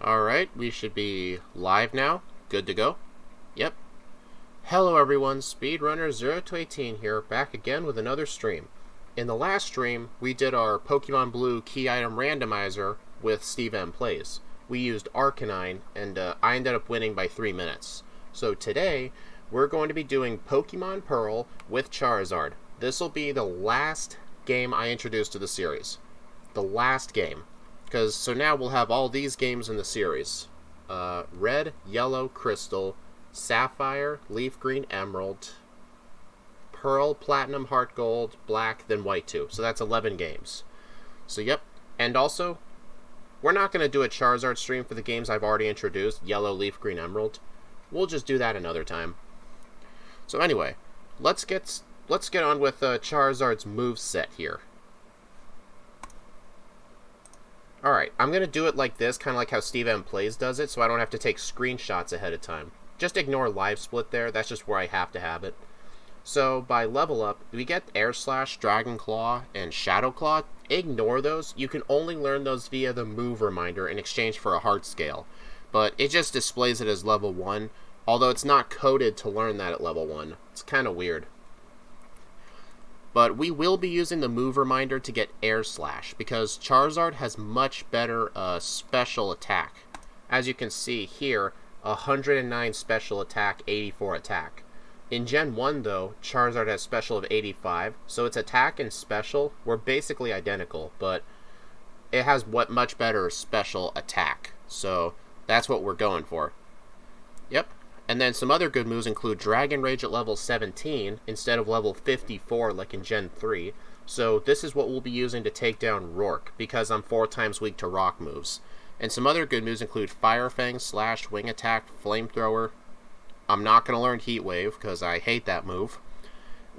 Alright, we should be live now. Good to go. Yep. Hello everyone, Speedrunner 0 to 18 here, back again with another stream. In the last stream, we did our Pokemon Blue key item randomizer with Steve M Plays. We used Arcanine, and I ended up winning by 3 minutes. So today, we're going to be doing Pokemon Pearl with Charizard. This will be the last game I introduce to the series. The last game. So now we'll have all these games in the series. Red, Yellow, Crystal, Sapphire, Leaf Green, Emerald, Pearl, Platinum, Heart Gold, Black, then White 2. So that's 11 games. So yep. And also, we're not going to do a Charizard stream for the games I've already introduced, Yellow, Leaf Green, Emerald. We'll just do that another time. So anyway, let's get on with Charizard's moveset here. Alright, I'm going to do it like this, kind of like how Steve M Plays does it, so I don't have to take screenshots ahead of time. Just ignore live split there, that's just where I have to have it. So, by level up, we get Air Slash, Dragon Claw, and Shadow Claw. Ignore those, you can only learn those via the move reminder in exchange for a heart scale. But it just displays it as level 1, although it's not coded to learn that at level 1. It's kind of weird. But we will be using the move reminder to get Air Slash, because Charizard has much better special attack. As you can see here, 109 special attack, 84 attack. In Gen 1 though, Charizard has special of 85, so its attack and special were basically identical, but it has much better special attack. So that's what we're going for. Yep. And then some other good moves include Dragon Rage at level 17 instead of level 54 like in Gen 3. So this is what we'll be using to take down Rourke, because I'm 4 times weak to rock moves. And some other good moves include Fire Fang, Slash, Wing Attack, Flamethrower. I'm not going to learn Heat Wave because I hate that move.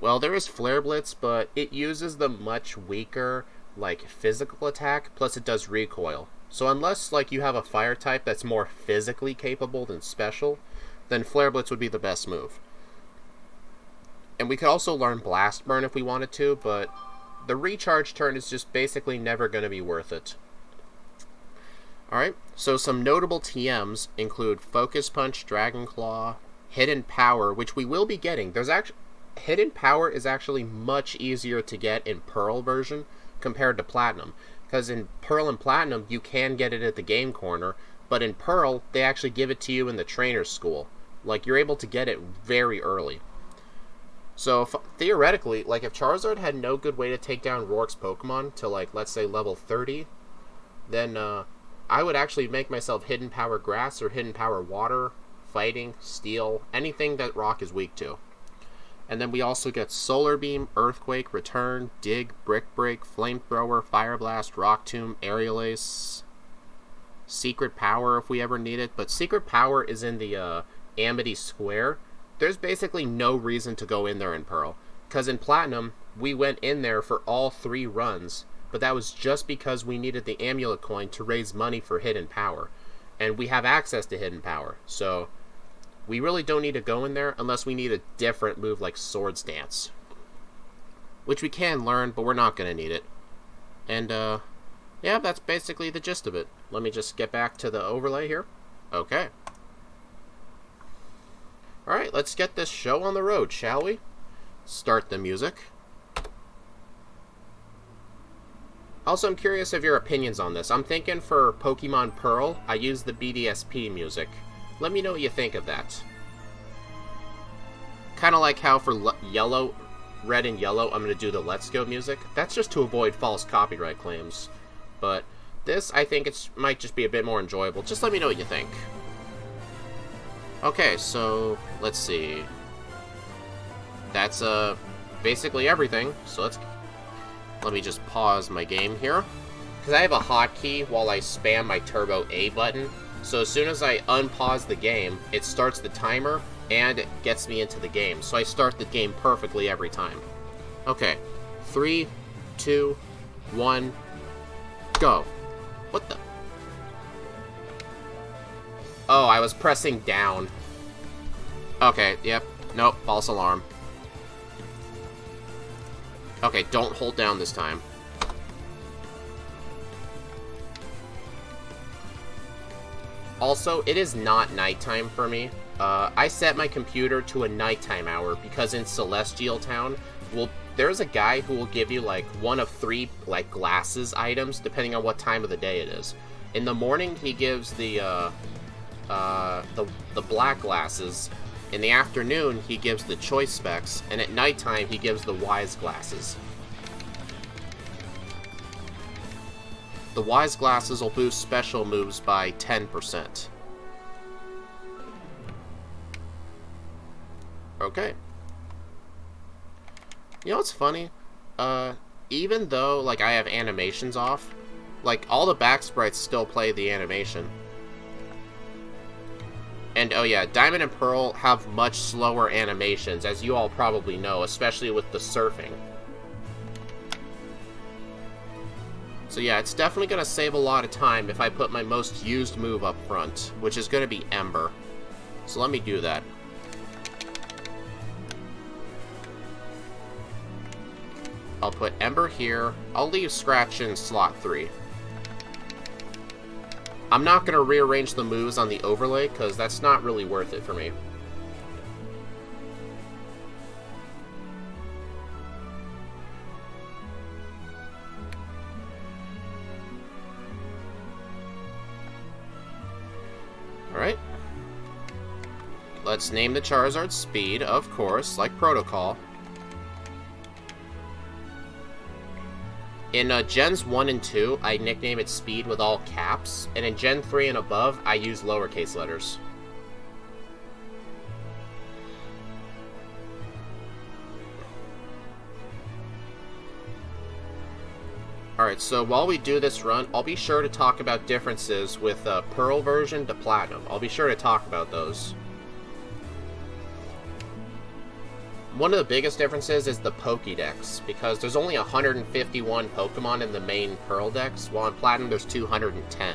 Well, there is Flare Blitz, but it uses the much weaker like physical attack, plus it does recoil. So unless like you have a fire type that's more physically capable than special, then Flare Blitz would be the best move. And we could also learn Blast Burn if we wanted to, but the recharge turn is just basically never going to be worth it. Alright, so some notable TMs include Focus Punch, Dragon Claw, Hidden Power, which we will be getting. Hidden Power is actually much easier to get in Pearl version compared to Platinum, because in Pearl and Platinum you can get it at the game corner, but in Pearl they actually give it to you in the trainer's school. Like, you're able to get it very early. So, theoretically, like, if Charizard had no good way to take down Rourke's Pokemon to, like, let's say level 30, then, I would actually make myself Hidden Power Grass or Hidden Power Water, Fighting, Steel, anything that Rock is weak to. And then we also get Solar Beam, Earthquake, Return, Dig, Brick Break, Flamethrower, Fire Blast, Rock Tomb, Aerial Ace, Secret Power if we ever need it. But Secret Power is in the, Amity Square. There's basically no reason to go in there in Pearl, because in Platinum we went in there for all 3 runs, but that was just because we needed the Amulet Coin to raise money for Hidden Power, and we have access to Hidden Power, so we really don't need to go in there unless we need a different move like Swords Dance, which we can learn, but we're not going to need it. And yeah, that's basically the gist of it. Let me just get back to the overlay here. Okay. Alright, let's get this show on the road, shall we? Start the music. Also, I'm curious of your opinions on this. I'm thinking for Pokemon Pearl, I use the BDSP music. Let me know what you think of that. Kind of like how for Yellow, Red and Yellow, I'm going to do the Let's Go music. That's just to avoid false copyright claims. But this, I think it might just be a bit more enjoyable. Just let me know what you think. Okay, so let's see. That's basically everything. So let me just pause my game here, because I have a hotkey while I spam my Turbo A button. So as soon as I unpause the game, it starts the timer and it gets me into the game. So I start the game perfectly every time. Okay, 3, 2, 1, go. What the? Oh, I was pressing down. Okay, yep. Nope, false alarm. Okay, don't hold down this time. Also, it is not nighttime for me. I set my computer to a nighttime hour because in Celestial Town, there's a guy who will give you like one of 3 like glasses items depending on what time of the day it is. In the morning, he gives the black glasses. In the afternoon, he gives the choice specs, and at nighttime, he gives the wise glasses. The wise glasses will boost special moves by 10%. Okay. You know what's funny? Even though, like, I have animations off, like, all the back sprites still play the animation. And, oh yeah, Diamond and Pearl have much slower animations, as you all probably know, especially with the surfing. So yeah, it's definitely going to save a lot of time if I put my most used move up front, which is going to be Ember. So let me do that. I'll put Ember here. I'll leave Scratch in slot 3. I'm not going to rearrange the moves on the overlay, because that's not really worth it for me. Alright. Let's name the Charizard Speed, of course, like Protocol. In Gens 1 and 2, I nickname it Speed with all caps, and in Gen 3 and above, I use lowercase letters. Alright, so while we do this run, I'll be sure to talk about differences with Pearl version to Platinum. I'll be sure to talk about those. One of the biggest differences is the Pokédex, because there's only 151 Pokemon in the main Pearl Dex, while in Platinum there's 210.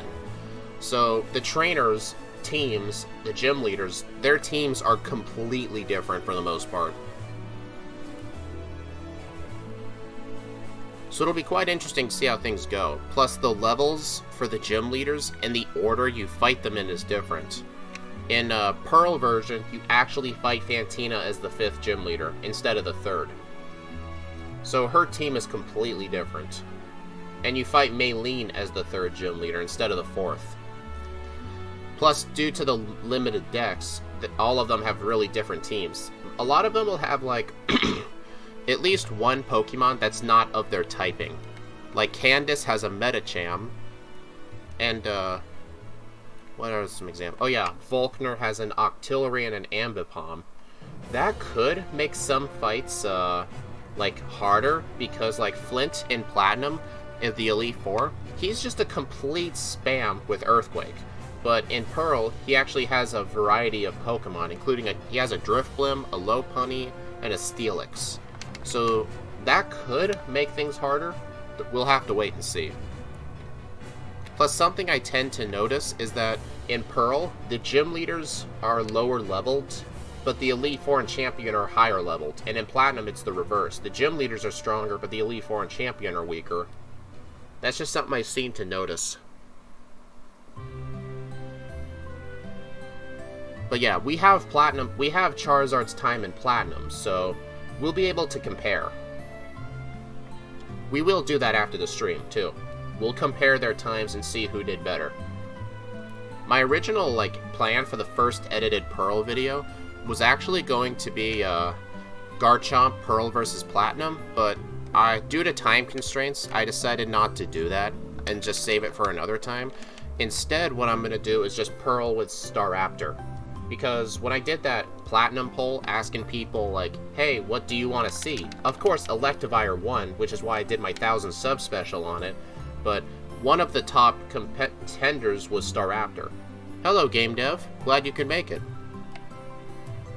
So the trainers, teams, the gym leaders, their teams are completely different for the most part. So it'll be quite interesting to see how things go. Plus the levels for the gym leaders and the order you fight them in is different. In Pearl version, you actually fight Fantina as the 5th gym leader, instead of the 3rd. So her team is completely different. And you fight Maylene as the 3rd gym leader, instead of the 4th. Plus, due to the limited decks, all of them have really different teams. A lot of them will have, like, at least one Pokemon that's not of their typing. Like, Candace has a Medicham, and, what are some examples? Oh yeah, Volkner has an Octillery and an Ambipom. That could make some fights, like, harder, because, like, Flint in Platinum, in the Elite Four, he's just a complete spam with Earthquake. But in Pearl, he actually has a variety of Pokemon, including he has a Drifblim, a Lopunny, and a Steelix. So that could make things harder, but we'll have to wait and see. Plus, something I tend to notice is that in Pearl, the gym leaders are lower leveled, but the Elite Four and Champion are higher leveled. And in Platinum, it's the reverse. The gym leaders are stronger, but the Elite Four and Champion are weaker. That's just something I seem to notice. But yeah, we have Charizard's time in Platinum, so we'll be able to compare. We will do that after the stream, too. We'll compare their times and see who did better. My original, plan for the first edited Pearl video was actually going to be, Garchomp Pearl versus Platinum, but due to time constraints, I decided not to do that and just save it for another time. Instead, what I'm going to do is just Pearl with Staraptor. Because when I did that Platinum poll asking people, hey, what do you want to see? Of course, Electivire won, which is why I did my 1000 sub special on it. But one of the top contenders was Staraptor. Hello, Game Dev. Glad you could make it.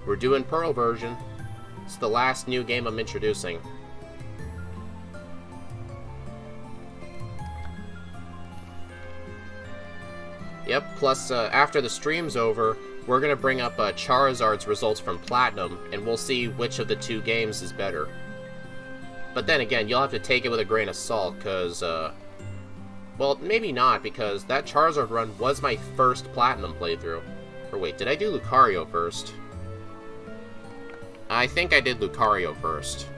We're doing Pearl version. It's the last new game I'm introducing. Yep, plus after the stream's over, we're going to bring up Charizard's results from Platinum, and we'll see which of the two games is better. But then again, you'll have to take it with a grain of salt, because Well, maybe not, because that Charizard run was my first Platinum playthrough. Or wait, did I do Lucario first? I think I did Lucario first.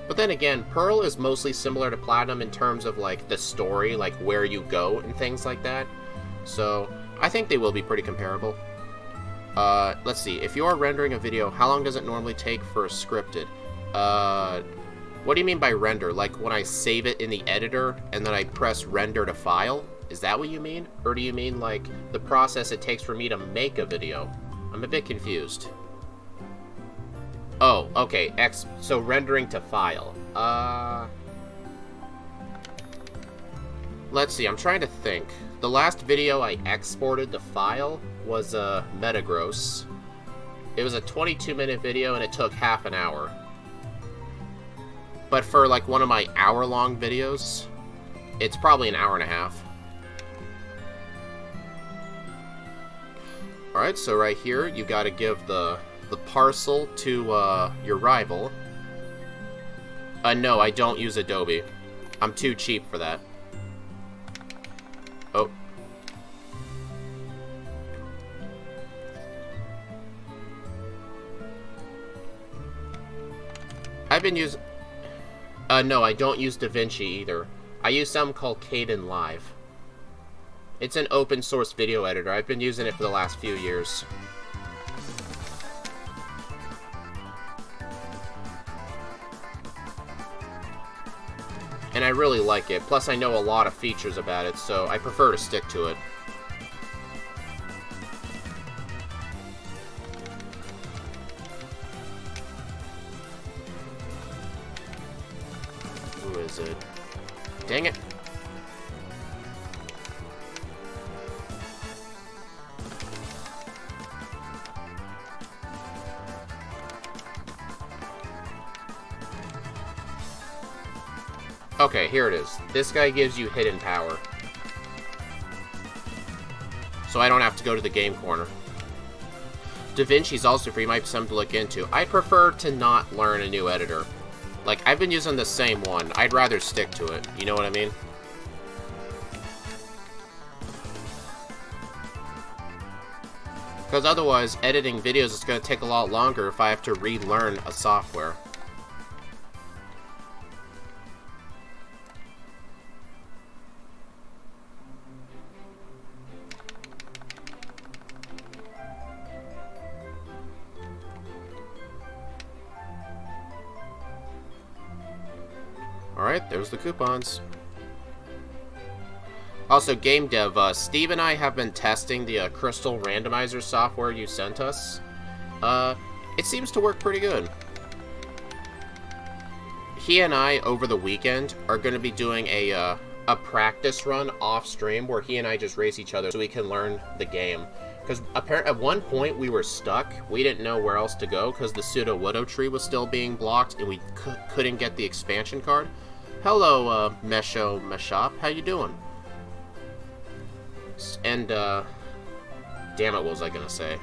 But then again, Pearl is mostly similar to Platinum in terms of, like, the story, like, where you go and things like that. So, I think they will be pretty comparable. Let's see. If you're rendering a video, how long does it normally take for a scripted? What do you mean by render? Like, when I save it in the editor, and then I press render to file? Is that what you mean? Or do you mean, like, the process it takes for me to make a video? I'm a bit confused. Oh, okay, so rendering to file. Let's see, I'm trying to think. The last video I exported the file was, Metagross. It was a 22-minute video, and it took half an hour. But for, like, one of my hour-long videos, it's probably an hour and a half. Alright, so right here, you gotta give the parcel to your rival. No, I don't use Adobe. I'm too cheap for that. Oh. I've been using... no, I don't use DaVinci either. I use something called Caden Live. It's an open source video editor. I've been using it for the last few years. And I really like it. Plus, I know a lot of features about it, so I prefer to stick to it. Who is it? Dang it. Okay, here it is. This guy gives you hidden power. So I don't have to go to the game corner. DaVinci's also free, might be something to look into. I prefer to not learn a new editor. Like, I've been using the same one. I'd rather stick to it. You know what I mean? Because otherwise, editing videos is going to take a lot longer if I have to relearn a software. Alright, there's the coupons. Also, game dev, Steve and I have been testing the Crystal Randomizer software you sent us. It seems to work pretty good. He and I, over the weekend, are going to be doing a practice run off-stream where he and I just race each other so we can learn the game. Because at one point we were stuck. We didn't know where else to go because the Pseudo-Widow tree was still being blocked and we couldn't get the expansion card. Hello, Mesho Meshop. How you doing? And, damn it, what was I gonna say?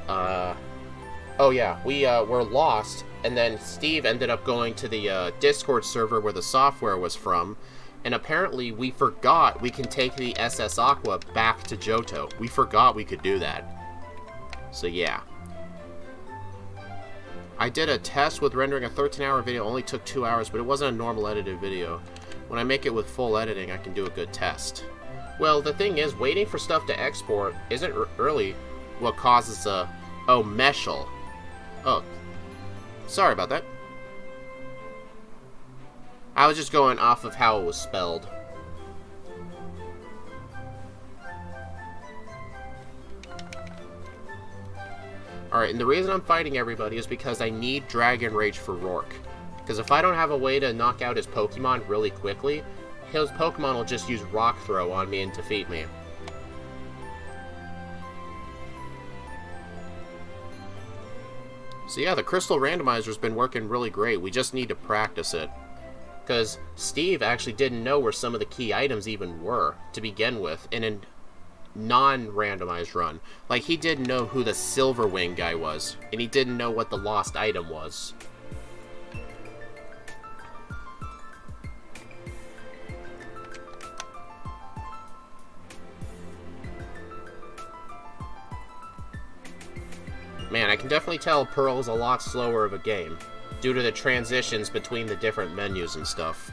Oh yeah, we, were lost, and then Steve ended up going to the, Discord server where the software was from, and apparently we forgot we can take the SS Aqua back to Johto. We forgot we could do that. So yeah. I did a test with rendering a 13-hour video. It only took 2 hours, but it wasn't a normal edited video. When I make it with full editing, I can do a good test. Well, the thing is, waiting for stuff to export isn't really what causes a... Oh, Meshel. Oh. Sorry about that. I was just going off of how it was spelled. Alright, and the reason I'm fighting everybody is because I need Dragon Rage for Rourke. Because if I don't have a way to knock out his Pokemon really quickly, his Pokemon will just use Rock Throw on me and defeat me. So yeah, the Crystal Randomizer's been working really great. We just need to practice it. Because Steve actually didn't know where some of the key items even were to begin with in a non-randomized run. Like, he didn't know who the Silver Wing guy was, and he didn't know what the lost item was. Man, I can definitely tell Pearl is a lot slower of a game, due to the transitions between the different menus and stuff.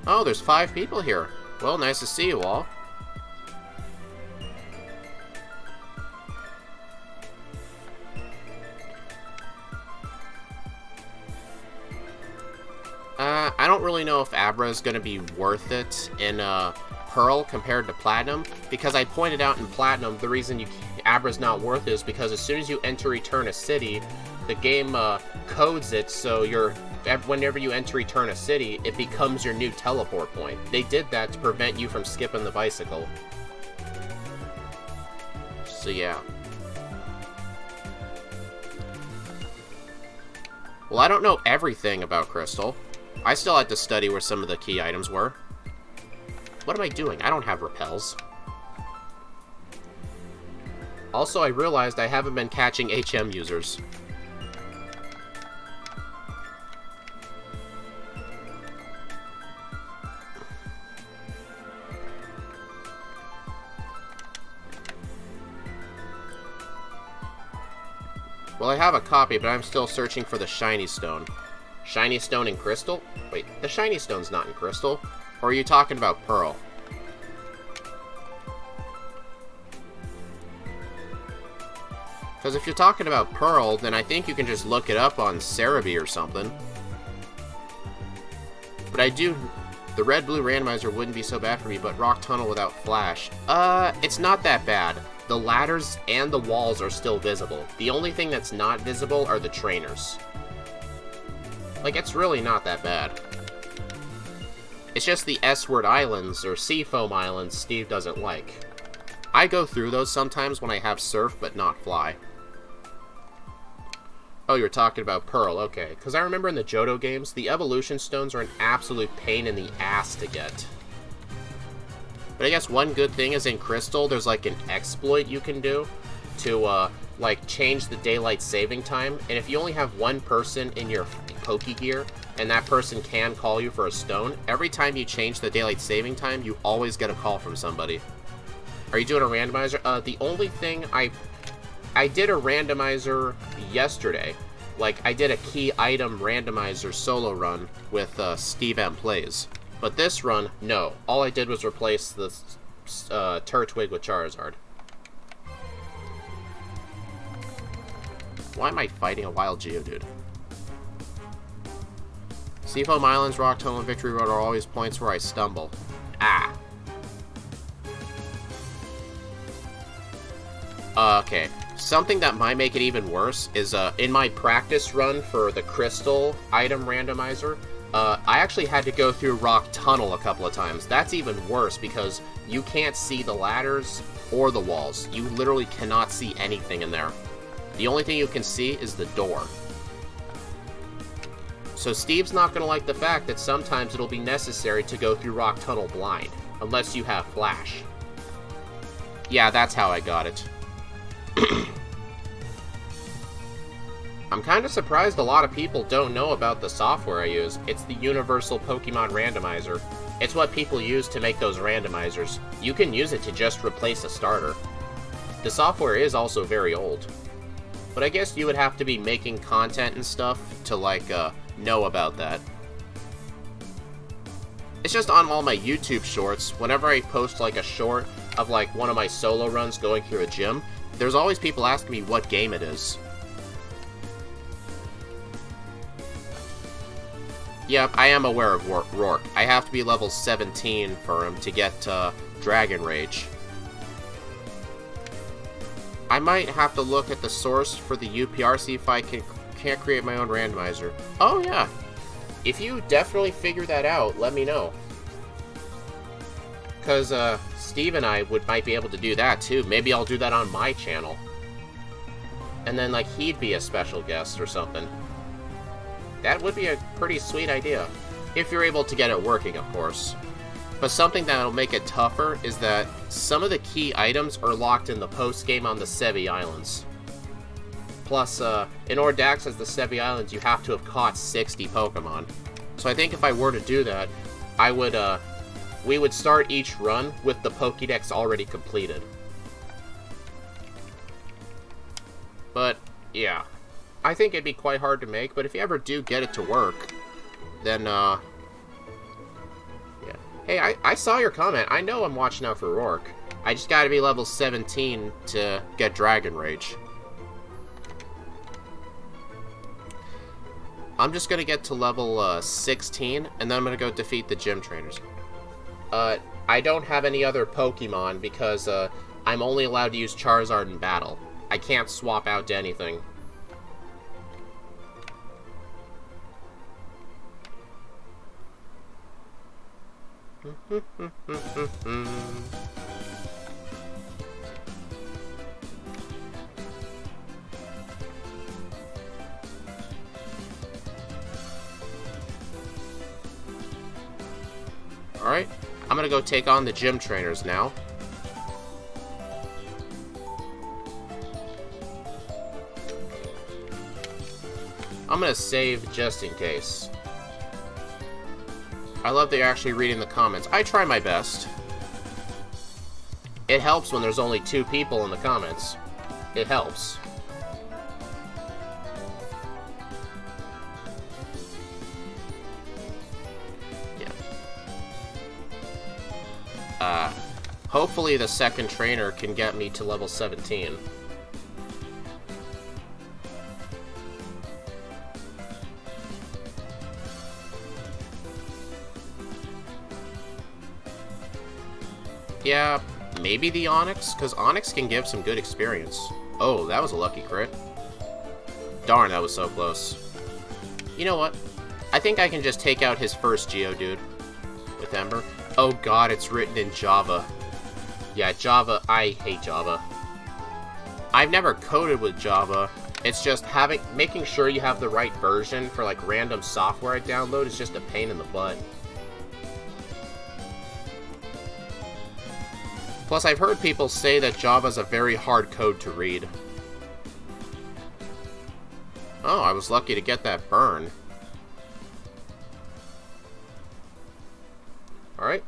Oh, there's 5 people here. Well, nice to see you all. I don't really know if Abra is going to be worth it in Pearl compared to Platinum, because I pointed out in Platinum the reason Abra's not worth it is because as soon as you enter Eterna City, the game codes it so whenever you enter Eterna City, it becomes your new teleport point. They did that to prevent you from skipping the bicycle. So yeah. Well, I don't know everything about Crystal. I still had to study where some of the key items were. What am I doing? I don't have repels. Also, I realized I haven't been catching HM users. Well, I have a copy, but I'm still searching for the Shiny Stone. Shiny Stone in Crystal? Wait, the Shiny Stone's not in Crystal. Or are you talking about Pearl? Because if you're talking about Pearl, then I think you can just look it up on Cerebi or something. But the red-blue randomizer wouldn't be so bad for me, but Rock Tunnel without Flash. It's not that bad. The ladders and the walls are still visible. The only thing that's not visible are the trainers. Like, it's really not that bad. It's just the S-word islands, or Seafoam Islands, Steve doesn't like. I go through those sometimes when I have Surf, but not Fly. Oh, you're talking about Pearl, okay. Because I remember in the Johto games, the Evolution Stones are an absolute pain in the ass to get. But I guess one good thing is in Crystal, there's like an exploit you can do to, like, change the daylight saving time. And if you only have one person in your Pokegear, and that person can call you for a stone, every time you change the daylight saving time, you always get a call from somebody. Are you doing a randomizer? The only thing I did a randomizer yesterday. Like, I did a key item randomizer solo run with Steve M Plays. But this run, no. All I did was replace the Turtwig with Charizard. Why am I fighting a wild Geodude? Seafoam Islands, Rock Tunnel, and Victory Road are always points where I stumble. Ah. Okay. Something that might make it even worse is, in my practice run for the Crystal item randomizer, I actually had to go through Rock Tunnel a couple of times. That's even worse because you can't see the ladders or the walls. You literally cannot see anything in there. The only thing you can see is the door. So Steve's not going to like the fact that sometimes it'll be necessary to go through Rock Tunnel blind, unless you have Flash. Yeah, that's how I got it. I'm kind of surprised a lot of people don't know about the software I use. It's the Universal Pokemon Randomizer. It's what people use to make those randomizers. You can use it to just replace a starter. The software is also very old. But I guess you would have to be making content and stuff to, like, know about that. It's just on all my YouTube shorts, whenever I post, like, a short of, like, one of my solo runs going through a gym, there's always people asking me what game it is. Yep, I am aware of Rourke. I have to be level 17 for him to get Dragon Rage. I might have to look at the source for the UPR, see if I can't create my own randomizer. Oh, yeah. If you definitely figure that out, let me know. Because Steve and I might be able to do that, too. Maybe I'll do that on my channel. And then, like, he'd be a special guest or something. That would be a pretty sweet idea. If you're able to get it working, of course. But something that'll make it tougher is that some of the key items are locked in the post-game on the Sevi Islands. Plus, in order to access the Sevi Islands, you have to have caught 60 Pokemon. So I think if I were to do that, we would start each run with the Pokédex already completed. But, yeah. I think it'd be quite hard to make, but if you ever do get it to work, then, yeah. Hey, I saw your comment. I know I'm watching out for Rourke. I just gotta be level 17 to get Dragon Rage. I'm just gonna get to level 16, and then I'm gonna go defeat the gym trainers. I don't have any other Pokemon because I'm only allowed to use Charizard in battle. I can't swap out to anything. Alright, I'm gonna go take on the gym trainers now. I'm gonna save just in case. I love that you're actually reading the comments. I try my best. It helps when there's only 2 people in the comments. It helps. Yeah. Hopefully the second trainer can get me to level 17. Yeah, maybe the Onix, because Onix can give some good experience. Oh, that was a lucky crit. Darn, that was so close. You know what? I think I can just take out his first Geodude with Ember. Oh god, it's written in Java. Yeah, Java, I hate Java. I've never coded with Java. It's just making sure you have the right version for like random software I download is just a pain in the butt. Plus, I've heard people say that Java's a very hard code to read. Oh, I was lucky to get that burn. Alright.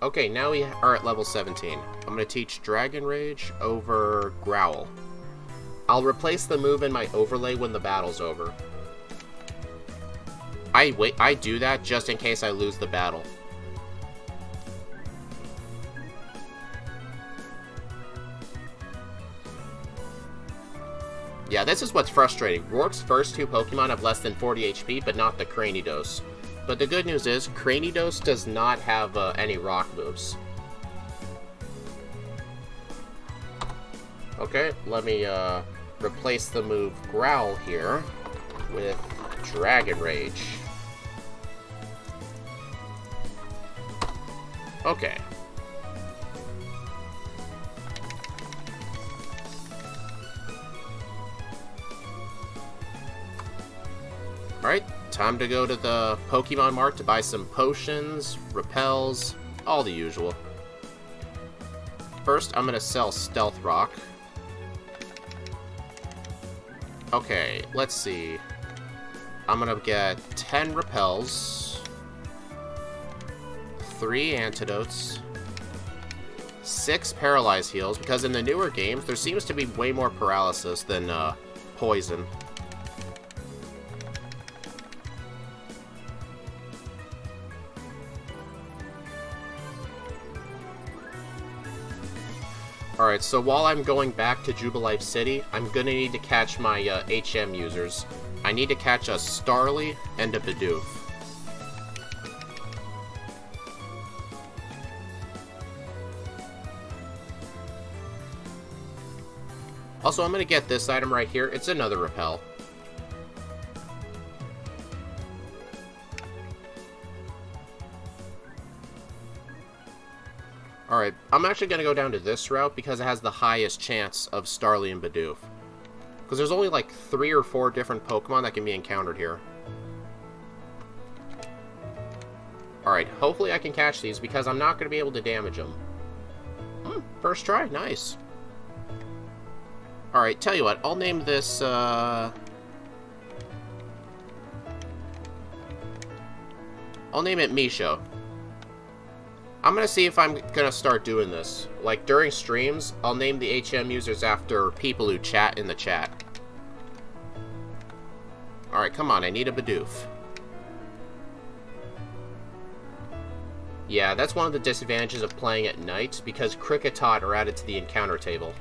Okay, now we are at level 17. I'm going to teach Dragon Rage over Growl. I'll replace the move in my overlay when the battle's over. I do that just in case I lose the battle. Yeah, this is what's frustrating. Rourke's first 2 Pokemon have less than 40 HP, but not the Cranidos. But the good news is, Cranidos does not have any rock moves. Okay, let me replace the move Growl here with Dragon Rage. Okay. Alright, time to go to the Pokemon Mart to buy some potions, repels, all the usual. First, I'm going to sell Stealth Rock. Okay, let's see. I'm going to get 10 repels, 3 antidotes, 6 paralyze heals, because in the newer games, there seems to be way more paralysis than poison. Alright, so while I'm going back to Jubilife City, I'm gonna need to catch my HM users. I need to catch a Starly and a Bidoof. Also, I'm gonna get this item right here. It's another repel. Alright, I'm actually going to go down to this route because it has the highest chance of Starly and Bidoof. Because there's only like 3 or 4 different Pokemon that can be encountered here. Alright, hopefully I can catch these because I'm not going to be able to damage them. First try, nice. Alright, tell you what, I'll name this, I'll name it Misho. I'm gonna see if I'm gonna start doing this. Like, during streams, I'll name the HM users after people who chat in the chat. Alright, come on, I need a Bidoof. Yeah, that's one of the disadvantages of playing at night, because Kricketot are added to the encounter table.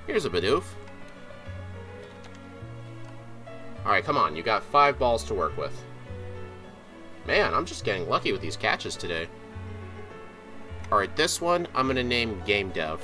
Here's a Bidoof. Alright, come on, you got 5 balls to work with. Man, I'm just getting lucky with these catches today. Alright, this one I'm gonna name Game Dev.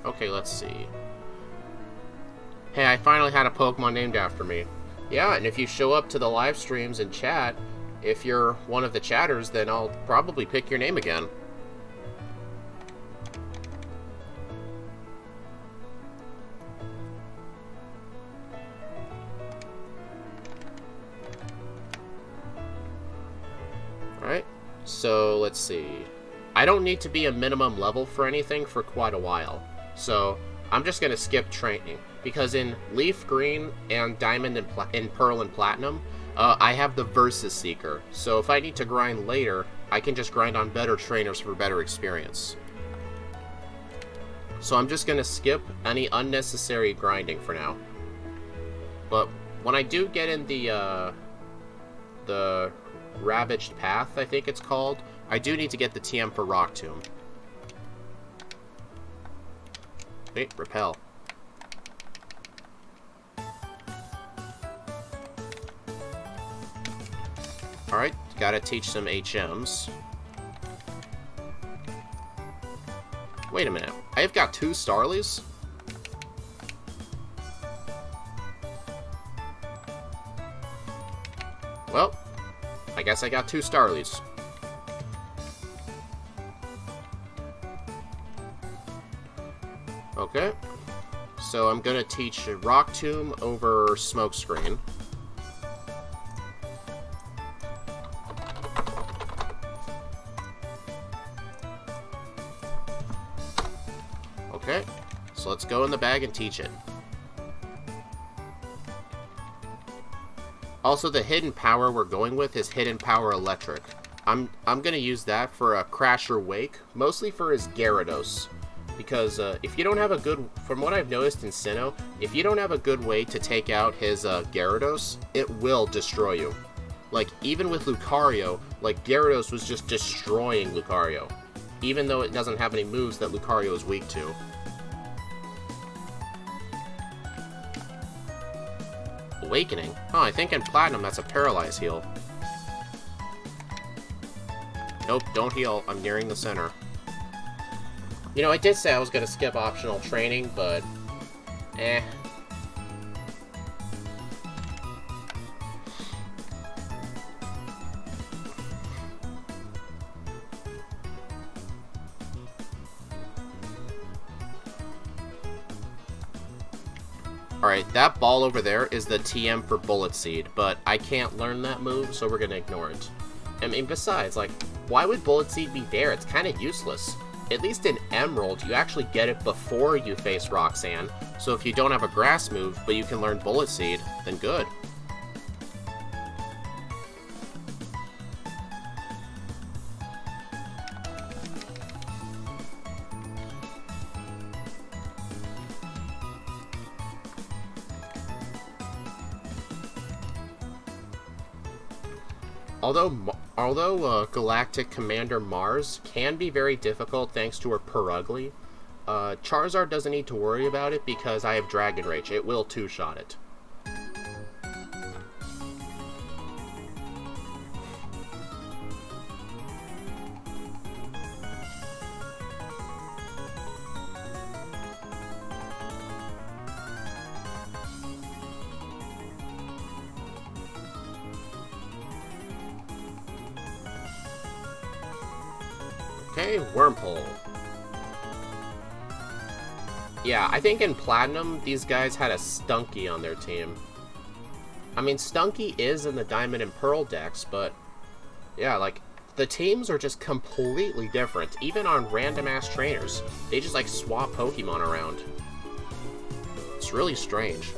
Okay, let's see. Hey, I finally had a Pokemon named after me. Yeah, and if you show up to the live streams and chat, if you're one of the chatters, then I'll probably pick your name again. Alright, so let's see. I don't need to be a minimum level for anything for quite a while, so I'm just going to skip training, because in Leaf Green and Diamond and Pearl and Platinum, I have the Versus Seeker, so if I need to grind later, I can just grind on better trainers for better experience. So I'm just going to skip any unnecessary grinding for now. But when I do get in the Ravaged Path, I think it's called, I do need to get the TM for Rock Tomb. Wait, repel. Alright, gotta teach some HMs. Wait a minute, I've got 2 Starlies? Well, I guess I got 2 Starlies. Okay, so I'm gonna teach Rock Tomb over Smokescreen. Okay, so let's go in the bag and teach it. Also, the hidden power we're going with is Hidden Power Electric. I'm gonna use that for a Crasher Wake, mostly for his Gyarados. Because if you don't have a good, from what I've noticed in Sinnoh, if you don't have a good way to take out his Gyarados, it will destroy you. Like, even with Lucario, like, Gyarados was just destroying Lucario, even though it doesn't have any moves that Lucario is weak to. Awakening? Huh, I think in Platinum that's a Paralyze heal. Nope, don't heal. I'm nearing the center. You know, I did say I was going to skip optional training, but... eh. Alright, that ball over there is the TM for Bullet Seed, but I can't learn that move, so we're going to ignore it. I mean, besides, like, why would Bullet Seed be there? It's kind of useless. At least in Emerald, you actually get it before you face Roxanne, so if you don't have a grass move, but you can learn Bullet Seed, then good. Although Galactic Commander Mars can be very difficult thanks to her Perugly, Charizard doesn't need to worry about it because I have Dragon Rage. It will two-shot it. Okay, Wormhole. Yeah, I think in Platinum, these guys had a Stunky on their team. I mean, Stunky is in the Diamond and Pearl decks, but yeah, like, the teams are just completely different. Even on random-ass trainers, they just, like, swap Pokemon around. It's really strange.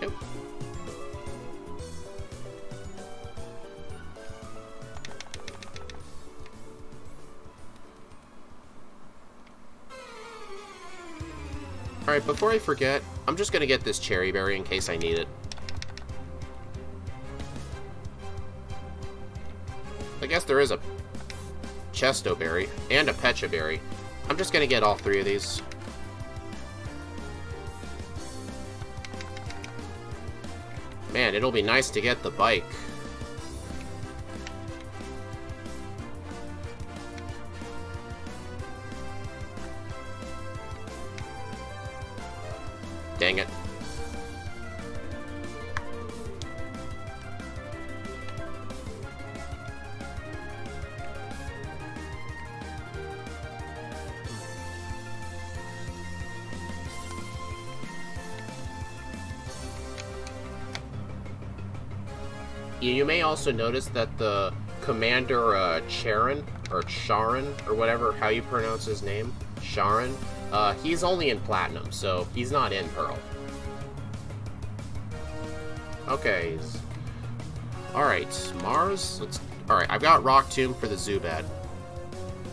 Yep. Alright, before I forget, I'm just gonna get this Cherry Berry in case I need it. I guess there is a Chesto Berry and a Pecha Berry. I'm just gonna get all three of these. Man, it'll be nice to get the bike. Dang it. You may also notice that the Commander Charon, or Charon, or whatever, how you pronounce his name, Charon, he's only in Platinum, so he's not in Pearl. Okay. Alright, Mars. Alright, I've got Rock Tomb for the Zubat.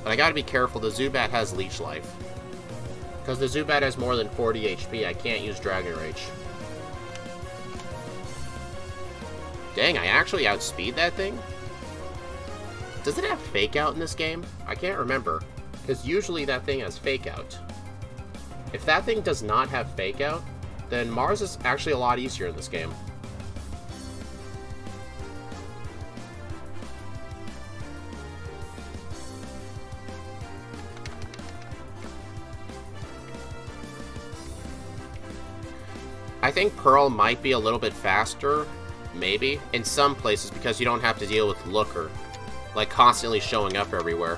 But I gotta be careful, the Zubat has Leech Life. Because the Zubat has more than 40 HP, I can't use Dragon Rage. Dang, I actually outspeed that thing? Does it have Fake Out in this game? I can't remember. Because usually that thing has Fake Out. If that thing does not have Fake Out, then Mars is actually a lot easier in this game. I think Pearl might be a little bit faster, maybe, in some places because you don't have to deal with Looker, like constantly showing up everywhere.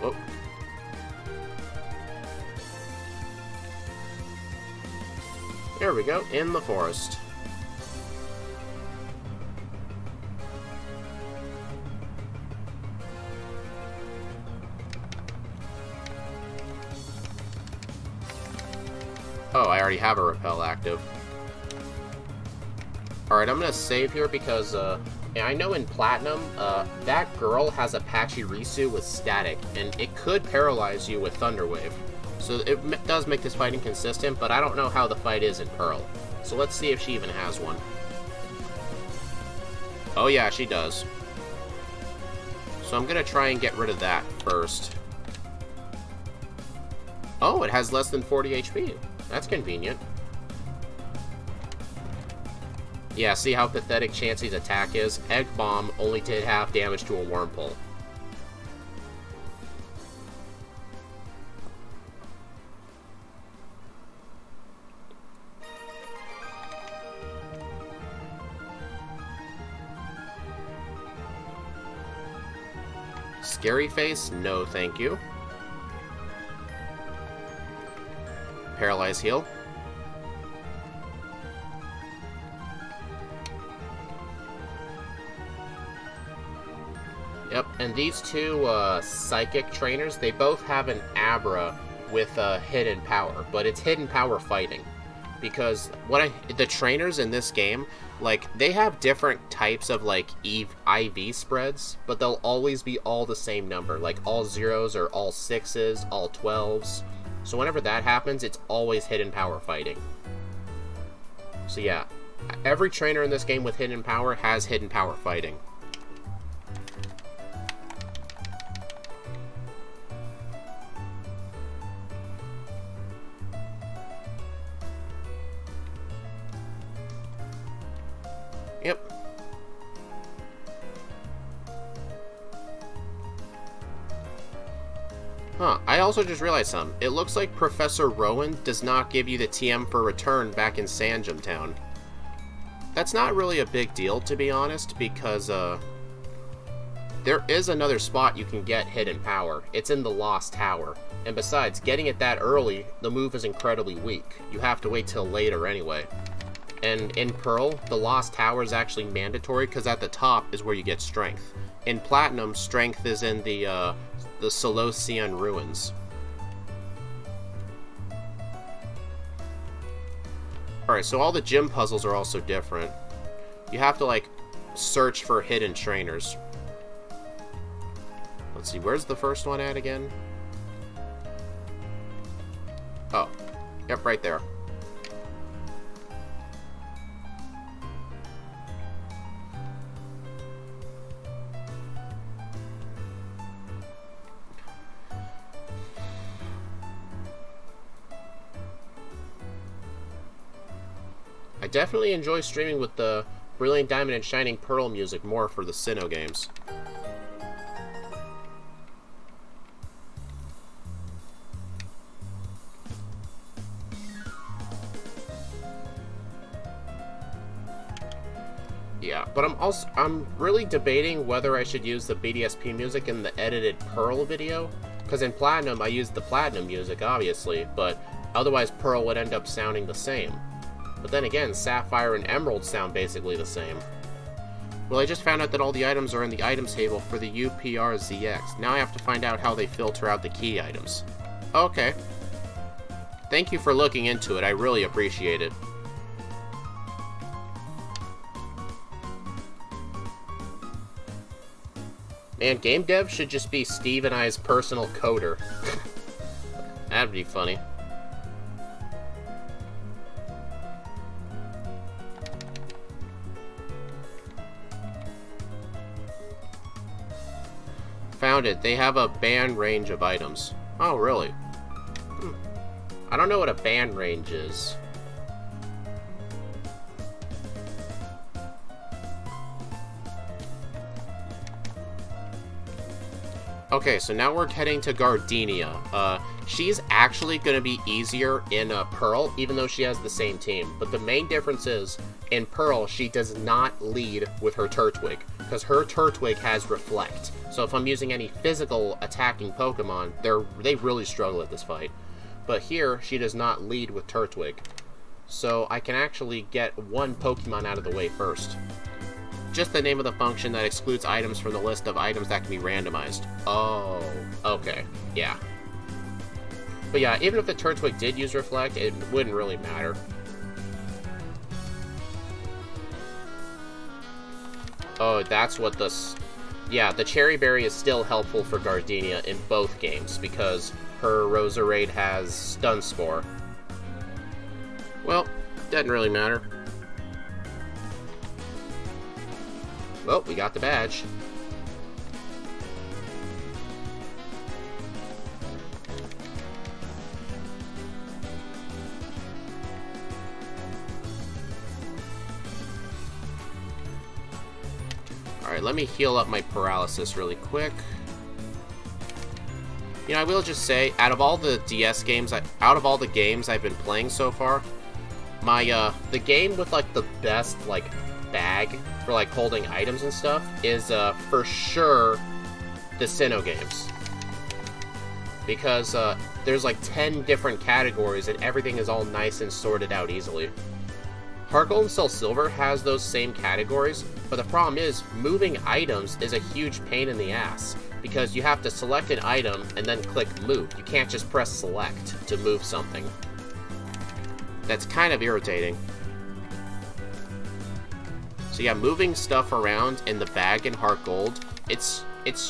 Whoa. There we go, in the forest. Oh, I already have a Repel active. Alright, I'm gonna save here because, I know in Platinum, that girl has a Pachirisu with Static, and it could paralyze you with Thunder Wave. So it does make this fight inconsistent, but I don't know how the fight is in Pearl. So let's see if she even has one. Oh yeah, she does. So I'm gonna try and get rid of that first. Oh, it has less than 40 HP. That's convenient. Yeah, see how pathetic Chansey's attack is? Egg Bomb only did half damage to a Wurmple. Scary Face? No, thank you. Paralyze Heal. Yep, and these two Psychic trainers, they both have an Abra with Hidden Power, but it's Hidden Power fighting. Because the trainers in this game, like, they have different types of, like, IV spreads, but they'll always be all the same number, like all 0s or all 6s, all 12s. So whenever that happens, it's always Hidden Power fighting. So yeah, every trainer in this game with Hidden Power has Hidden Power fighting. Yep. Huh, I also just realized something. It looks like Professor Rowan does not give you the TM for return back in Sanjum Town. That's not really a big deal, to be honest, because, there is another spot you can get Hidden Power. It's in the Lost Tower. And besides, getting it that early, the move is incredibly weak. You have to wait till later anyway. And in Pearl, the Lost Tower is actually mandatory, because at the top is where you get Strength. In Platinum, Strength is in the Selocian Ruins. Alright, so all the gym puzzles are also different. You have to, like, search for hidden trainers. Let's see, where's the first one at again? Oh, yep, right there. I definitely enjoy streaming with the Brilliant Diamond and Shining Pearl music more for the Sinnoh games. Yeah, but I'm really debating whether I should use the BDSP music in the edited Pearl video, because in Platinum I used the Platinum music, obviously, but otherwise Pearl would end up sounding the same. But then again, Sapphire and Emerald sound basically the same. Well, I just found out that all the items are in the items table for the UPRZX. Now I have to find out how they filter out the key items. Okay. Thank you for looking into it, I really appreciate it. Man, game dev should just be Steve and I's personal coder. That'd be funny. Found it. They have a banned range of items. Oh, really? I don't know what a banned range is. Okay, so now we're heading to Gardenia. She's actually going to be easier in Pearl, even though she has the same team. But the main difference is, in Pearl, she does not lead with her Turtwig, because her Turtwig has Reflect. So if I'm using any physical attacking Pokemon, they really struggle at this fight. But here, she does not lead with Turtwig. So I can actually get one Pokemon out of the way first. Just the name of the function that excludes items from the list of items that can be randomized. Oh, okay, yeah. But yeah, even if the Turtwig did use Reflect, it wouldn't really matter. Oh, that's what yeah, the Cherry Berry is still helpful for Gardenia in both games, because her Roserade has Stun Spore. Well, doesn't really matter. Well, we got the badge. Alright, let me heal up my paralysis really quick. You know, I will just say, out of all the DS games, out of all the games I've been playing so far, the game with, like, the best, like, bag for, like, holding items and stuff is, for sure, the Sinnoh games. Because, there's, like, 10 different categories, and everything is all nice and sorted out easily. Heart Gold and Soul Silver has those same categories, but the problem is, moving items is a huge pain in the ass, because you have to select an item and then click move. You can't just press select to move something. That's kind of irritating. So yeah, moving stuff around in the bag in Heart Gold, it's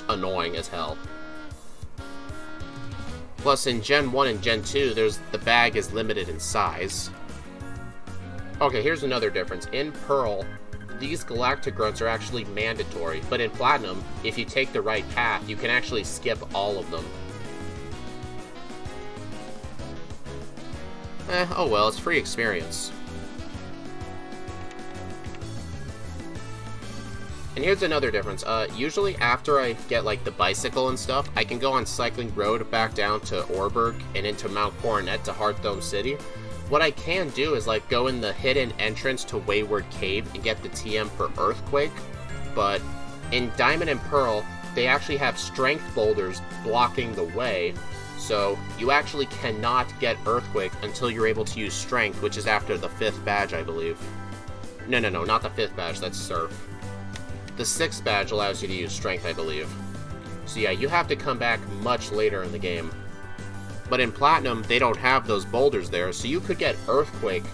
annoying as hell. Plus, in Gen 1 and Gen 2, the bag is limited in size. Okay, here's another difference. In Pearl, these Galactic Grunts are actually mandatory, but in Platinum, if you take the right path, you can actually skip all of them. Oh well, it's free experience. And here's another difference. Usually after I get, like, the bicycle and stuff, I can go on Cycling Road back down to Orberg and into Mount Coronet to Hearthstone City. What I can do is, like, go in the hidden entrance to Wayward Cave and get the TM for Earthquake. But in Diamond and Pearl, they actually have Strength boulders blocking the way. So you actually cannot get Earthquake until you're able to use Strength, which is after the 5th badge, I believe. No, not the 5th badge, that's Surf. The 6th badge allows you to use Strength, I believe. So yeah, you have to come back much later in the game. But in Platinum, they don't have those boulders there, so you could get Earthquake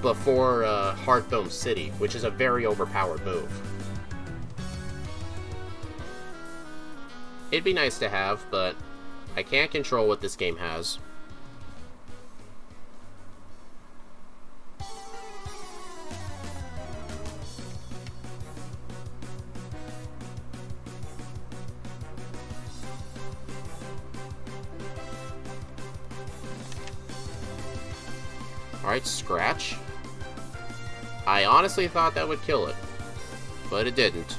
before Hearthstone City, which is a very overpowered move. It'd be nice to have, but I can't control what this game has. Alright, Scratch. I honestly thought that would kill it, but it didn't.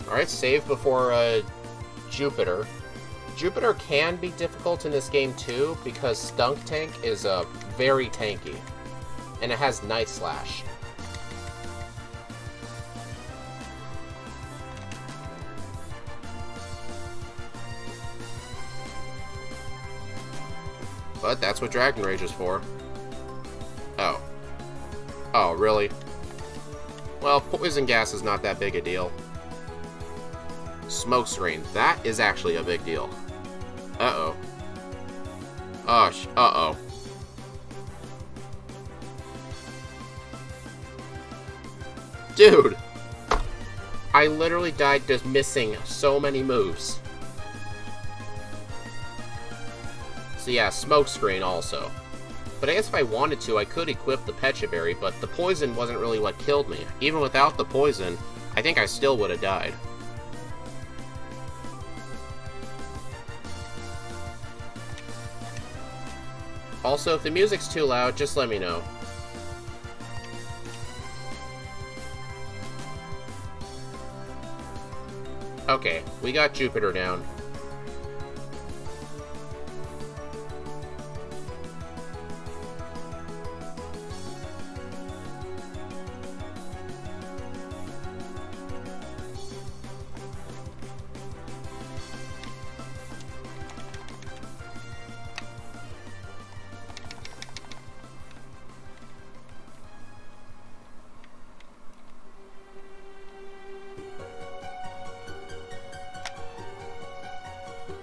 Alright, save before Jupiter. Jupiter can be difficult in this game too, because Stunk Tank is very tanky, and it has Night Slash. But that's what Dragon Rage is for. Oh. Oh, really? Well, Poison Gas is not that big a deal. Smoke Screen. That is actually a big deal. Uh-oh. Uh-oh. Dude! I literally died just missing so many moves. So yeah, Smoke Screen also. But I guess if I wanted to, I could equip the Pecha Berry, but the poison wasn't really what killed me. Even without the poison, I think I still would have died. Also, if the music's too loud, just let me know. Okay, we got Jupiter down.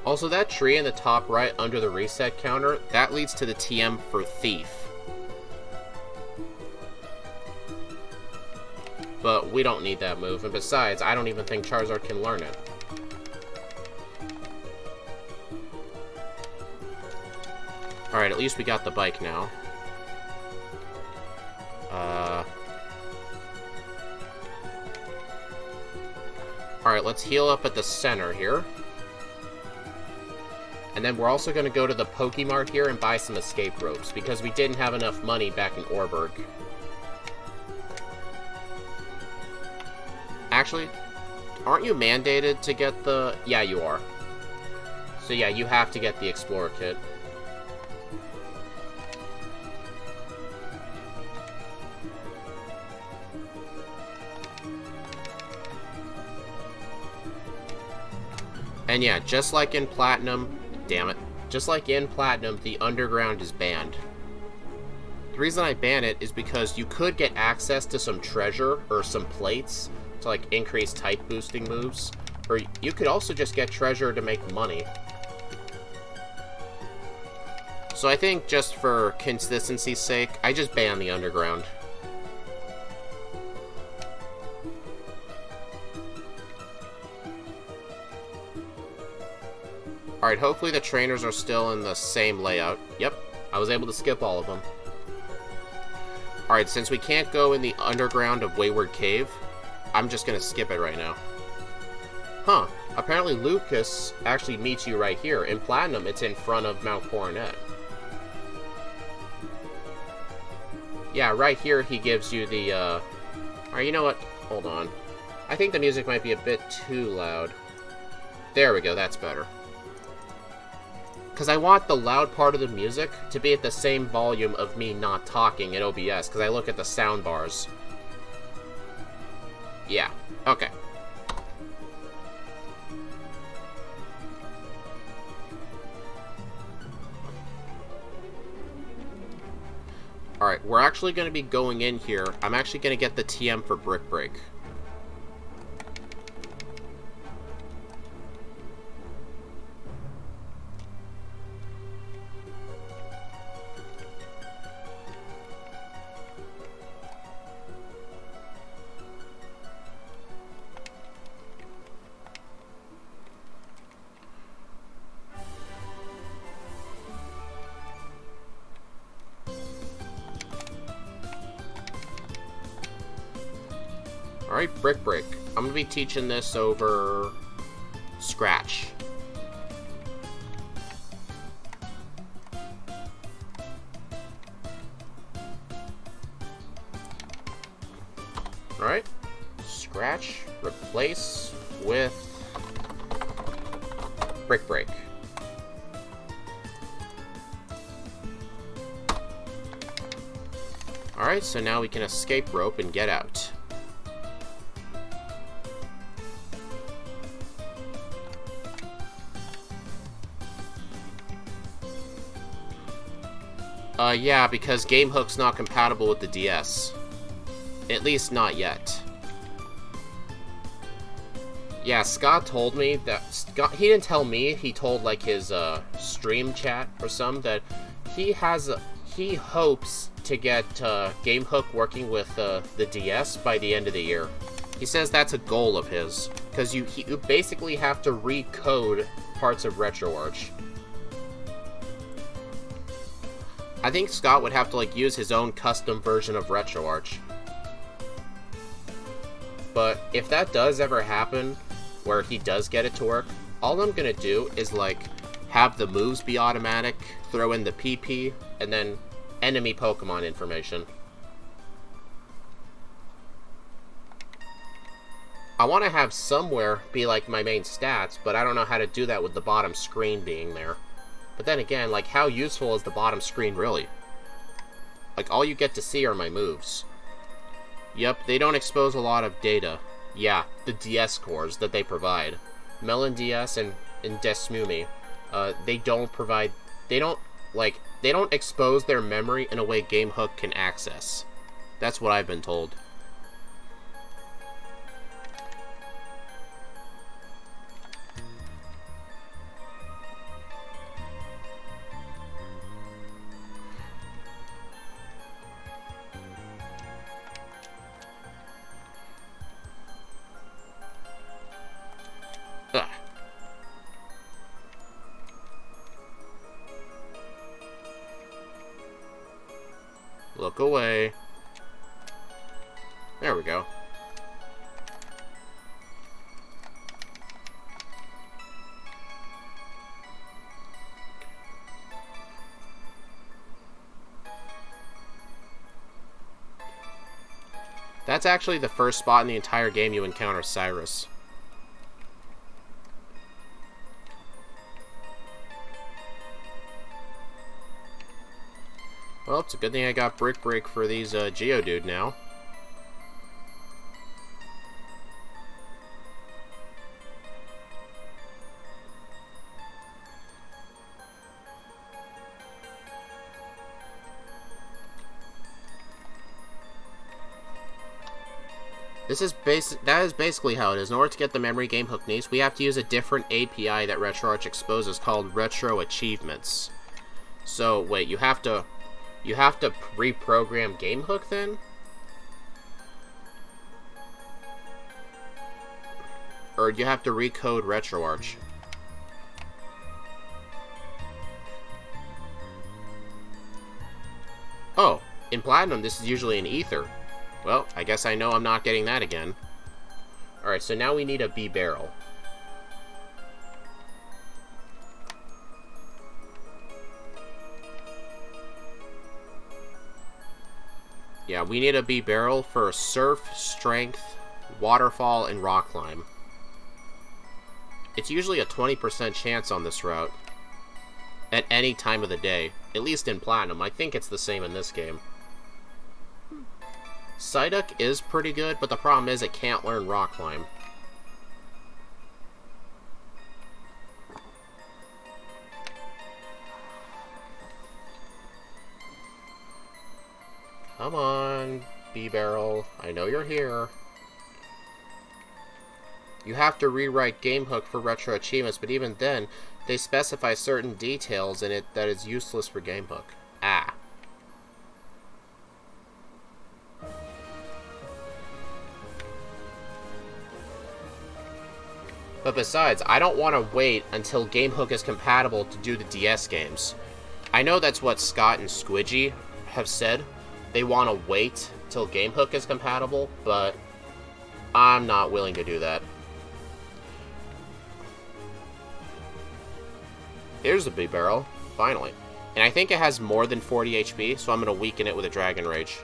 Also, that tree in the top right under the reset counter, that leads to the TM for Thief. But we don't need that move, and besides, I don't even think Charizard can learn it. Alright, at least we got the bike now. Alright, let's heal up at the center here. And then we're also going to go to the Pokemart here and buy some escape ropes, because we didn't have enough money back in Orberg. Actually, aren't you mandated to get the... Yeah, you are. So yeah, you have to get the Explorer Kit. And yeah, just like in Platinum... Damn it. Just like in Platinum, the Underground is banned. The reason I ban it is because you could get access to some treasure or some plates to like increase type boosting moves, or you could also just get treasure to make money. So I think just for consistency's sake, I just ban the Underground. Alright, hopefully the trainers are still in the same layout. Yep, I was able to skip all of them. Alright, since we can't go in the underground of Wayward Cave, I'm just gonna skip it right now. Huh, apparently Lucas actually meets you right here. In Platinum, it's in front of Mount Coronet. Yeah, right here he gives you the, Alright, you know what? Hold on. I think the music might be a bit too loud. There we go, that's better. Because I want the loud part of the music to be at the same volume of me not talking in OBS, because I look at the sound bars. Yeah, okay. Alright, we're actually going to be going in here. I'm actually going to get the TM for Brick Break. Alright, Brick Break. I'm going to be teaching this over Scratch. Alright. Scratch, replace with Brick Break. Alright, so now we can escape rope and get out. Yeah, because GameHook's not compatible with the DS. At least not yet. Yeah, Scott told me that... he didn't tell me, he told, like, his, stream chat or some, that he has... he hopes to get, GameHook working with, the DS by the end of the year. He says that's a goal of his. Because you basically have to recode parts of RetroArch. I think Scott would have to, like, use his own custom version of RetroArch. But if that does ever happen, where he does get it to work, all I'm gonna do is, like, have the moves be automatic, throw in the PP, and then enemy Pokemon information. I want to have somewhere be, like, my main stats, but I don't know how to do that with the bottom screen being there. But then again, like, how useful is the bottom screen really? Like, all you get to see are my moves. Yep, they don't expose a lot of data. Yeah, the DS cores that they provide. Melon DS and Desmumi, they don't provide... they don't expose their memory in a way GameHook can access. That's what I've been told. Ugh. Look away. There we go. That's actually the first spot in the entire game you encounter Cyrus. Well, it's a good thing I got Brick Break for these Geodude now. That is basically how it is. In order to get the memory GameHook needs, we have to use a different API that RetroArch exposes called Retro Achievements. So, wait, you have to reprogram GameHook then? Or do you have to recode RetroArch? Oh, in Platinum this is usually an Ether. Well, I guess I know I'm not getting that again. Alright, so now we need a B-Barrel. Yeah, we need a B barrel for surf, strength, waterfall, and rock climb. It's usually a 20% chance on this route. At any time of the day. At least in Platinum. I think it's the same in this game. Psyduck is pretty good, but the problem is it can't learn rock climb. Come on, B-Barrel. I know you're here. You have to rewrite GameHook for retro achievements, but even then, they specify certain details in it that is useless for GameHook. Ah. But besides, I don't want to wait until GameHook is compatible to do the DS games. I know that's what Scott and Squidgy have said. They want to wait till GameHook is compatible, but I'm not willing to do that. Here's the big barrel, finally. And I think it has more than 40 HP, so I'm going to weaken it with a Dragon Rage.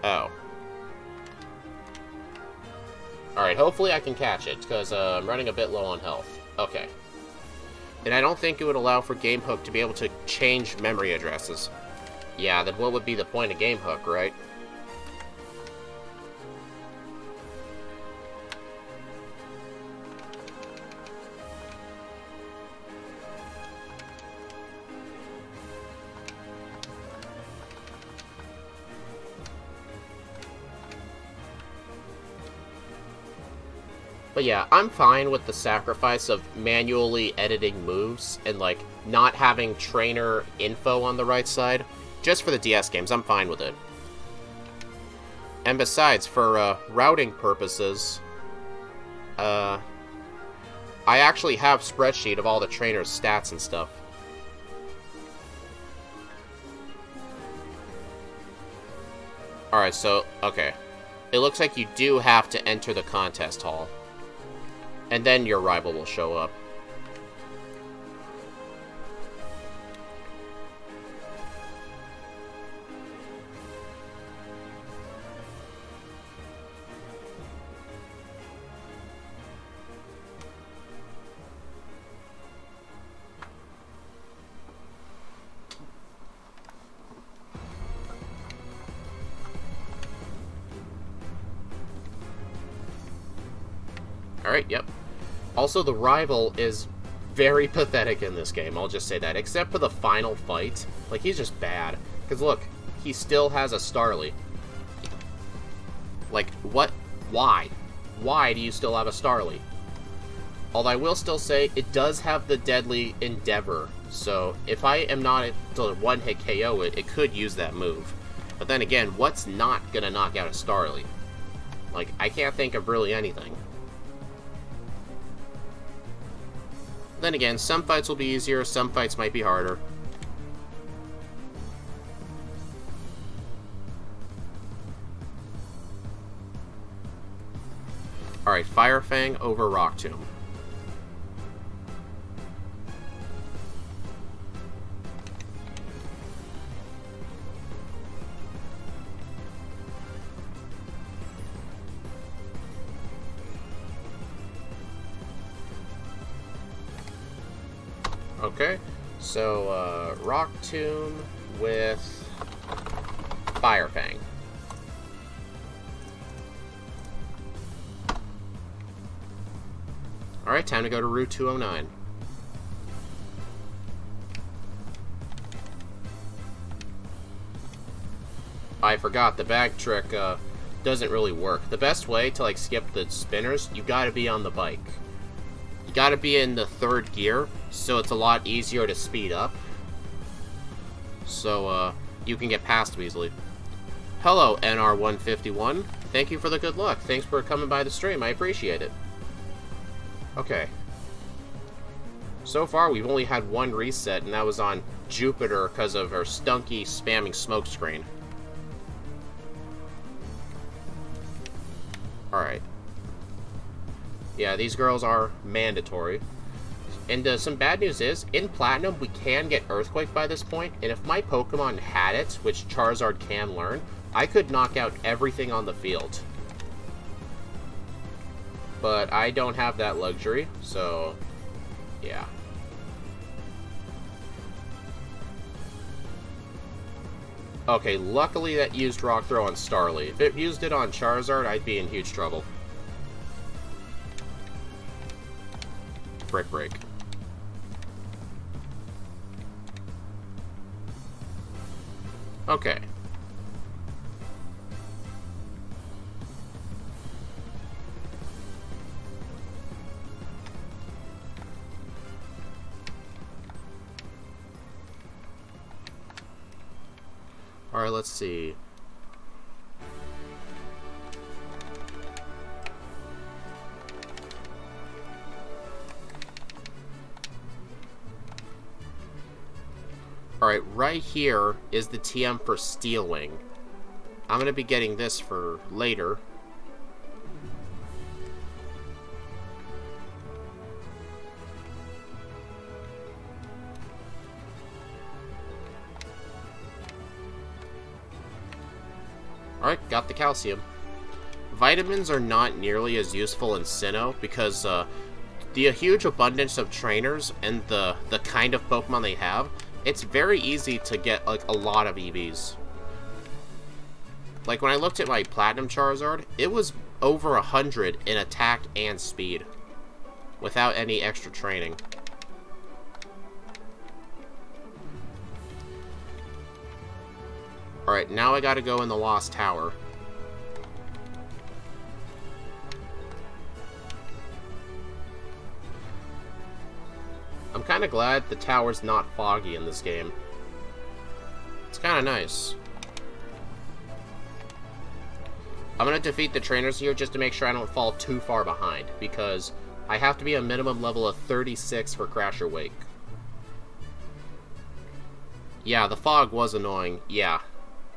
Oh. Alright, hopefully I can catch it, because I'm running a bit low on health. Okay. And I don't think it would allow for GameHook to be able to change memory addresses. Yeah, then what would be the point of GameHook, right? But yeah, I'm fine with the sacrifice of manually editing moves and, like, not having trainer info on the right side. Just for the DS games, I'm fine with it. And besides, for routing purposes, I actually have a spreadsheet of all the trainers' stats and stuff. Alright, so, okay. It looks like you do have to enter the contest hall. And then your rival will show up. Alright, yep. Also, the rival is very pathetic in this game, I'll just say that. Except for the final fight. Like, he's just bad. Because look, he still has a Starly. Like, what? Why? Why do you still have a Starly? Although I will still say, it does have the Deadly Endeavor. So, if I am not able to one-hit KO it, it could use that move. But then again, what's not gonna knock out a Starly? Like, I can't think of really anything. Then again, some fights will be easier, some fights might be harder. Alright, Fire Fang over Rock Tomb. Okay, so, Rock Tomb with Fire Fang. Alright, time to go to Route 209. I forgot, the bag trick, doesn't really work. The best way to, like, skip the spinners, you gotta be on the bike. You gotta be in the third gear, so it's a lot easier to speed up. So, you can get past them easily. Hello, NR151. Thank you for the good luck. Thanks for coming by the stream. I appreciate it. Okay. So far, we've only had one reset, and that was on Jupiter because of her stunky, spamming smokescreen. Alright. Yeah, these girls are mandatory. And some bad news is, in Platinum, we can get Earthquake by this point, and if my Pokemon had it, which Charizard can learn, I could knock out everything on the field. But I don't have that luxury, so yeah. Okay, luckily that used Rock Throw on Starly. If it used it on Charizard, I'd be in huge trouble. Brick Break. Okay. Alright, let's see. Alright, right here is the TM for Steel Wing. I'm going to be getting this for later. Alright, got the calcium. Vitamins are not nearly as useful in Sinnoh because the huge abundance of trainers and the kind of Pokemon they have, it's very easy to get like a lot of EVs. Like when I looked at my Platinum Charizard, it was over 100 in attack and speed without any extra training. Alright, now I gotta go in the Lost Tower. I'm kinda glad the tower's not foggy in this game. It's kinda nice. I'm gonna defeat the trainers here just to make sure I don't fall too far behind, because I have to be a minimum level of 36 for Crasher Wake. Yeah, the fog was annoying, yeah.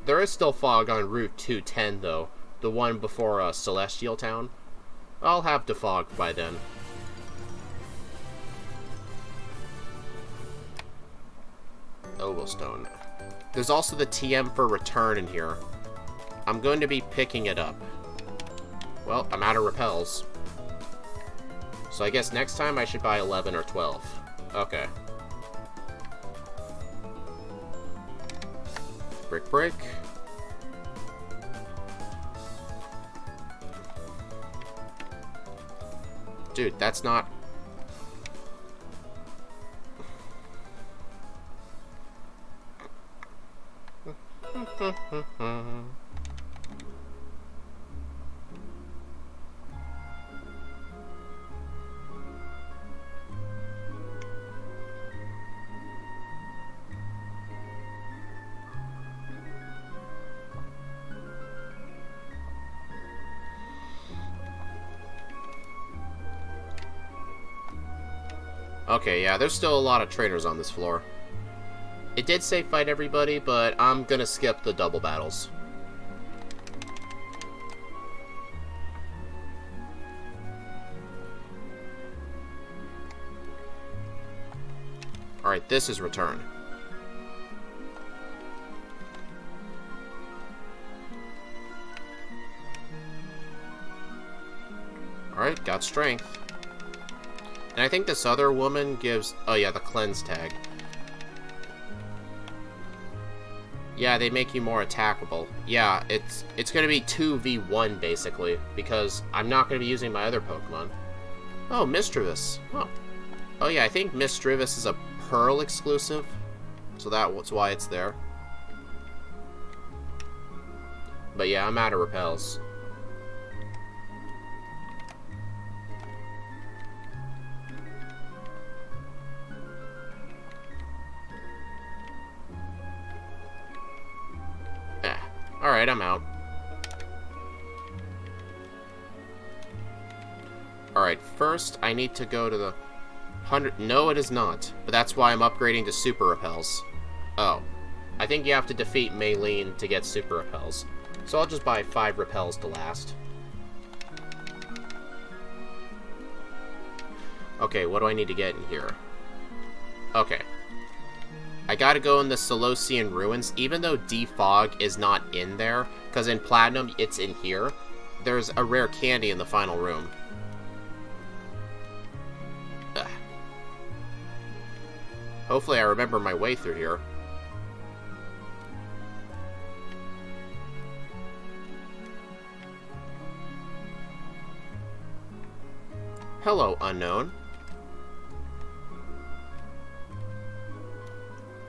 There is still fog on Route 210, though. The one before Celestial Town. I'll have defogged by then. Ovalstone. There's also the TM for Return in here. I'm going to be picking it up. Well, I'm out of repels. So I guess next time I should buy 11 or 12. Okay. Brick Break. Dude, that's not... Okay, yeah, there's still a lot of trainers on this floor. It did say fight everybody, but I'm gonna skip the double battles. Alright, this is Return. Alright, got Strength. And I think this other woman gives... Oh yeah, the Cleanse tag. Yeah, they make you more attackable. Yeah, it's going to be 2v1, basically, because I'm not going to be using my other Pokemon. Oh, Misdreavus. Oh yeah, I think Misdreavus is a Pearl exclusive, so that's why it's there. But yeah, I'm out of repels. Alright, I'm out. Alright, first I need to go to the 100... No, it is not. But that's why I'm upgrading to Super Repels. Oh. I think you have to defeat Maylene to get Super Repels. So I'll just buy 5 Repels to last. Okay, what do I need to get in here? Okay. I gotta go in the Solosian Ruins, even though Defog is not in there, because in Platinum, it's in here. There's a rare candy in the final room. Ugh. Hopefully I remember my way through here. Hello, unknown.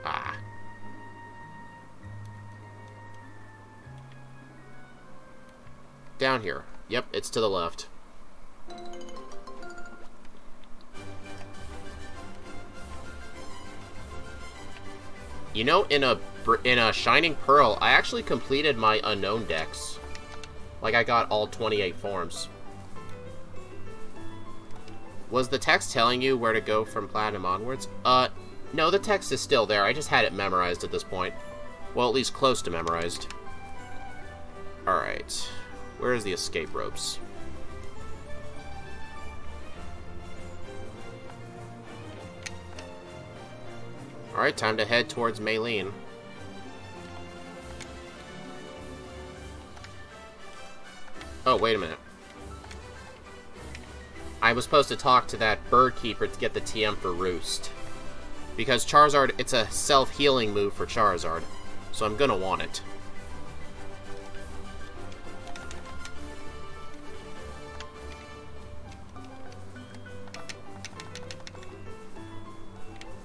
Ah. Down here. Yep, it's to the left. You know, in a Shining Pearl, I actually completed my unknown decks. Like, I got all 28 forms. Was the text telling you where to go from Platinum onwards? No, the text is still there. I just had it memorized at this point. Well, at least close to memorized. Alright. Where is the escape ropes? Alright, time to head towards Maylene. Oh, wait a minute. I was supposed to talk to that bird keeper to get the TM for Roost. Because Charizard, it's a self-healing move for Charizard. So I'm gonna want it.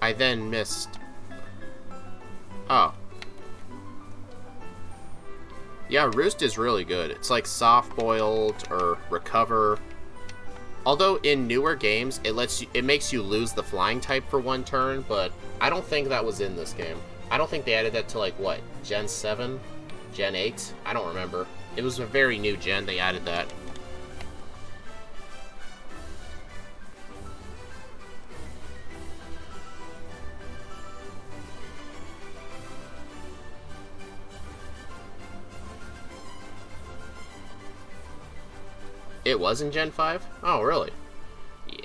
I then missed... Oh. Yeah, Roost is really good. It's like soft-boiled or recover. Although in newer games, it makes you lose the flying type for one turn, but I don't think that was in this game. I don't think they added that to, like, what, Gen 7? Gen 8? I don't remember. It was a very new gen they added that. It was in Gen 5? Oh, really?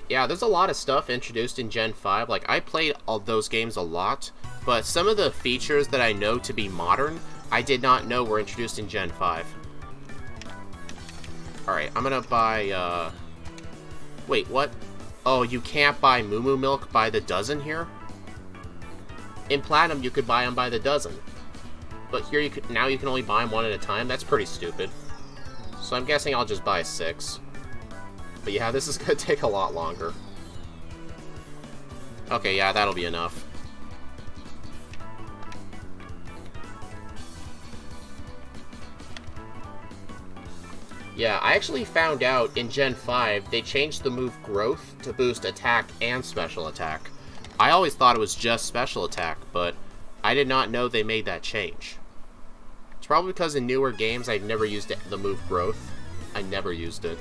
Yeah, there's a lot of stuff introduced in Gen 5. Like, I played all those games a lot, but some of the features that I know to be modern, I did not know were introduced in Gen 5. Alright, I'm gonna buy, Wait, what? Oh, you can't buy Moo Moo Milk by the dozen here? In Platinum, you could buy them by the dozen. But here, now you can only buy them one at a time? That's pretty stupid. So I'm guessing I'll just buy 6. But yeah, this is going to take a lot longer. Okay, yeah, that'll be enough. Yeah, I actually found out in Gen 5, they changed the move Growth to boost attack and special attack. I always thought it was just special attack, but I did not know they made that change. It's probably because in newer games I've never used the move Growth. I never used it.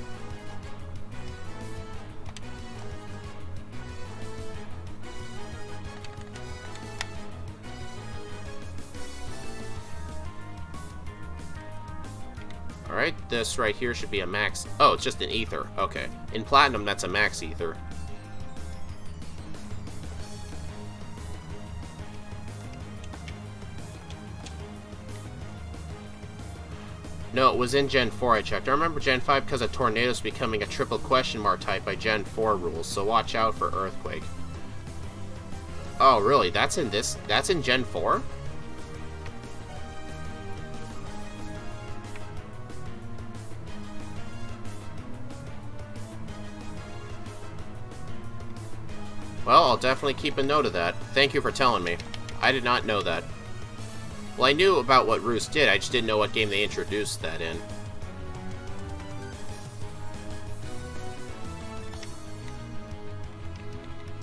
Alright, this right here should be a max... Oh, it's just an ether. Okay. In Platinum, that's a max ether. No, it was in Gen 4 I checked. I remember Gen 5 because of Tornadoes becoming a triple question mark type by Gen 4 rules, so watch out for Earthquake. Oh, really? That's in Gen 4? Well, I'll definitely keep a note of that. Thank you for telling me. I did not know that. Well, I knew about what Roost did, I just didn't know what game they introduced that in.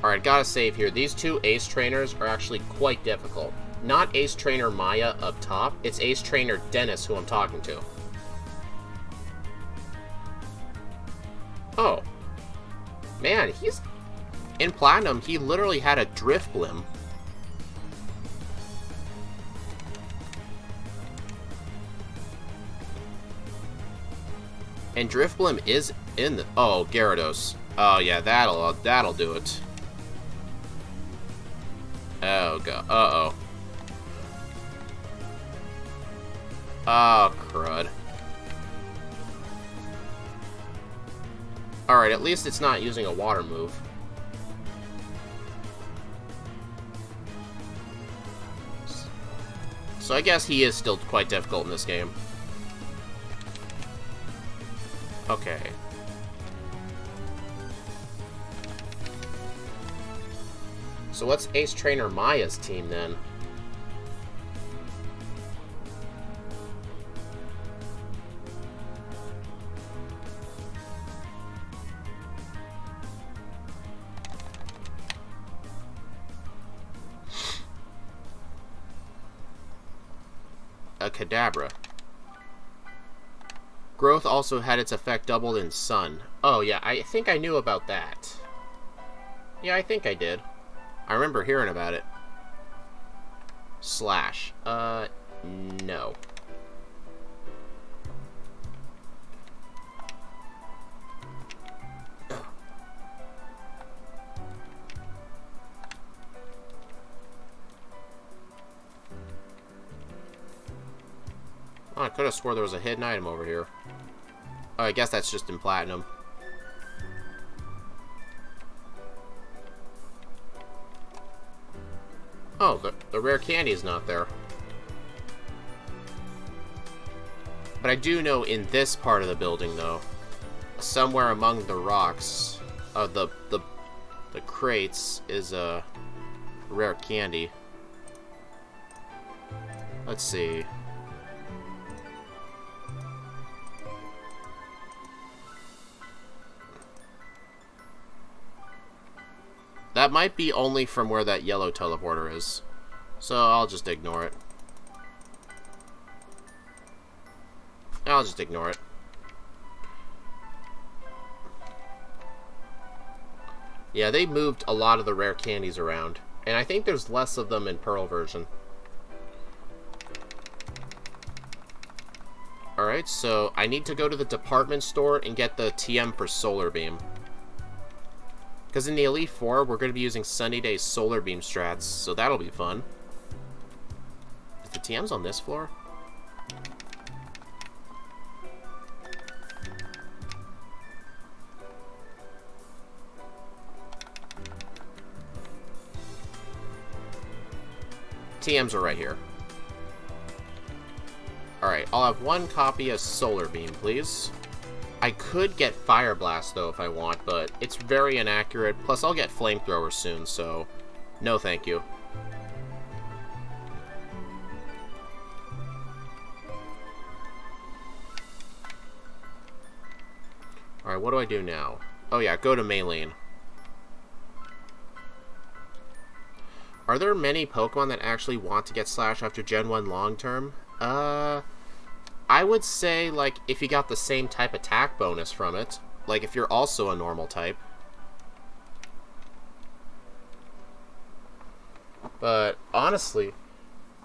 Alright, gotta save here. These two Ace Trainers are actually quite difficult. Not Ace Trainer Maya up top, it's Ace Trainer Dennis who I'm talking to. Oh. Man, he's... In Platinum, he literally had a Drift Blim. And Drift Blim is in the... Oh, Gyarados. Oh yeah, that'll do it. Oh god. Uh-oh. Oh, crud. Alright, at least it's not using a water move. So I guess he is still quite difficult in this game. Okay. So what's Ace Trainer Maya's team then? A Kadabra. Growth also had its effect doubled in Sun. Oh yeah, I think I knew about that. Yeah, I think I did. I remember hearing about it. Slash. No. Oh, I could have swore there was a hidden item over here. Oh, I guess that's just in Platinum. Oh, the rare candy is not there. But I do know in this part of the building, though, somewhere among the rocks, the crates, is a rare candy. Let's see. That might be only from where that yellow teleporter is. So I'll just ignore it. I'll just ignore it. Yeah, they moved a lot of the rare candies around. And I think there's less of them in Pearl version. Alright, so I need to go to the department store and get the TM for Solar Beam. Because in the Elite Four, we're going to be using Sunny Day's Solar Beam strats, so that'll be fun. Is the TM's on this floor? TMs are right here. Alright, I'll have one copy of Solar Beam, please. I could get Fire Blast, though, if I want, but it's very inaccurate. Plus, I'll get Flamethrower soon, so no thank you. Alright, what do I do now? Oh yeah, go to main lane. Are there many Pokemon that actually want to get Slash after Gen 1 long-term? I would say, like, if you got the same type attack bonus from it. Like, if you're also a normal type. But, honestly,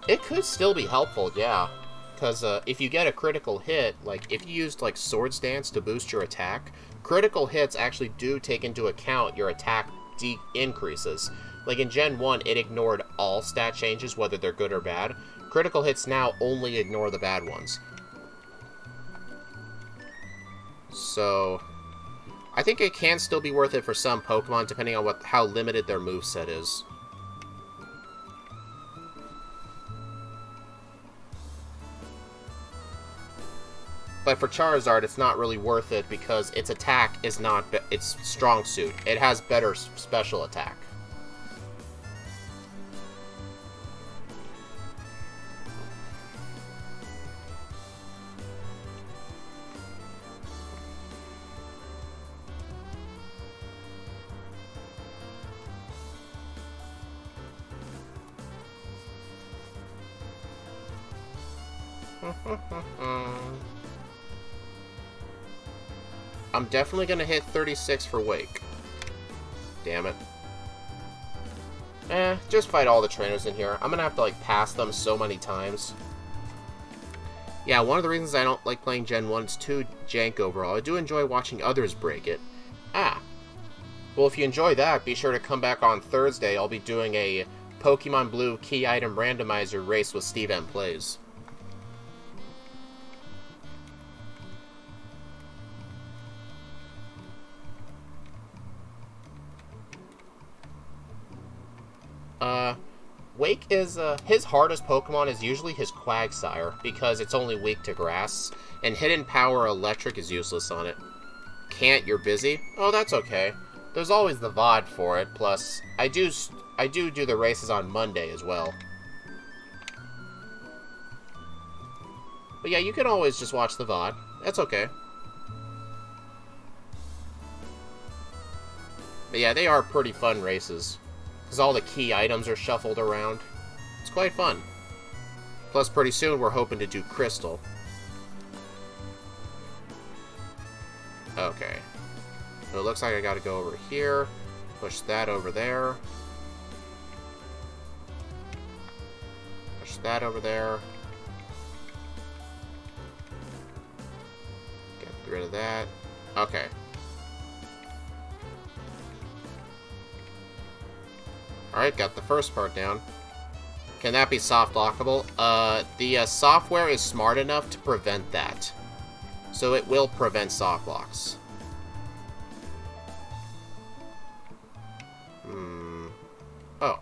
it could still be helpful, yeah. Because, if you get a critical hit, like, if you used, like, Swords Dance to boost your attack, critical hits actually do take into account your attack increases. Like, in Gen 1, it ignored all stat changes, whether they're good or bad. Critical hits now only ignore the bad ones. So, I think it can still be worth it for some Pokemon, depending on how limited their moveset is. But for Charizard, it's not really worth it because its attack is not its strong suit. It has better special attack. I'm definitely going to hit 36 for Wake. Damn it. Just fight all the trainers in here. I'm going to have to, like, pass them so many times. Yeah, one of the reasons I don't like playing Gen 1 is too jank overall. I do enjoy watching others break it. Ah, Well, if you enjoy that, be sure to come back on Thursday. I'll be doing a Pokemon Blue Key Item Randomizer race with Steve M Plays. Wake is, his hardest Pokemon is usually his Quagsire, because it's only weak to grass, and Hidden Power Electric is useless on it. Can't, you're busy? Oh, that's okay. There's always the VOD for it, plus, I do the races on Monday as well. But yeah, you can always just watch the VOD. That's okay. But yeah, they are pretty fun races. Because all the key items are shuffled around. It's quite fun. Plus, pretty soon we're hoping to do Crystal. Okay. So it looks like I gotta go over here. Push that over there. Push that over there. Get rid of that. Okay. Alright, got the first part down. Can that be soft lockable? The software is smart enough to prevent that. So it will prevent soft locks. Oh.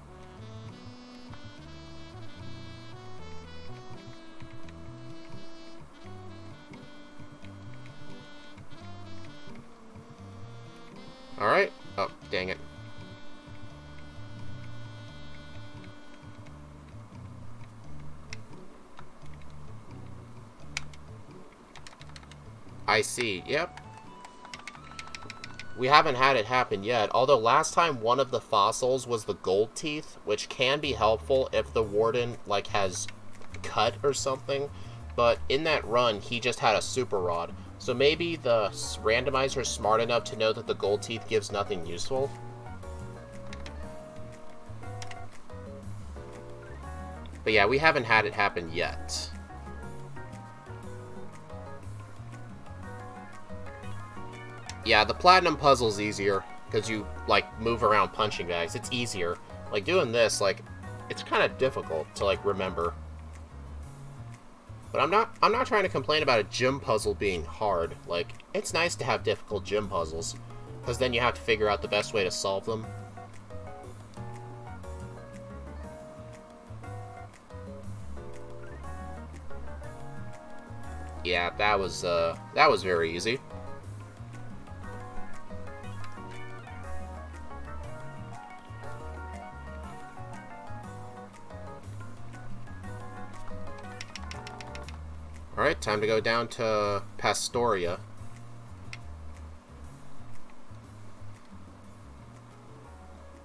Alright. Oh, dang it. I see. Yep. We haven't had it happen yet, although last time one of the fossils was the gold teeth, which can be helpful if the warden, like, has cut or something, but in that run, he just had a super rod, so maybe the randomizer is smart enough to know that the gold teeth gives nothing useful. But yeah, we haven't had it happen yet. Yeah, the platinum puzzle's easier, because you, like, move around punching bags. It's easier. Like, doing this, like, it's kind of difficult to, like, remember. But I'm not trying to complain about a gym puzzle being hard. Like, it's nice to have difficult gym puzzles, because then you have to figure out the best way to solve them. Yeah, that was very easy. Alright, time to go down to Pastoria.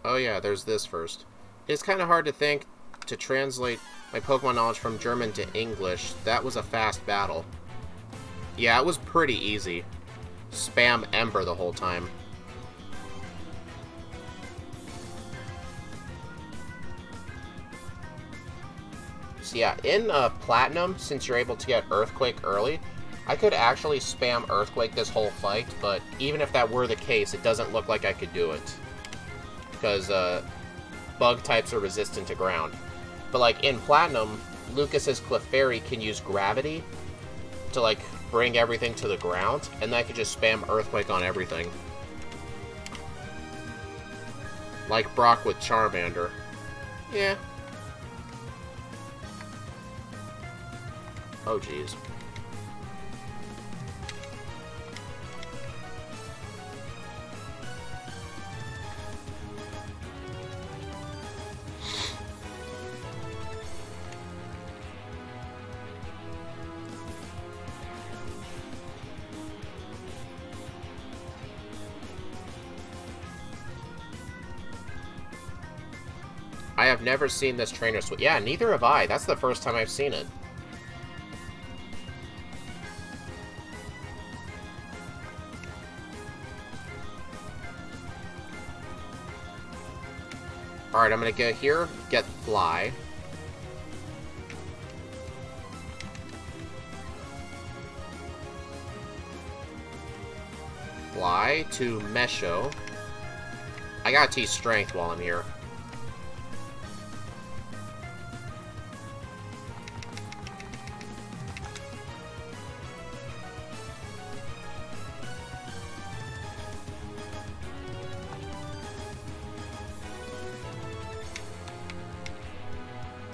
Oh yeah, there's this first. It's kind of hard to translate my Pokemon knowledge from German to English. That was a fast battle. Yeah, it was pretty easy. Spam Ember the whole time. So yeah, in Platinum, since you're able to get Earthquake early, I could actually spam Earthquake this whole fight, but even if that were the case, it doesn't look like I could do it. Because bug types are resistant to ground. But like in Platinum, Lucas's Clefairy can use Gravity to like bring everything to the ground, and then I could just spam Earthquake on everything. Like Brock with Charmander. Yeah. Oh, jeez. I have never seen this trainer switch. Yeah, neither have I. That's the first time I've seen it. Alright, I'm gonna go here, get Fly. Fly to Mesho. I gotta teach strength while I'm here.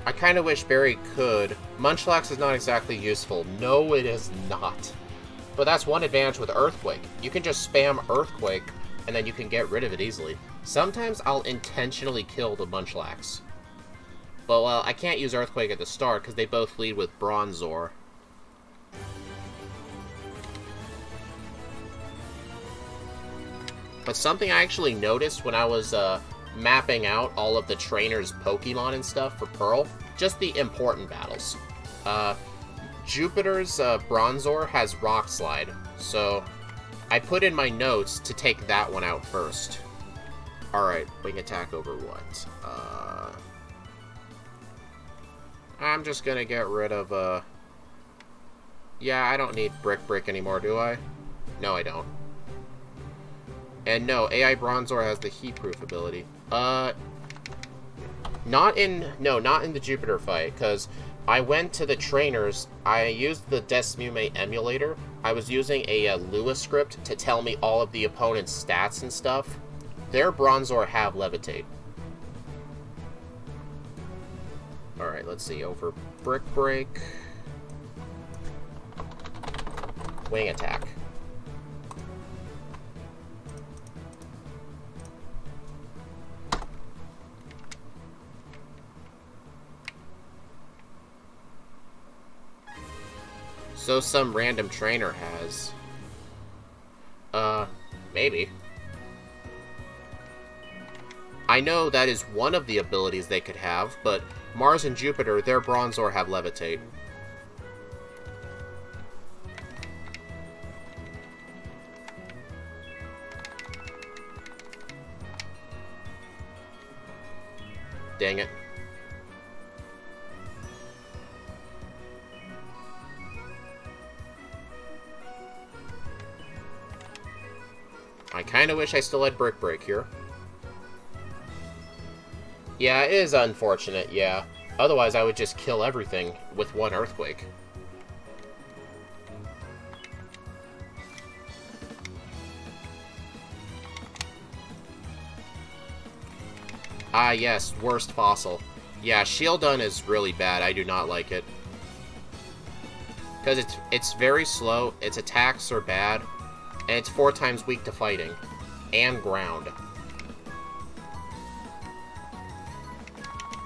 I kind of wish Barry could. Munchlax is not exactly useful. No, it is not. But that's one advantage with Earthquake. You can just spam Earthquake, and then you can get rid of it easily. Sometimes I'll intentionally kill the Munchlax. But, well, I can't use Earthquake at the start, because they both lead with Bronzor. But something I actually noticed when I was, mapping out all of the trainers' Pokemon and stuff for Pearl, just the important battles. Jupiter's Bronzor has Rock Slide, so I put in my notes to take that one out first. Alright, Wing Attack over what? I'm just gonna get rid of, yeah, I don't need Brick anymore, do I? No, I don't. And no, AI Bronzor has the Heat-Proof ability. Not in the Jupiter fight, because I went to the trainers, I used the Desmume emulator. I was using a Lua script to tell me all of the opponent's stats and stuff. Their Bronzor have Levitate. Alright, let's see, over Brick Break. Wing Attack. So some random trainer has. Maybe. I know that is one of the abilities they could have, but Mars and Jupiter, their Bronzor have Levitate. Dang it. I kinda wish I still had Brick Break here. Yeah, it is unfortunate, yeah. Otherwise, I would just kill everything with one Earthquake. Ah, yes, worst fossil. Yeah, Shieldon is really bad. I do not like it. Because it's very slow, its attacks are bad, and it's 4 times weak to fighting. And ground.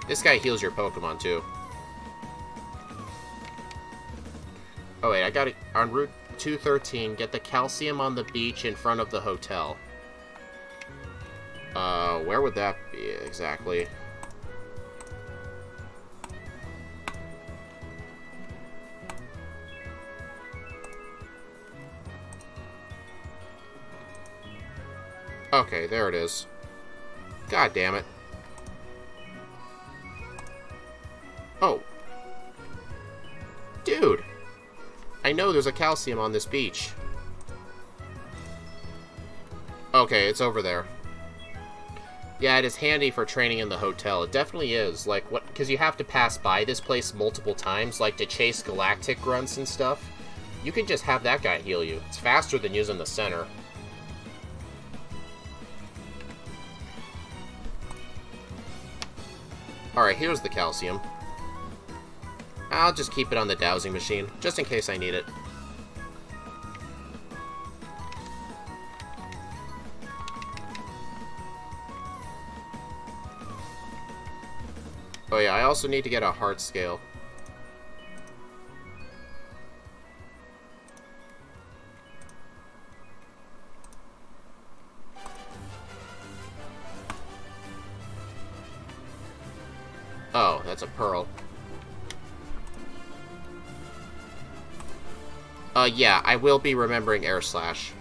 This guy heals your Pokemon, too. Oh, wait, I got it. On Route 213, get the calcium on the beach in front of the hotel. Where would that be, exactly? Okay, there it is. God damn it. Oh. Dude! I know there's a calcium on this beach. Okay, it's over there. Yeah, it is handy for training in the hotel. It definitely is. Like, what? Because you have to pass by this place multiple times, like to chase galactic grunts and stuff. You can just have that guy heal you. It's faster than using the center. Alright, here's the calcium. I'll just keep it on the dowsing machine, just in case I need it. Oh yeah, I also need to get a heart scale. Oh, that's a pearl. Yeah, I will be remembering Air Slash.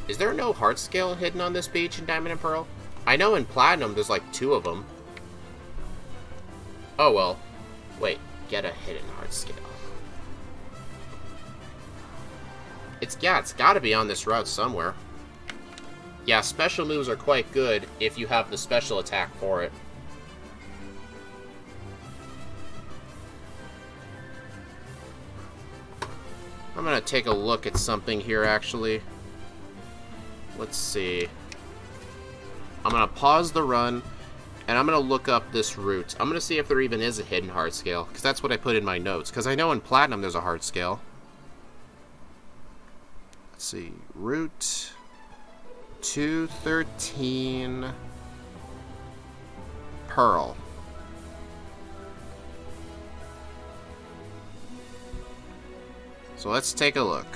Is there no heart scale hidden on this beach in Diamond and Pearl? I know in Platinum there's like 2 of them. Oh well. Wait, get a hidden heart scale. It's gotta be on this route somewhere. Yeah, special moves are quite good if you have the special attack for it. I'm gonna take a look at something here, actually. Let's see. I'm gonna pause the run, and I'm gonna look up this route. I'm gonna see if there even is a hidden heart scale, because that's what I put in my notes. Because I know in Platinum there's a heart scale. Let's see. Route 213 Pearl. So let's take a look.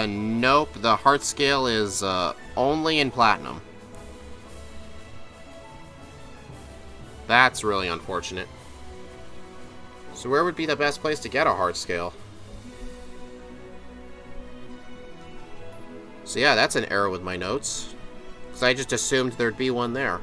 Nope. The heart scale is, only in Platinum. That's really unfortunate. So where would be the best place to get a heart scale? So yeah, that's an error with my notes. Because I just assumed there'd be one there.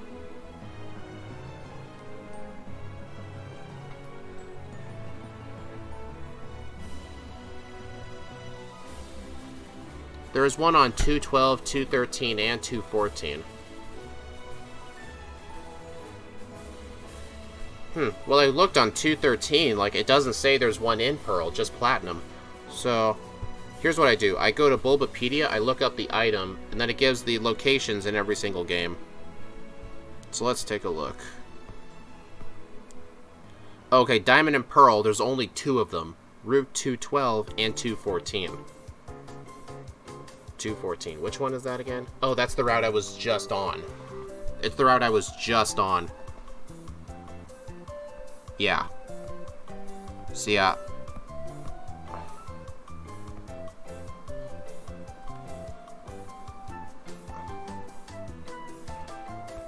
There is one on 212, 213, and 214. Well, I looked on 213, like, it doesn't say there's one in Pearl, just Platinum. So, here's what I do. I go to Bulbapedia, I look up the item, and then it gives the locations in every single game. So let's take a look. Okay, Diamond and Pearl, there's only 2 of them. Route 212 and 214. 214. Which one is that again? Oh, that's the route I was just on. It's the route I was just on. Yeah. So yeah.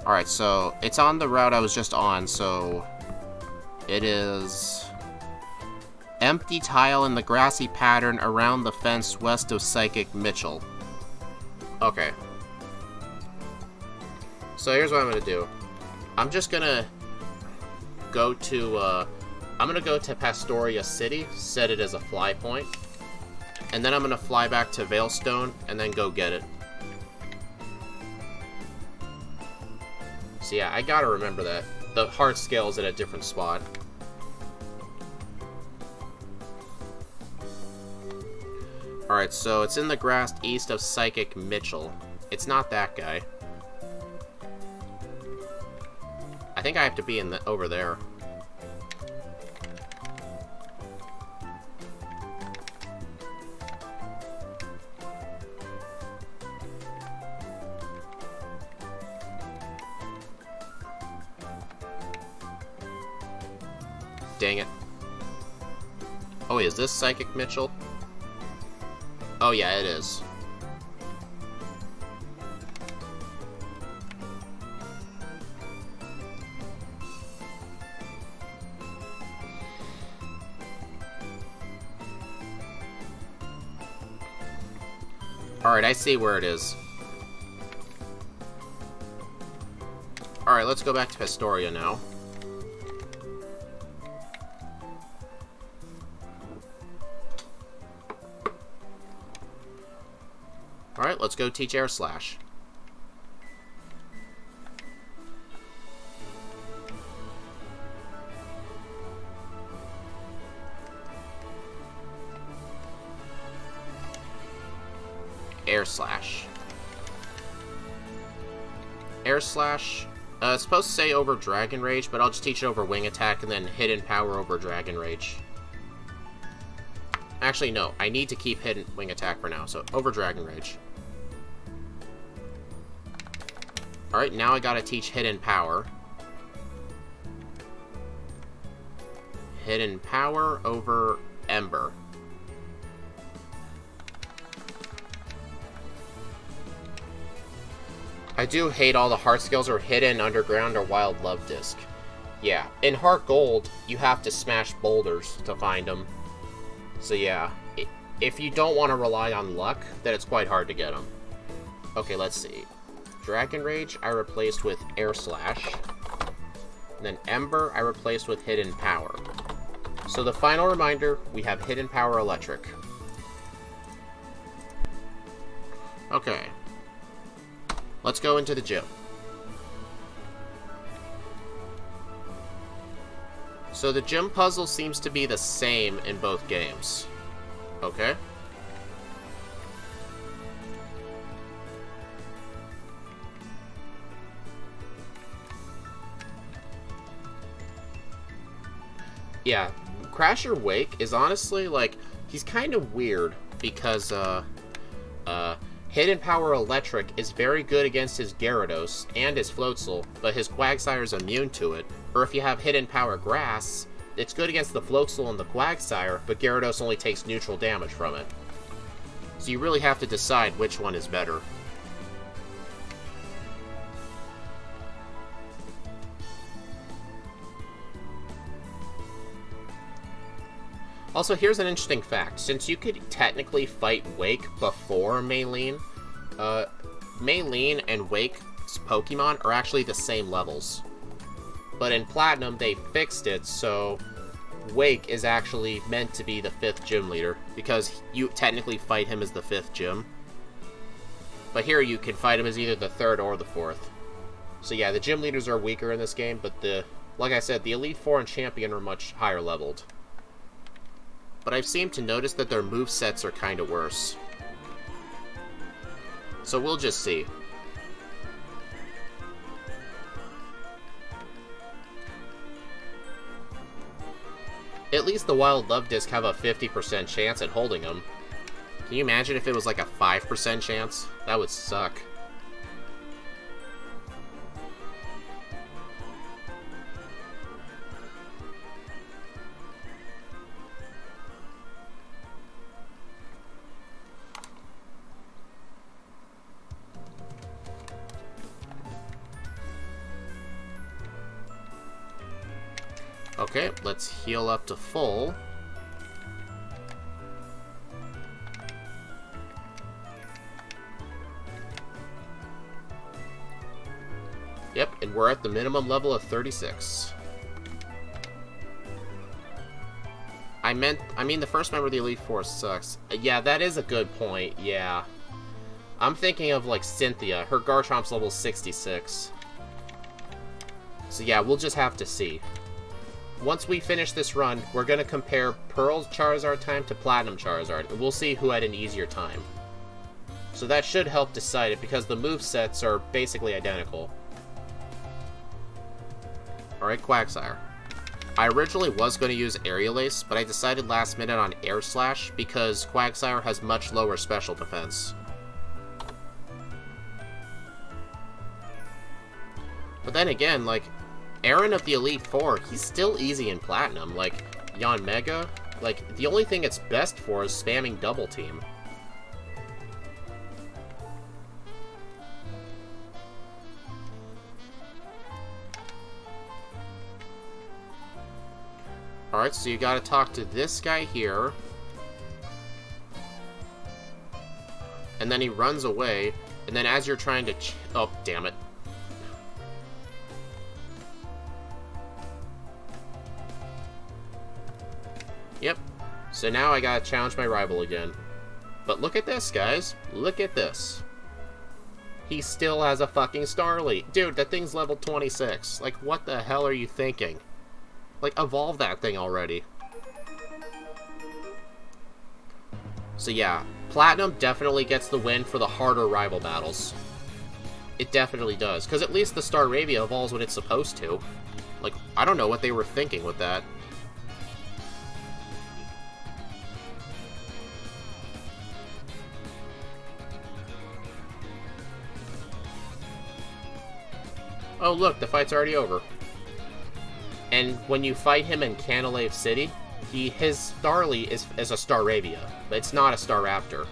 Alright, so it's on the route I was just on, so it is empty tile in the grassy pattern around the fence west of Psychic Mitchell. Okay. So here's what I'm gonna do. I'm just gonna go to, I'm gonna go to Pastoria City, set it as a fly point, and then I'm gonna fly back to Veilstone, and then go get it. So yeah, I gotta remember that. The heart scale is at a different spot. Alright, so it's in the grass east of Psychic Mitchell. It's not that guy. I think I have to be in the over there. Dang it. Oh wait, is this Psychic Mitchell? Oh yeah, it is. Alright, I see where it is. Alright, let's go back to Pastoria now. Alright, let's go teach Air Slash. Air Slash. Air Slash, it's supposed to say over Dragon Rage, but I'll just teach it over Wing Attack and then Hidden Power over Dragon Rage. Actually, no, I need to keep Hidden Wing Attack for now, so over Dragon Rage. Alright, now I gotta teach Hidden Power. Hidden Power over Ember. I do hate all the heart skills are hidden, underground, or wild love disc. Yeah, in Heart Gold, you have to smash boulders to find them. So yeah, if you don't want to rely on luck, then it's quite hard to get them. Okay, let's see. Dragon Rage I replaced with Air Slash. And then Ember I replaced with Hidden Power. So the final reminder, we have Hidden Power Electric. Okay. Let's go into the gym. So the gym puzzle seems to be the same in both games. Okay. Yeah, Crasher Wake is honestly, like, he's kind of weird because, Hidden Power Electric is very good against his Gyarados and his Floatzel, but his Quagsire's immune to it. Or if you have Hidden Power Grass, it's good against the Floatzel and the Quagsire, but Gyarados only takes neutral damage from it. So you really have to decide which one is better. Also, here's an interesting fact. Since you could technically fight Wake before Maylene, Maylene and Wake's Pokemon are actually the same levels. But in Platinum, they fixed it, so Wake is actually meant to be the 5th gym leader, because you technically fight him as the 5th gym. But here you can fight him as either the 3rd or the 4th. So yeah, the gym leaders are weaker in this game, but like I said, the Elite Four and Champion are much higher leveled. But I've seemed to notice that their movesets are kind of worse. So we'll just see. At least the Wild Love Disc have a 50% chance at holding them. Can you imagine if it was like a 5% chance? That would suck. Okay, let's heal up to full. Yep, and we're at the minimum level of 36. I mean, the first member of the Elite Four sucks. Yeah, that is a good point, yeah. I'm thinking of, like, Cynthia. Her Garchomp's level 66. So yeah, we'll just have to see. Once we finish this run, we're going to compare Pearl Charizard time to Platinum Charizard, and we'll see who had an easier time. So that should help decide it, because the movesets are basically identical. Alright, Quagsire. I originally was going to use Aerial Ace, but I decided last minute on Air Slash, because Quagsire has much lower special defense. But then again, like, Aaron of the Elite Four, he's still easy in Platinum. Like, Yanmega, like, the only thing it's best for is spamming Double Team. Alright, so you gotta talk to this guy here. And then he runs away, and then as you're trying to oh, damn it. Yep. So now I gotta challenge my rival again. But look at this, guys. Look at this. He still has a fucking Starly. Dude, that thing's level 26. Like, what the hell are you thinking? Like, evolve that thing already. So yeah, Platinum definitely gets the win for the harder rival battles. It definitely does. Because at least the Staravia evolves when it's supposed to. Like, I don't know what they were thinking with that. Oh look, the fight's already over. And when you fight him in Canalave City, his Starly is a Staravia, but it's not a Staraptor.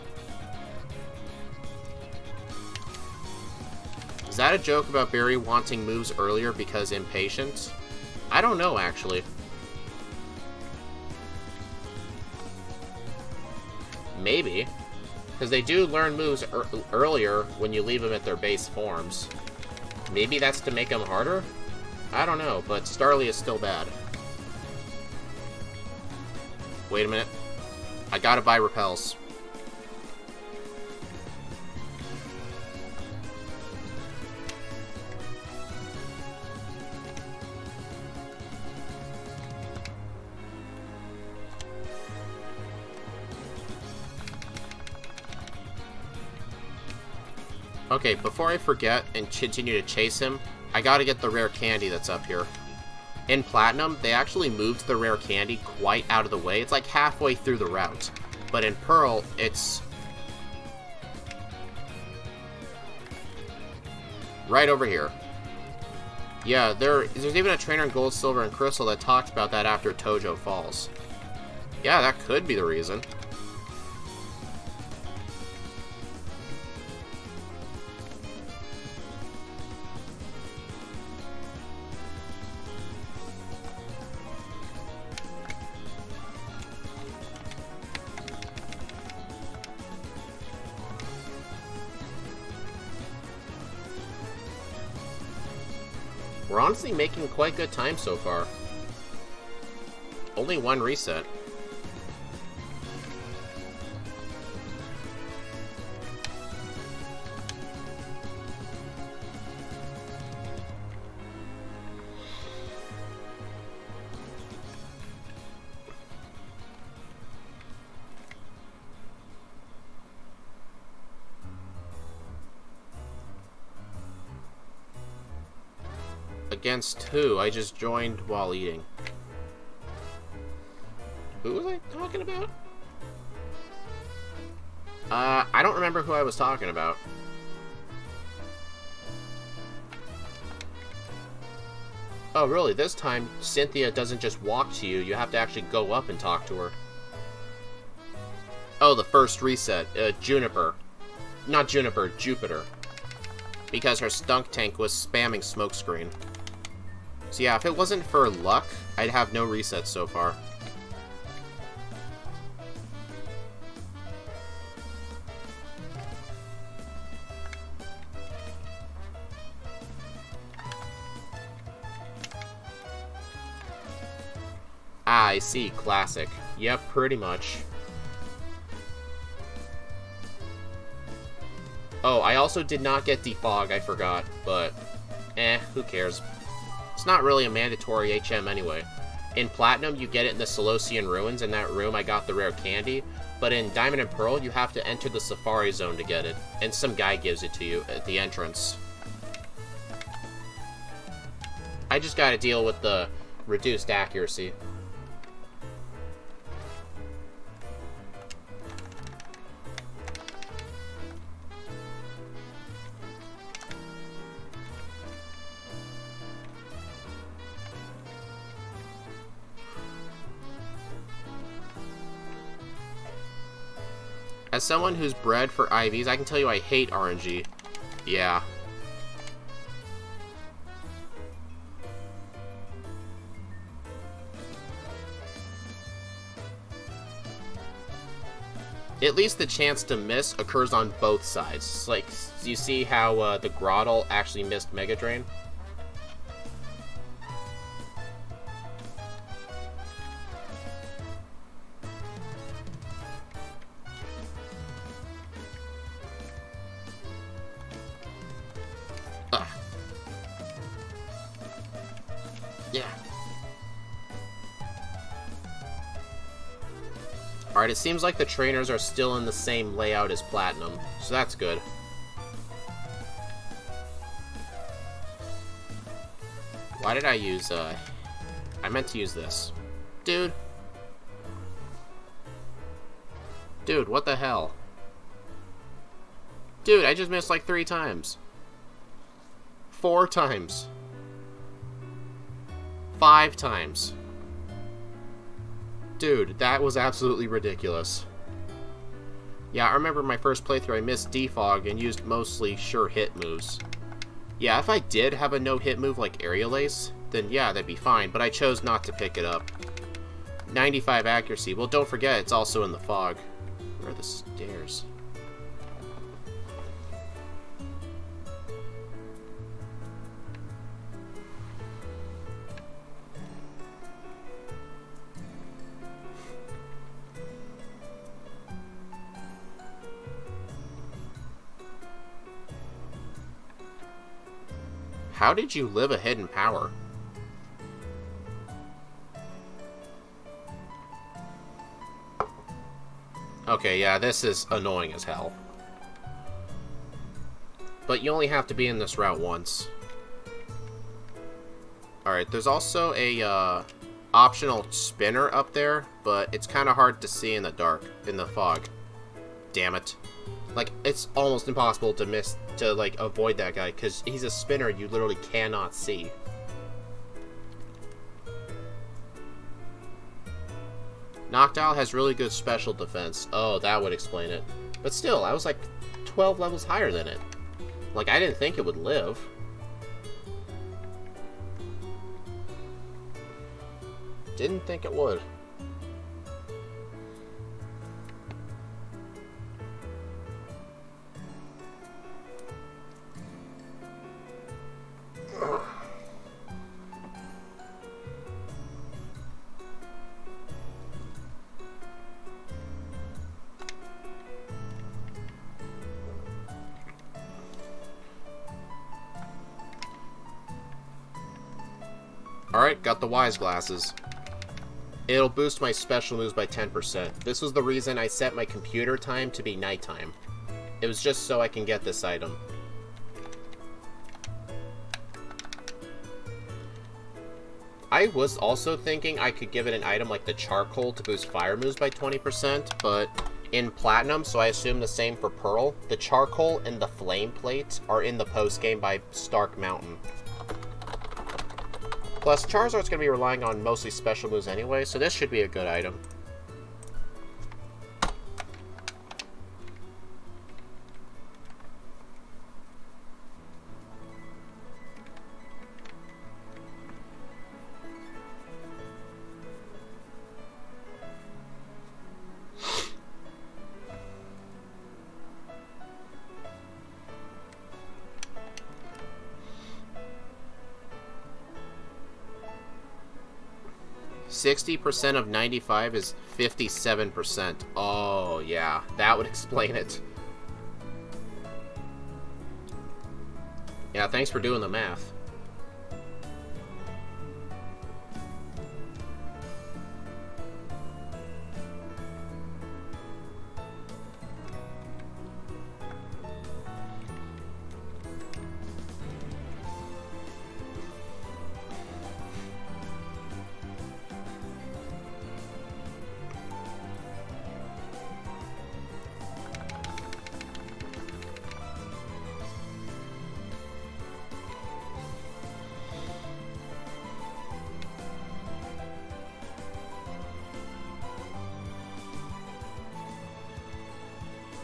Is that a joke about Barry wanting moves earlier because impatient? I don't know, actually. Maybe. Because they do learn moves earlier when you leave them at their base forms. Maybe that's to make them harder? I don't know, but Starly is still bad. Wait a minute. I gotta buy repels. Okay, before I forget and continue to chase him, I gotta get the rare candy that's up here. In Platinum, they actually moved the rare candy quite out of the way. It's like halfway through the route. But in Pearl, it's right over here. Yeah, there's even a trainer in Gold, Silver, and Crystal that talks about that after Tojo falls. Yeah, that could be the reason. We're honestly making quite good time so far. Only one reset. Against who? I just joined while eating. Who was I talking about? I don't remember who I was talking about. Oh, really? This time, Cynthia doesn't just walk to you. You have to actually go up and talk to her. Oh, the first reset. Juniper. Not Juniper, Jupiter. Because her stunk tank was spamming smokescreen. So yeah, if it wasn't for luck, I'd have no resets so far. Ah, I see. Classic. Yep, pretty much. Oh, I also did not get defog, I forgot, but who cares? It's not really a mandatory HM anyway. In Platinum, you get it in the Selosian Ruins. In that room, I got the rare candy. But in Diamond and Pearl, you have to enter the Safari Zone to get it. And some guy gives it to you at the entrance. I just gotta deal with the reduced accuracy. As someone who's bred for IVs, I can tell you I hate RNG. Yeah. At least the chance to miss occurs on both sides. Like, you see how the Groddle actually missed Mega Drain? Yeah. Alright, it seems like the trainers are still in the same layout as Platinum, so that's good. Why did I use, I meant to use this. Dude. Dude, what the hell? Dude, I just missed like 3 times. 4 times. 5 times. Dude, that was absolutely ridiculous. Yeah, I remember my first playthrough I missed defog and used mostly sure hit moves. Yeah, if I did have a no-hit move like Aerial Ace, then yeah, that'd be fine, but I chose not to pick it up. 95 accuracy. Well, don't forget, it's also in the fog. Where are the stairs? How did you live a hidden power? Okay, yeah, this is annoying as hell. But you only have to be in this route once. Alright, there's also a optional spinner up there, but it's kind of hard to see in the dark, in the fog. Damn it. Like, it's almost impossible to like, avoid that guy, because he's a spinner you literally cannot see. Noctowl has really good special defense. Oh, that would explain it. But still, I was like 12 levels higher than it. Like, I didn't think it would live. Didn't think it would. Alright, got the Wise Glasses. It'll boost my special moves by 10%. This was the reason I set my computer time to be nighttime. It was just so I can get this item. I was also thinking I could give it an item like the Charcoal to boost fire moves by 20%, but in Platinum, so I assume the same for Pearl, the Charcoal and the Flame Plate are in the post-game by Stark Mountain. Plus, Charizard's going to be relying on mostly special moves anyway, so this should be a good item. %of 95 is 57%. Oh, yeah. That would explain it. Yeah, thanks for doing the math.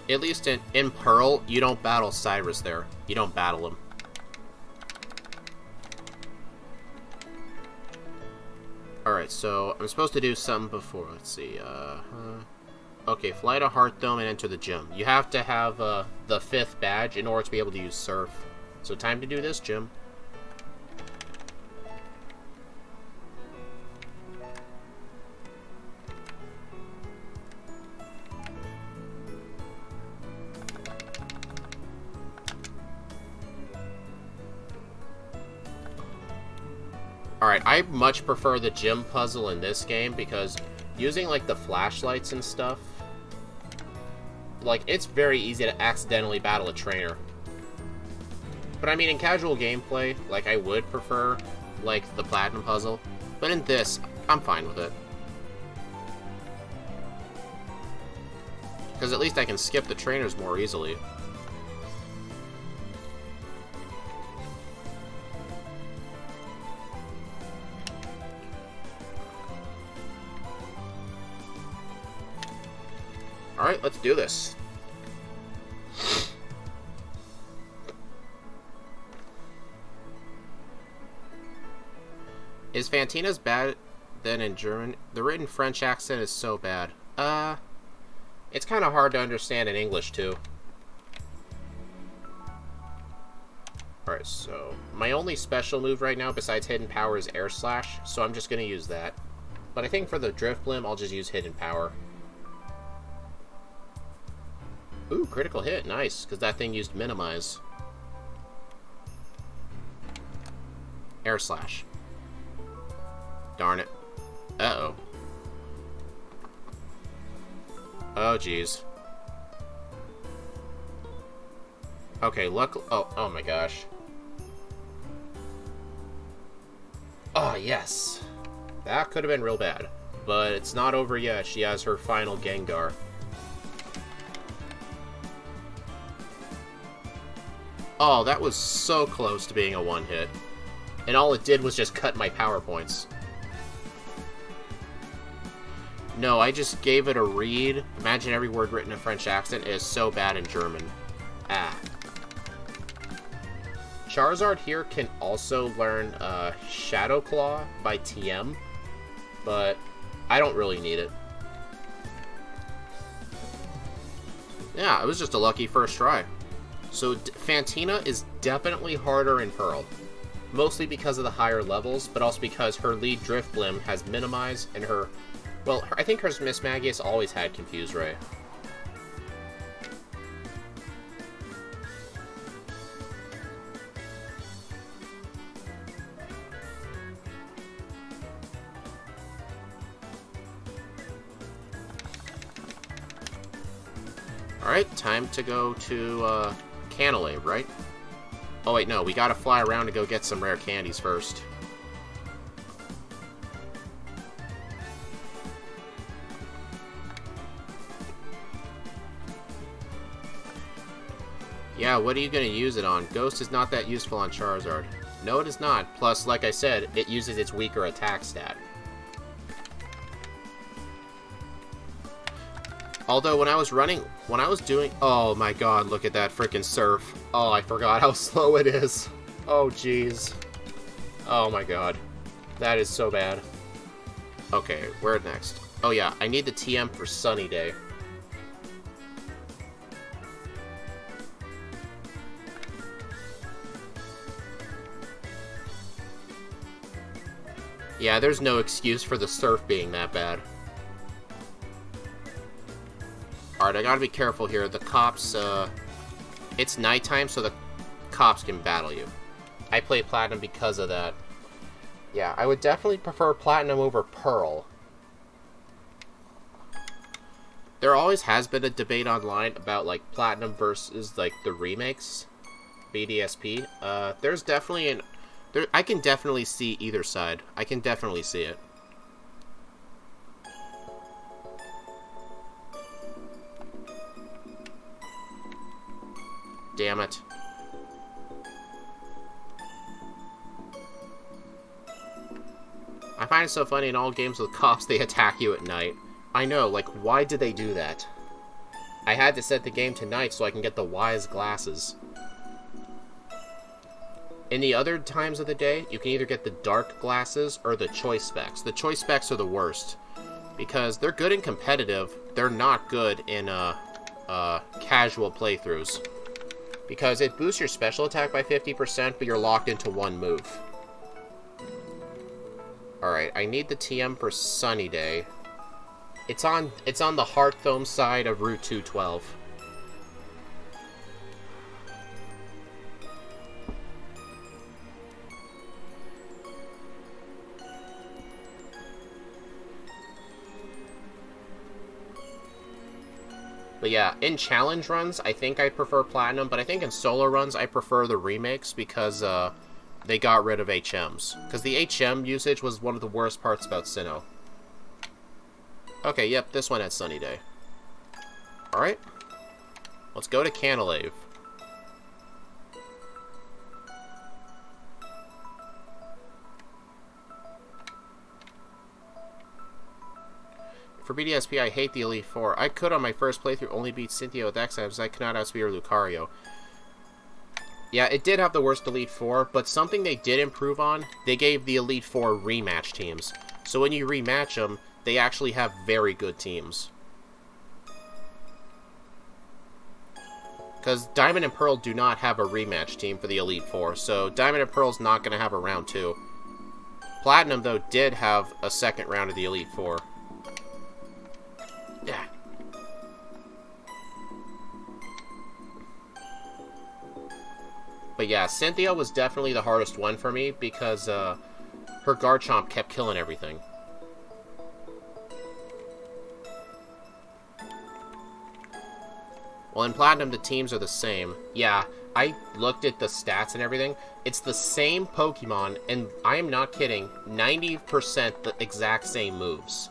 At least in Pearl, you don't battle Cyrus there. You don't battle him. Alright, so I'm supposed to do something before. Let's see. Okay, fly to Heart Dome and enter the gym. You have to have the 5th badge in order to be able to use Surf. So time to do this, gym. Alright, I much prefer the gym puzzle in this game because using, like, the flashlights and stuff, like, it's very easy to accidentally battle a trainer. But, I mean, in casual gameplay, like, I would prefer, like, the Platinum puzzle. But in this, I'm fine with it. Because at least I can skip the trainers more easily. Alright, let's do this. Is Fantina's bad than in German? The written French accent is so bad. It's kind of hard to understand in English, too. Alright, so my only special move right now besides Hidden Power is Air Slash, so I'm just going to use that. But I think for the Drifblim, I'll just use Hidden Power. Ooh, critical hit. Nice, because that thing used Minimize. Air Slash. Darn it. Uh-oh. Oh, jeez. Okay, oh my gosh. Oh, yes. That could have been real bad. But it's not over yet. She has her final Gengar. Oh, that was so close to being a one-hit. And all it did was just cut my power points. No, I just gave it a read. Imagine every word written in French accent is so bad in German. Ah. Charizard here can also learn Shadow Claw by TM, but I don't really need it. Yeah, it was just a lucky first try. So Fantina is definitely harder in Pearl. Mostly because of the higher levels, but also because her lead Drift Blim has Minimize, and her... Well, I think her Miss Magius always had Confuse Ray. Alright, time to go to Canalave, right? Oh wait, no, we gotta fly around to go get some rare candies first. Yeah, what are you gonna use it on? Ghost is not that useful on Charizard. No, it is not. Plus, like I said, it uses its weaker attack stat. Although, when I was doing... Oh my god, look at that frickin' surf. Oh, I forgot how slow it is. Oh, jeez. Oh my god. That is so bad. Okay, where next? Oh yeah, I need the TM for Sunny Day. Yeah, there's no excuse for the surf being that bad. Alright, I gotta be careful here. The cops, it's nighttime, so the cops can battle you. I play Platinum because of that. Yeah, I would definitely prefer Platinum over Pearl. There always has been a debate online about, like, Platinum versus, like, the remakes. BDSP. There's definitely I can definitely see either side. I can definitely see it. Damn it. I find it so funny in all games with cops, they attack you at night. I know, like, why did they do that? I had to set the game to night so I can get the wise glasses. In the other times of the day, you can either get the dark glasses or the choice specs. The choice specs are the worst, because they're good in competitive, they're not good in casual playthroughs. Because it boosts your special attack by 50%, but you're locked into one move. Alright, I need the TM for Sunny Day. It's on the Hearthome side of Route 212. But yeah, in challenge runs, I think I prefer Platinum, but I think in solo runs, I prefer the remakes because they got rid of HMs. Because the HM usage was one of the worst parts about Sinnoh. Okay, yep, this one had Sunny Day. Alright, let's go to Canalave. For BDSP, I hate the Elite Four. I could on my first playthrough only beat Cynthia with X-Abs, I could not outspeed her Lucario. Yeah, it did have the worst Elite Four, but something they did improve on, they gave the Elite Four rematch teams. So when you rematch them, they actually have very good teams. Because Diamond and Pearl do not have a rematch team for the Elite Four, so Diamond and Pearl's not going to have a round 2. Platinum, though, did have a second round of the Elite Four. Yeah. But yeah, Cynthia was definitely the hardest one for me because her Garchomp kept killing everything. Well, in Platinum, the teams are the same. Yeah, I looked at the stats and everything. It's the same Pokemon, and I am not kidding, 90% the exact same moves.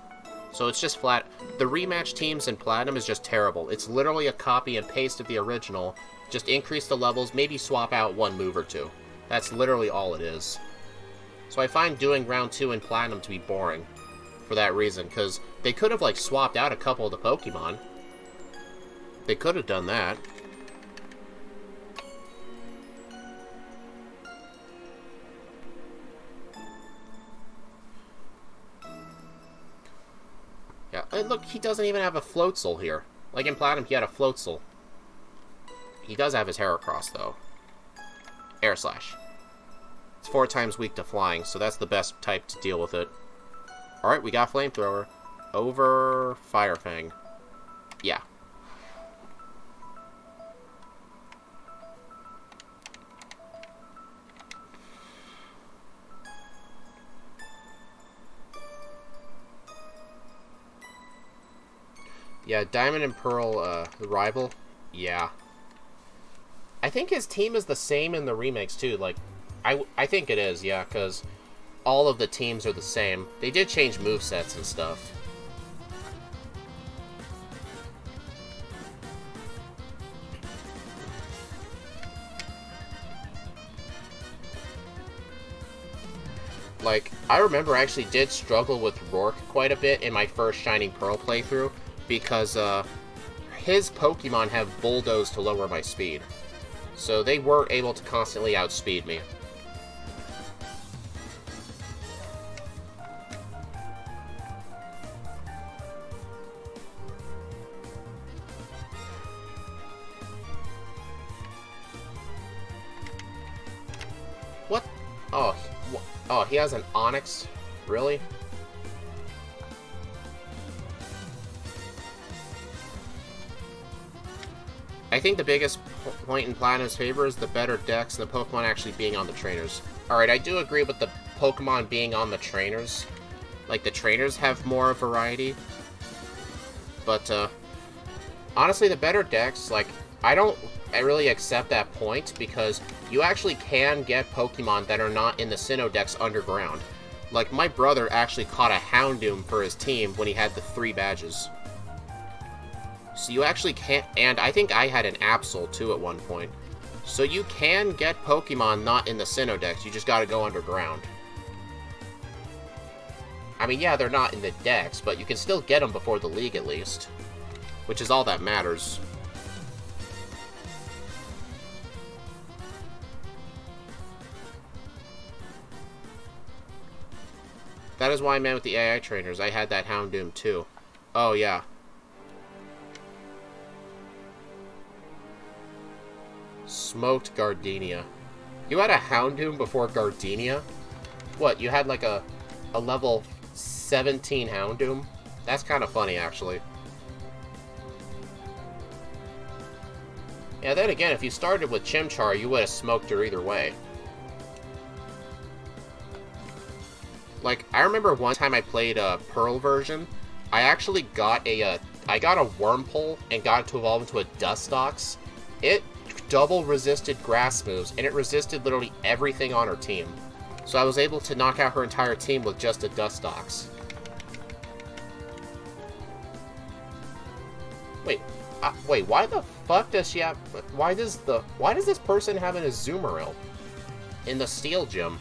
So it's just flat. The rematch teams in Platinum is just terrible. It's literally a copy and paste of the original. Just increase the levels, maybe swap out one move or two. That's literally all it is. So I find doing round 2 in Platinum to be boring for that reason, because they could have, like, swapped out a couple of the Pokemon. They could have done that. Yeah, and look, he doesn't even have a Floatzel here. Like in Platinum, he had a Floatzel. He does have his Heracross, though. Air Slash. It's 4 times weak to flying, so that's the best type to deal with it. Alright, we got Flamethrower. Over Fire Fang. Yeah. Yeah, Diamond and Pearl, the rival. Yeah. I think his team is the same in the remakes, too. Like, I think it is, yeah, because all of the teams are the same. They did change movesets and stuff. Like, I remember I actually did struggle with Rourke quite a bit in my first Shining Pearl playthrough, because his Pokemon have Bulldoze to lower my speed. So they were able to constantly outspeed me. What? Oh, he has an Onix? Really? I think the biggest point in Platinum's favor is the better decks and the Pokemon actually being on the trainers. Alright, I do agree with the Pokemon being on the trainers. Like, the trainers have more variety. But, honestly, the better decks, like, I really accept that point, because you actually can get Pokemon that are not in the Sinnoh decks underground. Like, my brother actually caught a Houndoom for his team when he had the 3 badges. So you actually can't, and I think I had an Absol too at one point. So you can get Pokemon not in the Sinnoh decks, you just gotta go underground. I mean, yeah, they're not in the decks, but you can still get them before the league at least. Which is all that matters. That is why I meant with the AI trainers. I had that Houndoom too. Oh, yeah. Smoked Gardenia. You had a Houndoom before Gardenia? What, you had like a level 17 Houndoom? That's kind of funny, actually. Yeah, then again, if you started with Chimchar, you would have smoked her either way. Like, I remember one time I played a Pearl version, I actually got a Wurmple and got it to evolve into a Dustox. It double resisted grass moves, and it resisted literally everything on her team. So I was able to knock out her entire team with just a Dustox. Wait, why the fuck does she have... Why does this person have an Azumarill in the Steel Gym?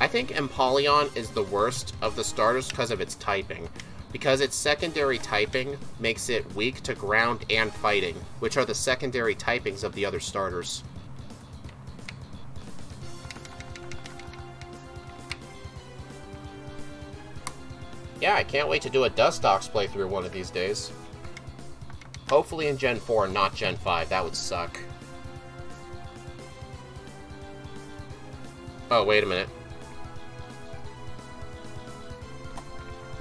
I think Empoleon is the worst of the starters because of its typing. Because its secondary typing makes it weak to ground and fighting, which are the secondary typings of the other starters. Yeah, I can't wait to do a Dustox playthrough one of these days. Hopefully in Gen 4, not Gen 5. That would suck. Oh, wait a minute.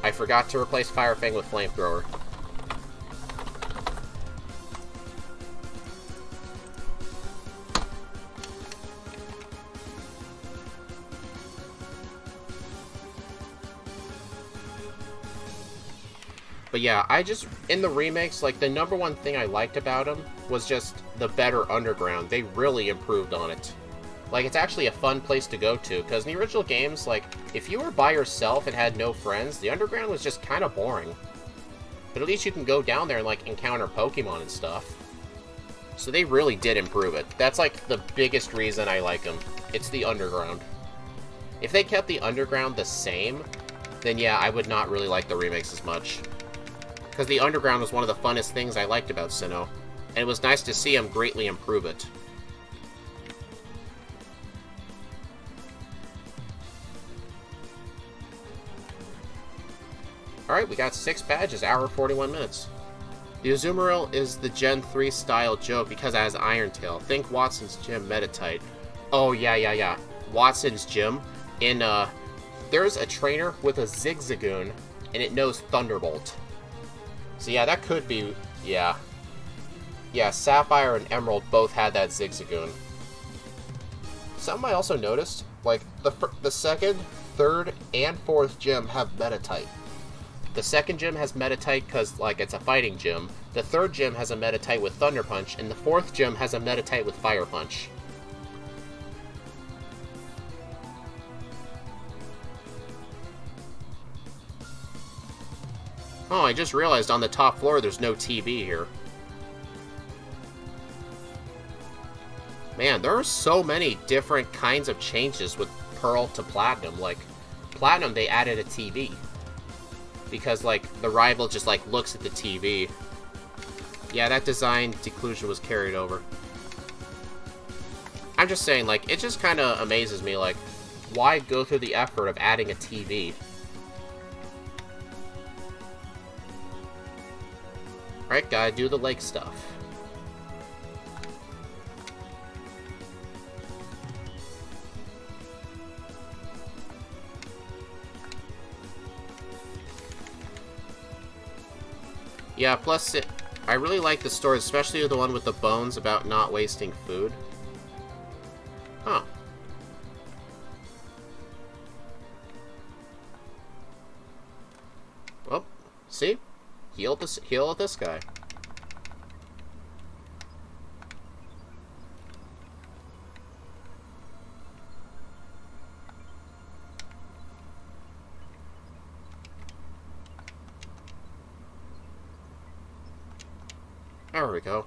I forgot to replace Fire Fang with Flamethrower. But yeah, in the remakes, like, the number one thing I liked about them was just the better underground. They really improved on it. Like, it's actually a fun place to go to, because in the original games, like, if you were by yourself and had no friends, the underground was just kind of boring. But at least you can go down there and, like, encounter Pokemon and stuff. So they really did improve it. That's, like, the biggest reason I like them. It's the underground. If they kept the underground the same, then yeah, I would not really like the remakes as much. Because the underground was one of the funnest things I liked about Sinnoh, and it was nice to see him greatly improve it. Alright, we got 6 badges, hour 41 minutes. The Azumarill is the Gen 3 style joke because it has Iron Tail. Think Watson's Gym Meditite. Oh, yeah. Watson's Gym. There's a trainer with a Zigzagoon, and it knows Thunderbolt. So yeah, that could be, yeah. Yeah, Sapphire and Emerald both had that Zigzagoon. Something I also noticed, like, the second, third, and fourth gym have Meditite. The second gym has Meditite because, like, it's a fighting gym. The third gym has a Meditite with Thunder Punch, and the fourth gym has a Meditite with Fire Punch. Oh, I just realized on the top floor there's no TV here. Man, there are so many different kinds of changes with Pearl to Platinum. Like, Platinum, they added a TV. Because, like, the rival just, like, looks at the TV. Yeah, that design declusion was carried over. I'm just saying, like, it just kind of amazes me, like, why go through the effort of adding a TV? Right, gotta do the lake stuff. Yeah, plus I really like the story, especially the one with the bones about not wasting food. Huh. Well, see? Heal this guy. There we go.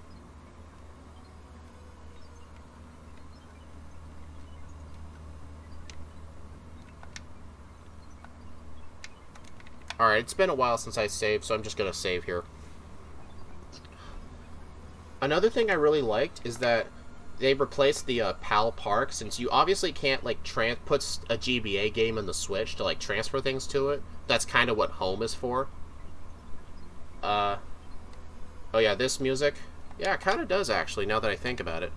Alright, it's been a while since I saved, so I'm just gonna save here. Another thing I really liked is that they replaced the PAL Park, since you obviously can't, like, put a GBA game in the Switch to, like, transfer things to it. That's kind of what Home is for. Oh yeah, this music. Yeah, it kind of does, actually, now that I think about it.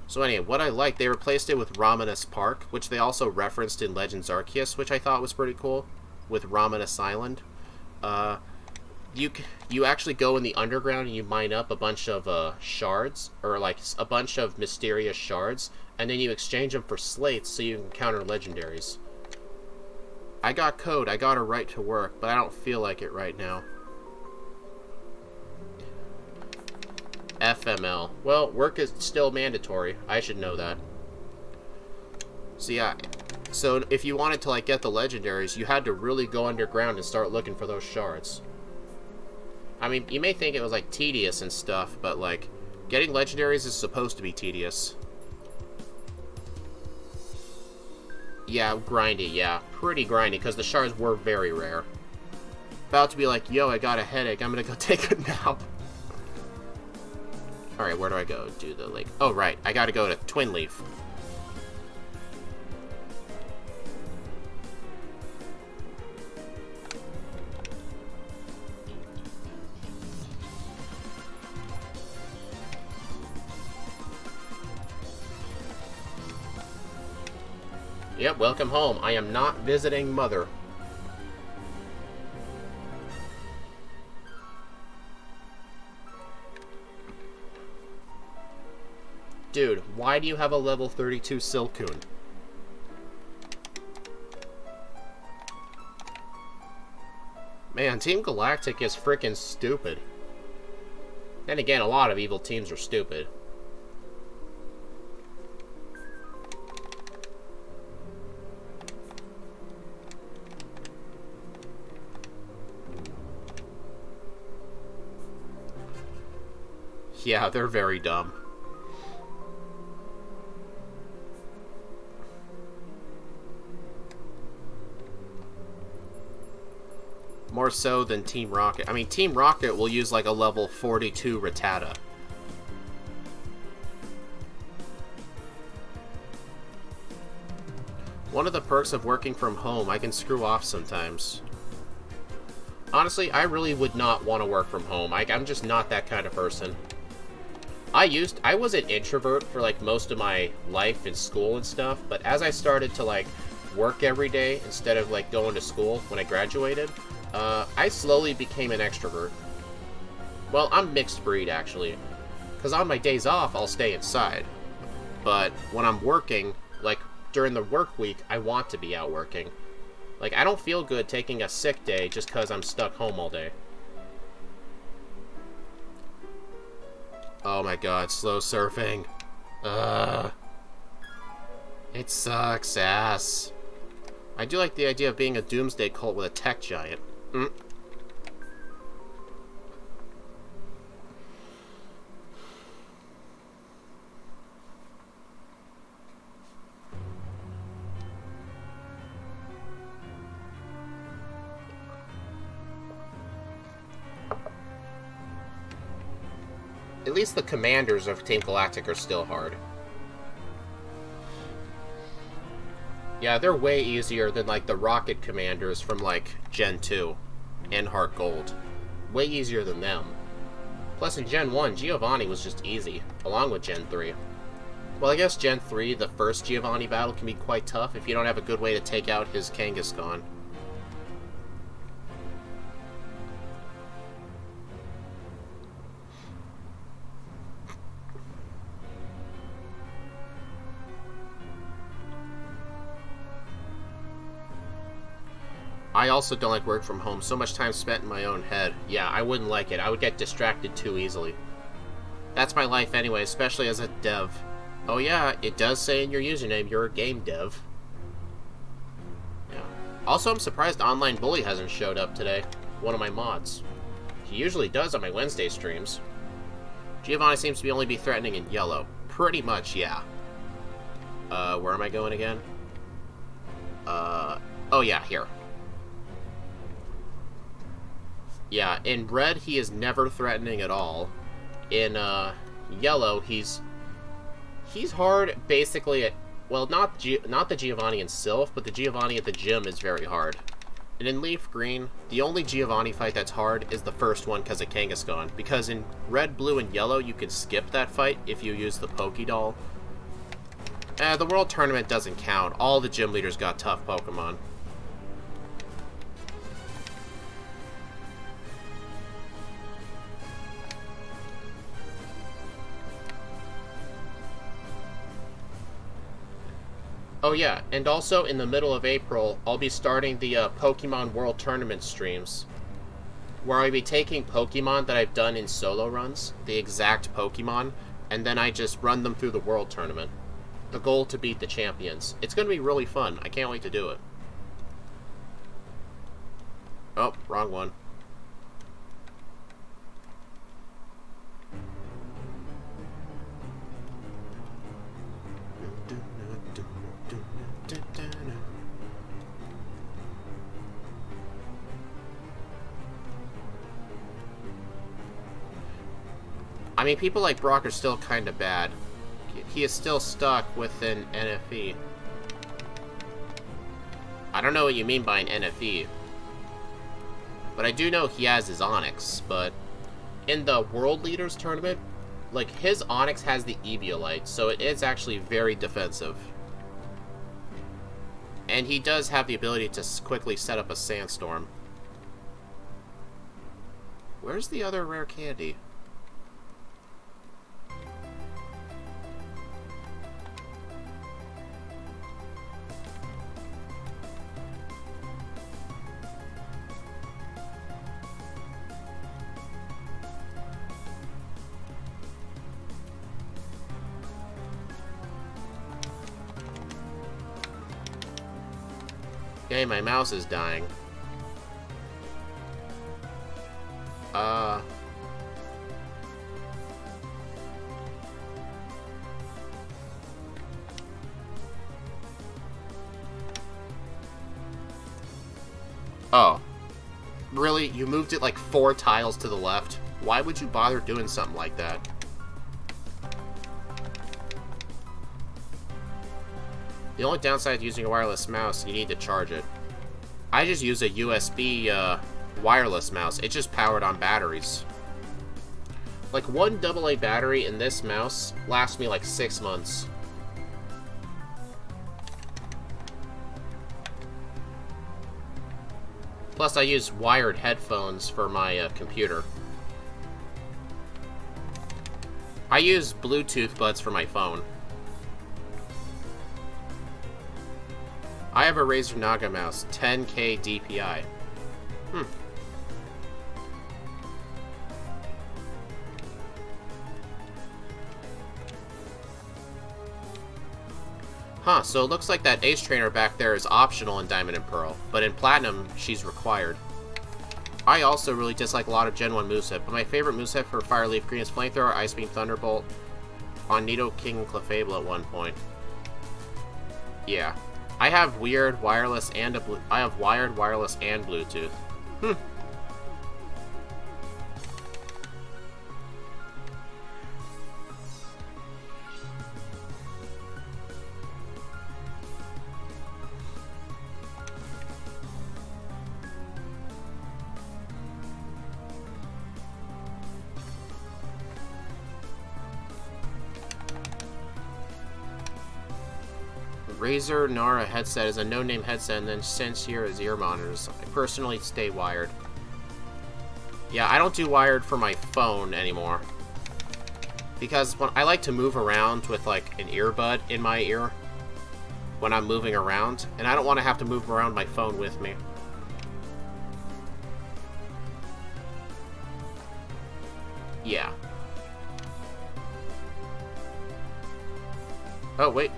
So anyway, what I liked, they replaced it with Ramanas Park, which they also referenced in Legends Arceus, which I thought was pretty cool, with Ramanas Island. You actually go in the underground and you mine up a bunch of shards, or like a bunch of mysterious shards, and then you exchange them for slates so you can counter legendaries. I got code, I got a right to work, but I don't feel like it right now. FML. Well, work is still mandatory. I should know that. So yeah, so if you wanted to, like, get the legendaries, you had to really go underground and start looking for those shards. I mean, you may think it was, like, tedious and stuff, but, like, getting legendaries is supposed to be tedious. Yeah, grindy, yeah. Pretty grindy, because the shards were very rare. About to be like, yo, I got a headache, I'm gonna go take a nap. Alright, where do I go? Do the lake. Oh, right. I gotta go to Twin Leaf. Yep, welcome home. I am not visiting Mother. Dude, why do you have a level 32 Silcoon? Man, Man, Team Galactic is freaking stupid. Then again, a lot of evil teams are stupid. Yeah, they're very dumb. More so than Team Rocket. I mean, Team Rocket will use like a level 42 Rattata. One of the perks of working from home, I can screw off sometimes. Honestly, I really would not want to work from home. I'm just not that kind of person. I was an introvert for like most of my life in school and stuff, but as I started to like work every day instead of like going to school when I graduated, I slowly became an extrovert. Well, I'm mixed breed actually, because on my days off I'll stay inside, but when I'm working, like during the work week, I want to be out working. Like, I don't feel good taking a sick day just because I'm stuck home all day. Oh my god, slow surfing. It sucks ass. I do like the idea of being a doomsday cult with a tech giant. At least the commanders of Team Galactic are still hard. Yeah, they're way easier than, like, the Rocket commanders from, like, Gen 2 and Heart Gold. Way easier than them. Plus, in Gen 1, Giovanni was just easy, along with Gen 3. Well, I guess Gen 3, the first Giovanni battle, can be quite tough if you don't have a good way to take out his Kangaskhan. I also don't like work from home. So much time spent in my own head. Yeah, I wouldn't like it. I would get distracted too easily. That's my life anyway, especially as a dev. Oh yeah, it does say in your username you're a game dev. Yeah. Also, I'm surprised Online Bully hasn't showed up today. One of my mods. He usually does on my Wednesday streams. Giovanni seems to only be threatening in yellow. Pretty much, yeah. Where am I going again? Oh yeah, here. Yeah, in red, he is never threatening at all. In, yellow, he's hard, basically, at, well, not the Giovanni in Sylph, but the Giovanni at the gym is very hard. And in Leaf Green, the only Giovanni fight that's hard is the first one because of Kangaskhan. Because in red, blue, and yellow, you can skip that fight if you use the Pokedoll. The World Tournament doesn't count. All the gym leaders got tough Pokemon. Oh yeah, and also in the middle of April, I'll be starting the Pokemon World Tournament streams, where I'll be taking Pokemon that I've done in solo runs, the exact Pokemon, and then I just run them through the World Tournament. The goal to beat the champions. It's going to be really fun. I can't wait to do it. Oh, wrong one. I mean, people like Brock are still kind of bad. He is still stuck with an NFE. I don't know what you mean by an NFE. But I do know he has his Onix, but in the World Leaders Tournament, like, his Onix has the Eviolite, so it is actually very defensive. And he does have the ability to quickly set up a Sandstorm. Where's the other rare candy? Okay, my mouse is dying. Oh. Really? You moved it like 4 tiles to the left? Why would you bother doing something like that? The only downside to using a wireless mouse, you need to charge it. I just use a USB wireless mouse. It's just powered on batteries. Like, one AA battery in this mouse lasts me like 6 months. Plus, I use wired headphones for my computer. I use Bluetooth buds for my phone. I have a Razer Naga mouse, 10K DPI. Huh, so it looks like that Ace Trainer back there is optional in Diamond and Pearl, but in Platinum, she's required. I also really dislike a lot of Gen 1 moveset, but my favorite moveset for Fire Leaf Green is Flamethrower, Ice Beam, Thunderbolt, on Nido King and Clefable at one point. Yeah. I have wired, wireless, and Bluetooth. Razer Nara headset is a no-name headset, and then Sensor is ear monitors. I personally stay wired. Yeah, I don't do wired for my phone anymore. Because when I like to move around with like an earbud in my ear when I'm moving around, and I don't want to have to move around my phone with me. Yeah. Oh, wait.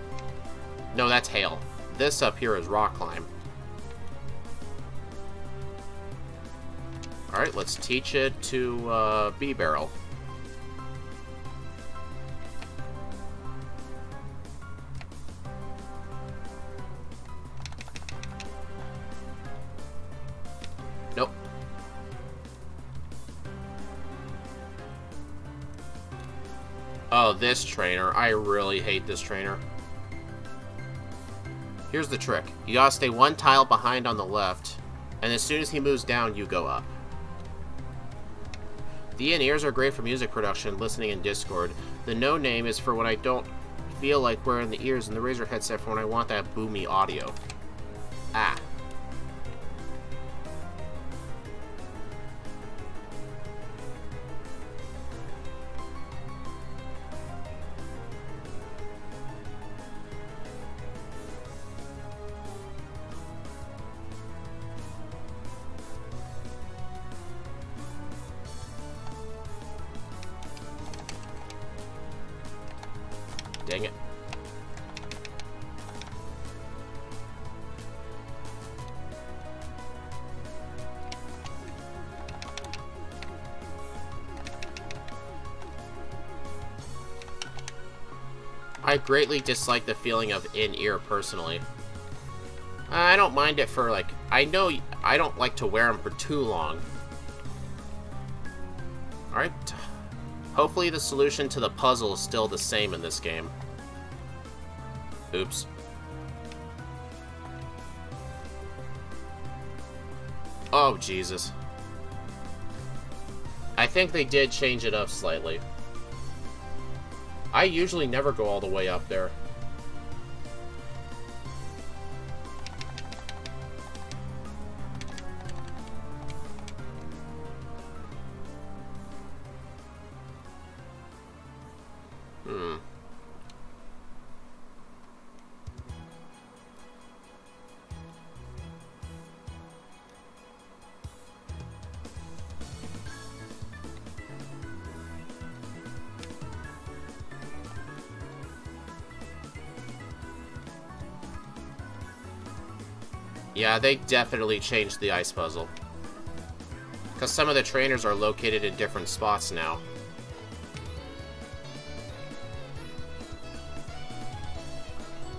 No, that's hail. This up here is rock climb. Alright, let's teach it to B-barrel. Nope. Oh, this trainer. I really hate this trainer. Here's the trick. You gotta stay 1 tile behind on the left, and as soon as he moves down, you go up. The in-ears are great for music production, listening in Discord. The no-name is for when I don't feel like wearing the ears, and the Razer headset for when I want that boomy audio. Ah. Dang it. I greatly dislike the feeling of in-ear personally. I don't mind it for like, I know I don't like to wear them for too long. Alright. Hopefully the solution to the puzzle is still the same in this game. Oops. Oh, Jesus. I think they did change it up slightly. I usually never go all the way up there. Yeah, they definitely changed the ice puzzle. Because some of the trainers are located in different spots now.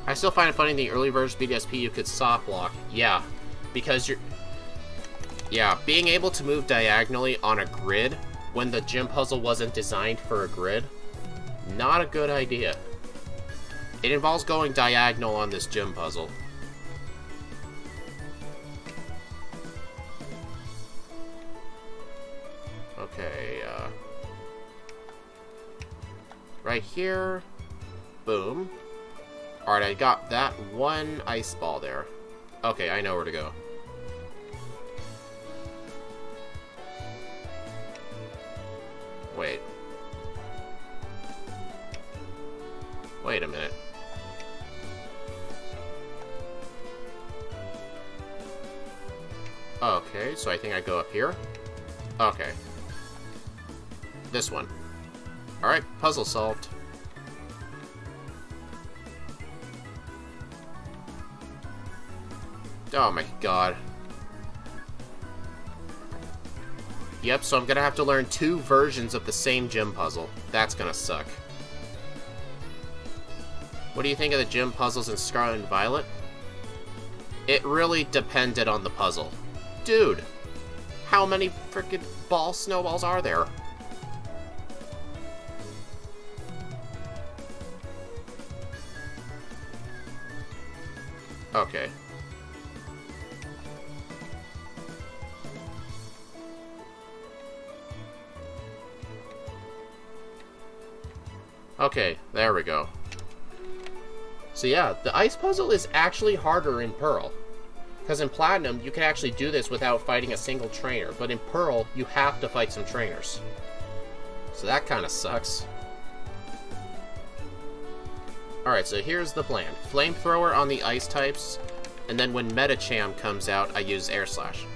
I still find it funny in the early version of BDSP you could soft block. Yeah, because you're... Yeah, being able to move diagonally on a grid when the gym puzzle wasn't designed for a grid, not a good idea. It involves going diagonal on this gym puzzle. Okay, right here. Boom. Alright, I got that one ice ball there. Okay, I know where to go. Wait. Wait a minute. Okay, so I think I go up here. Okay. This one. Alright, puzzle solved. Oh my god. Yep, so I'm gonna have to learn 2 versions of the same gym puzzle. That's gonna suck. What do you think of the gym puzzles in Scarlet and Violet? It really depended on the puzzle. Dude, how many frickin' snowballs are there? Okay. Okay, there we go. So yeah, the ice puzzle is actually harder in Pearl. Because in Platinum, you can actually do this without fighting a single trainer. But in Pearl, you have to fight some trainers. So that kind of sucks. Alright, so here's the plan. Flamethrower on the ice types, and then when Metacham comes out, I use Air Slash.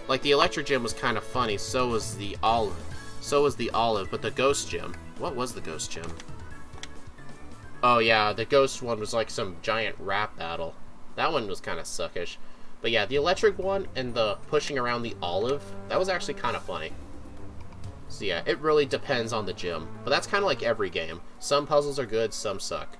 Like, the Electric Gym was kind of funny, so was the Olive. But the Ghost Gym... What was the Ghost Gym? Oh yeah, the Ghost one was like some giant rap battle. That one was kind of suckish. But yeah, the electric one and the pushing around the olive, that was actually kind of funny. So yeah, it really depends on the gym. But that's kind of like every game. Some puzzles are good, some suck.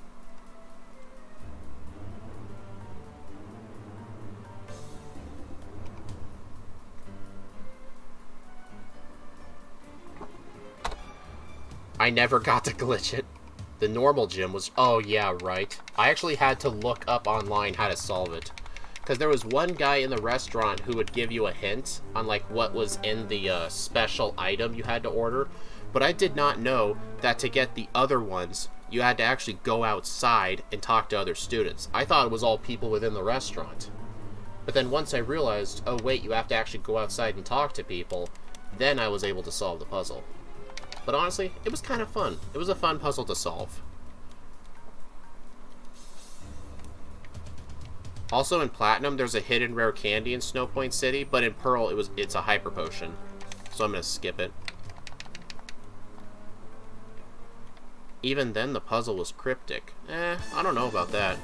I never got to glitch it. The normal gym was... Oh, yeah, right. I actually had to look up online how to solve it. Because there was one guy in the restaurant who would give you a hint on, like, what was in the special item you had to order. But I did not know that to get the other ones, you had to actually go outside and talk to other students. I thought it was all people within the restaurant. But then once I realized, oh, wait, you have to actually go outside and talk to people, then I was able to solve the puzzle. But honestly, it was kind of fun. It was a fun puzzle to solve. Also in Platinum, there's a hidden rare candy in Snow Point City, but in Pearl, it's a hyper potion. So I'm going to skip it. Even then, the puzzle was cryptic. I don't know about that.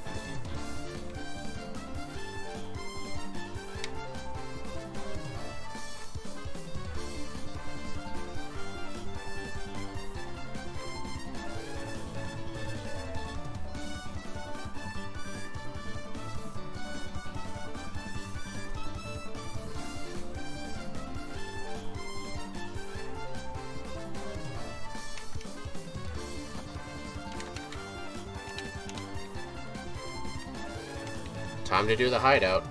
Time to do the hideout.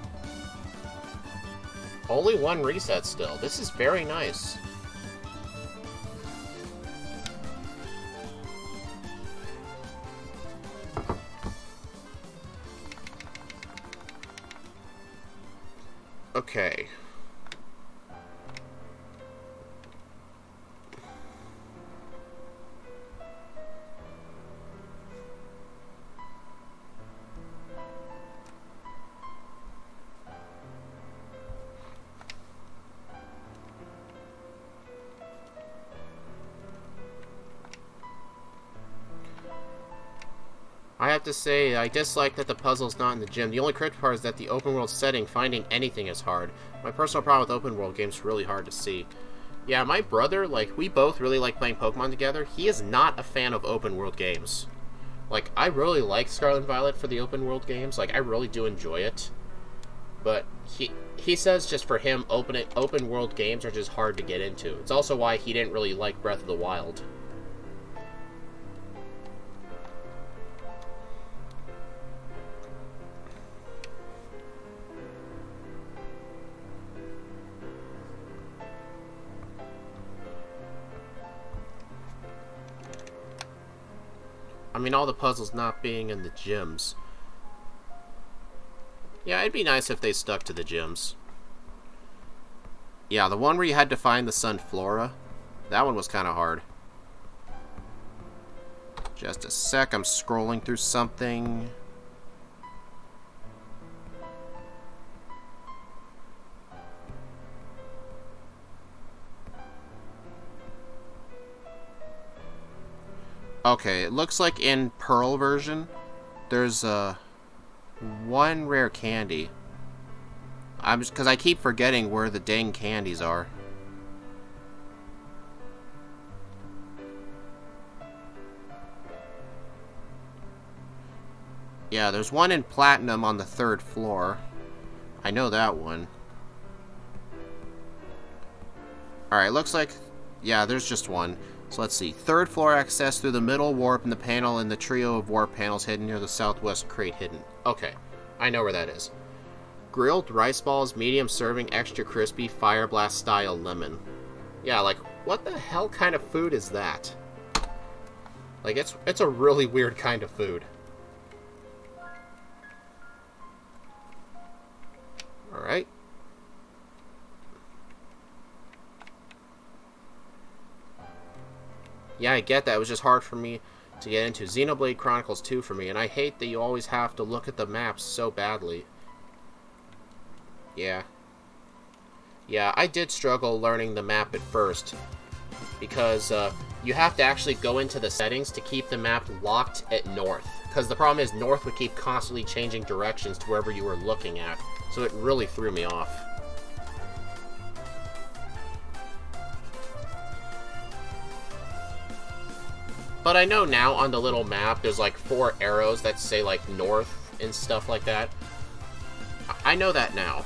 Only 1 reset still. This is very nice. Okay. I have to say, I dislike that the puzzle's not in the gym. The only crypt part is that the open world setting, finding anything is hard. My personal problem with open world games is really hard to see. Yeah, my brother, like, we both really like playing Pokemon together. He is not a fan of open world games. Like, I really like Scarlet and Violet for the open world games. Like, I really do enjoy it. But he says just for him, open world games are just hard to get into. It's also why he didn't really like Breath of the Wild. I mean, all the puzzles not being in the gyms. Yeah, it'd be nice if they stuck to the gyms. Yeah, the one where you had to find the Sunflora, that one was kind of hard. Just a sec, I'm scrolling through something. Okay, it looks like in Pearl version, there's one rare candy. Because I keep forgetting where the dang candies are. Yeah, there's one in Platinum on the 3rd floor. I know that one. Alright, looks like... Yeah, there's just one. So let's see. 3rd floor access through the middle warp and the panel and the trio of warp panels hidden near the southwest crate hidden. Okay, I know where that is. Grilled rice balls, medium serving, extra crispy, fire blast style lemon. Yeah, like, what the hell kind of food is that? Like, it's a really weird kind of food. Alright. Yeah, I get that. It was just hard for me to get into. Xenoblade Chronicles 2 for me, and I hate that you always have to look at the maps so badly. Yeah. Yeah, I did struggle learning the map at first, because you have to actually go into the settings to keep the map locked at north. Because the problem is north would keep constantly changing directions to wherever you were looking at, so it really threw me off. But I know now on the little map, there's like 4 arrows that say like north and stuff like that. I know that now.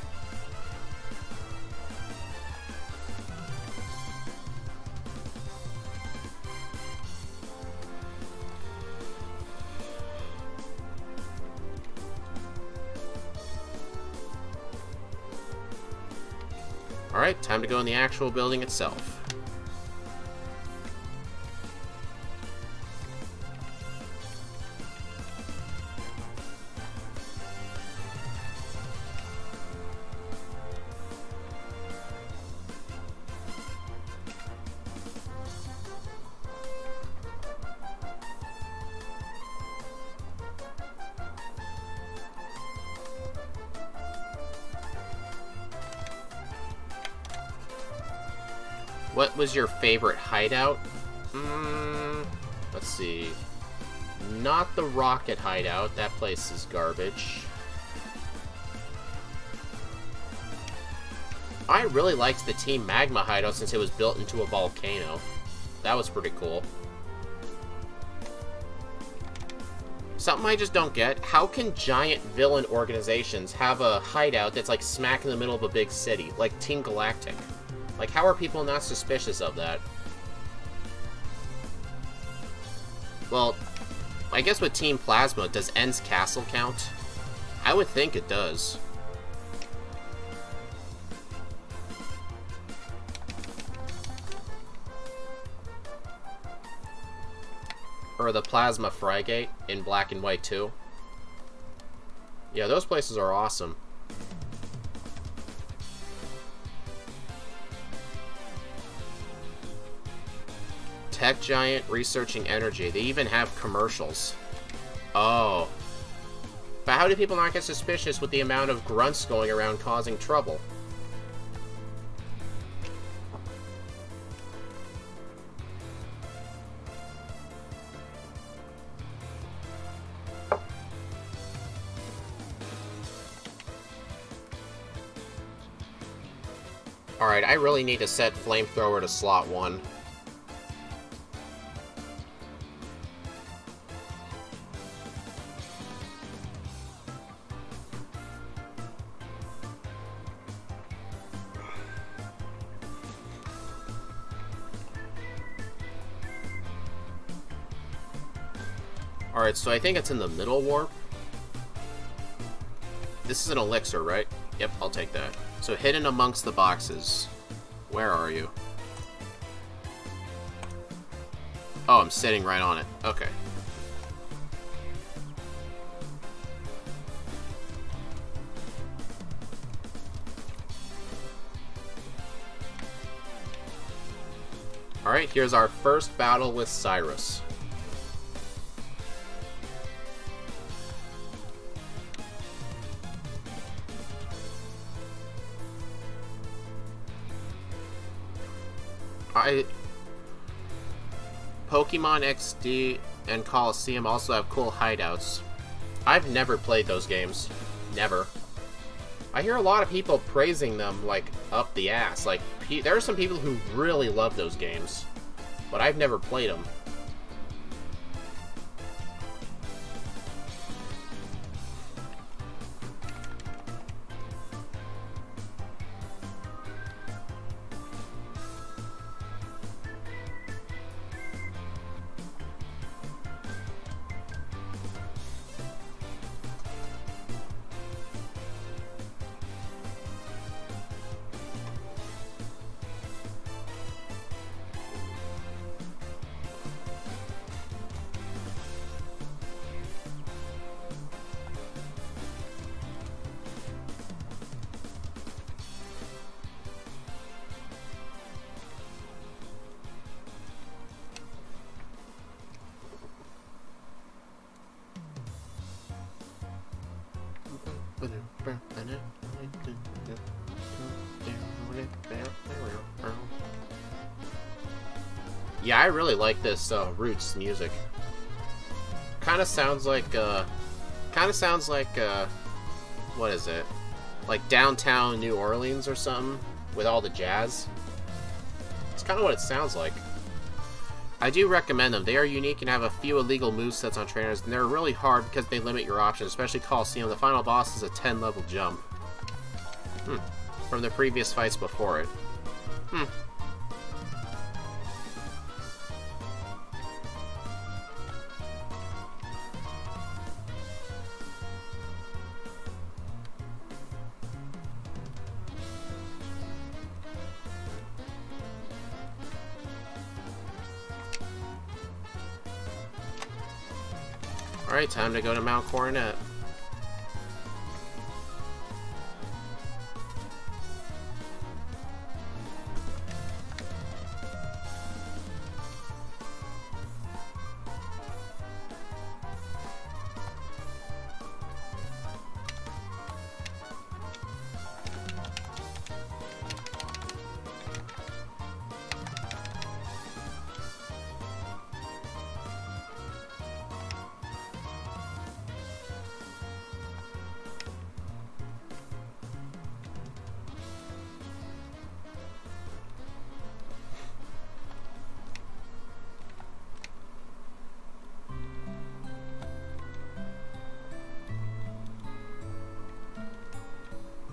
Alright, time to go in the actual building itself. What was your favorite hideout? Let's see. Not the Rocket hideout. That place is garbage. I really liked the Team Magma hideout since it was built into a volcano. That was pretty cool. Something I just don't get, how can giant villain organizations have a hideout that's like smack in the middle of a big city, like Team Galactic? Like, how are people not suspicious of that? Well, I guess with Team Plasma, does N's Castle count? I would think it does. Or the Plasma Frygate in Black and White 2. Yeah, those places are awesome. Tech Giant researching energy. They even have commercials. Oh. But how do people not get suspicious with the amount of grunts going around causing trouble? Alright, I really need to set Flamethrower to slot 1. Alright, so I think it's in the middle warp. This is an elixir, right? Yep, I'll take that. So hidden amongst the boxes. Where are you? Oh, I'm sitting right on it. Okay. Alright, here's our first battle with Cyrus. Pokemon XD and Coliseum also have cool hideouts. I've never played those games. Never. I hear a lot of people praising them, like, up the ass. Like, there are some people who really love those games, but I've never played them. Yeah, I really like this Roots music. Kind of sounds like what is it? Like downtown New Orleans or something with all the jazz. It's kind of what it sounds like. I do recommend them. They are unique and have a few illegal movesets on trainers, and they're really hard because they limit your options, especially Coliseum. The final boss is a 10-level jump. From the previous fights before it. Alright, time to go to Mount Coronet.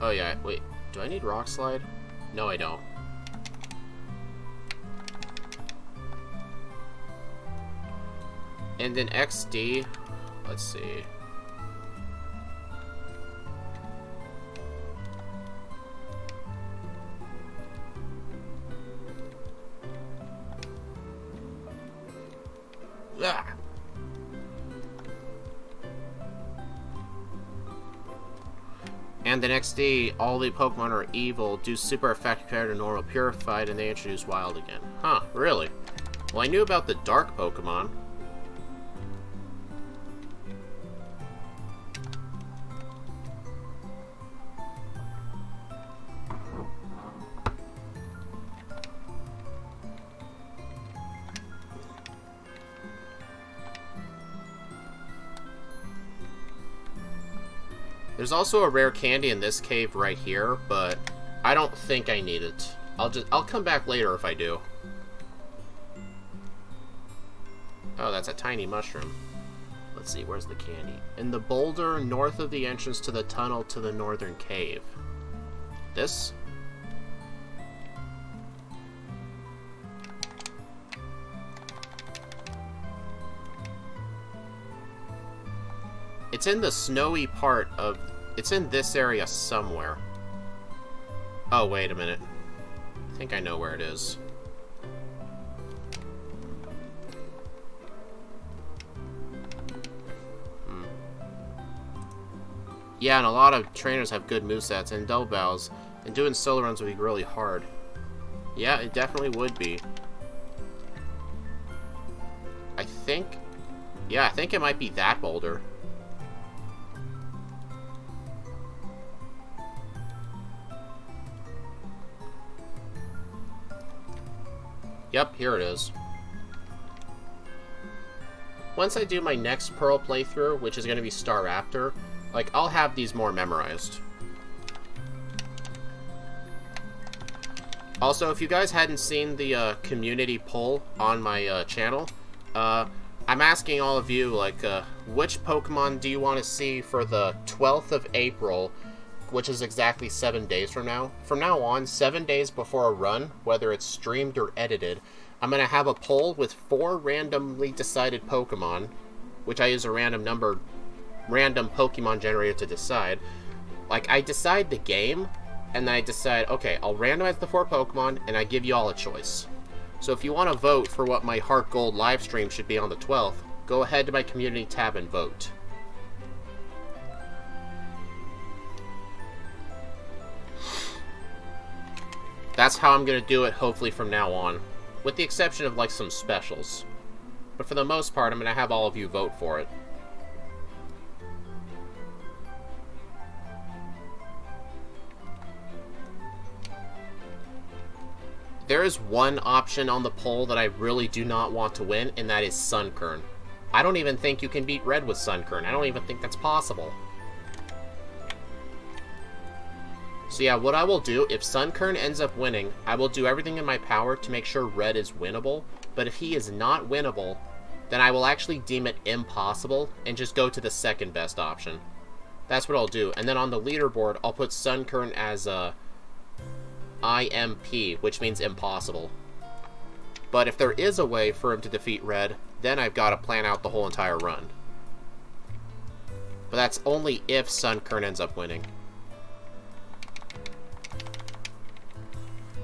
Oh yeah, wait, do I need Rock Slide? No, I don't. And then XD, let's see. Ah. And then XD, all the Pokemon are evil, do super effect compared to normal purified, and they introduce wild again. Huh, really? Well, I knew about the dark Pokemon. There's also a rare candy in this cave right here, but I don't think I need it. I'll come back later if I do. Oh, that's a tiny mushroom. Let's see, where's the candy? In the boulder north of the entrance to the tunnel to the northern cave. This? It's in the snowy part of... It's in this area somewhere. Oh, wait a minute. I think I know where it is. Yeah, and a lot of trainers have good movesets and double battles, and doing solo runs would be really hard. Yeah, it definitely would be. I think... Yeah, I think it might be that boulder. Yep, here it is. Once I do my next Pearl playthrough, which is going to be Star Raptor, like, I'll have these more memorized. Also, if you guys hadn't seen the community poll on my channel, I'm asking all of you, like, which Pokemon do you want to see for the 12th of April, which is exactly 7 days from now. From now on, 7 days before a run, whether it's streamed or edited, I'm going to have a poll with 4 randomly decided Pokemon, which I use a random Pokemon generator to decide. Like, I decide the game, and then I decide, okay, I'll randomize the 4 Pokemon, and I give you all a choice. So if you want to vote for what my Heart Gold live stream should be on the 12th, go ahead to my community tab and vote. That's how I'm going to do it, hopefully, from now on. With the exception of, like, some specials. But for the most part, I'm going to have all of you vote for it. There is one option on the poll that I really do not want to win, and that is Sunkern. I don't even think you can beat Red with Sunkern. I don't even think that's possible. So yeah, what I will do, if Sunkern ends up winning, I will do everything in my power to make sure Red is winnable. But if he is not winnable, then I will actually deem it impossible and just go to the second best option. That's what I'll do. And then on the leaderboard, I'll put Sunkern as a IMP, which means impossible. But if there is a way for him to defeat Red, then I've got to plan out the whole entire run. But that's only if Sunkern ends up winning.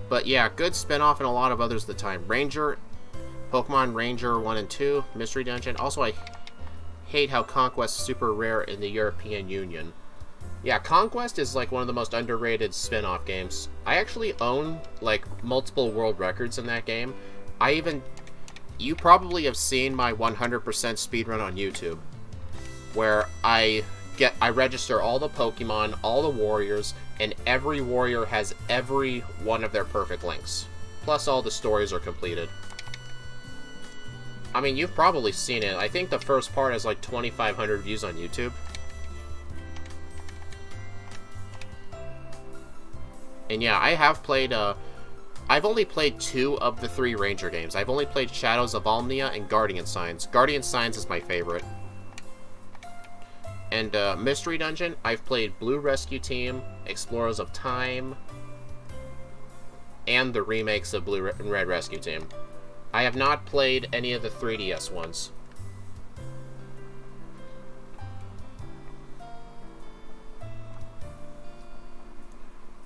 But yeah, good spin-off and a lot of others at the time. Ranger, Pokemon Ranger 1 and 2, Mystery Dungeon. Also, I hate how Conquest is super rare in the European Union. Yeah, Conquest is like one of the most underrated spin-off games. I actually own like multiple world records in that game. You probably have seen my 100% speedrun on YouTube, where I register all the Pokemon, all the warriors, and every warrior has every one of their perfect links. Plus all the stories are completed. I mean, you've probably seen it. I think the first part has like 2,500 views on YouTube. And yeah, I have played, I've only played 2 of the 3 Ranger games. I've only played Shadows of Almnia and Guardian Signs. Guardian Signs is my favorite. And Mystery Dungeon, I've played Blue Rescue Team, Explorers of Time, and the remakes of Blue and Red Rescue Team. I have not played any of the 3DS ones.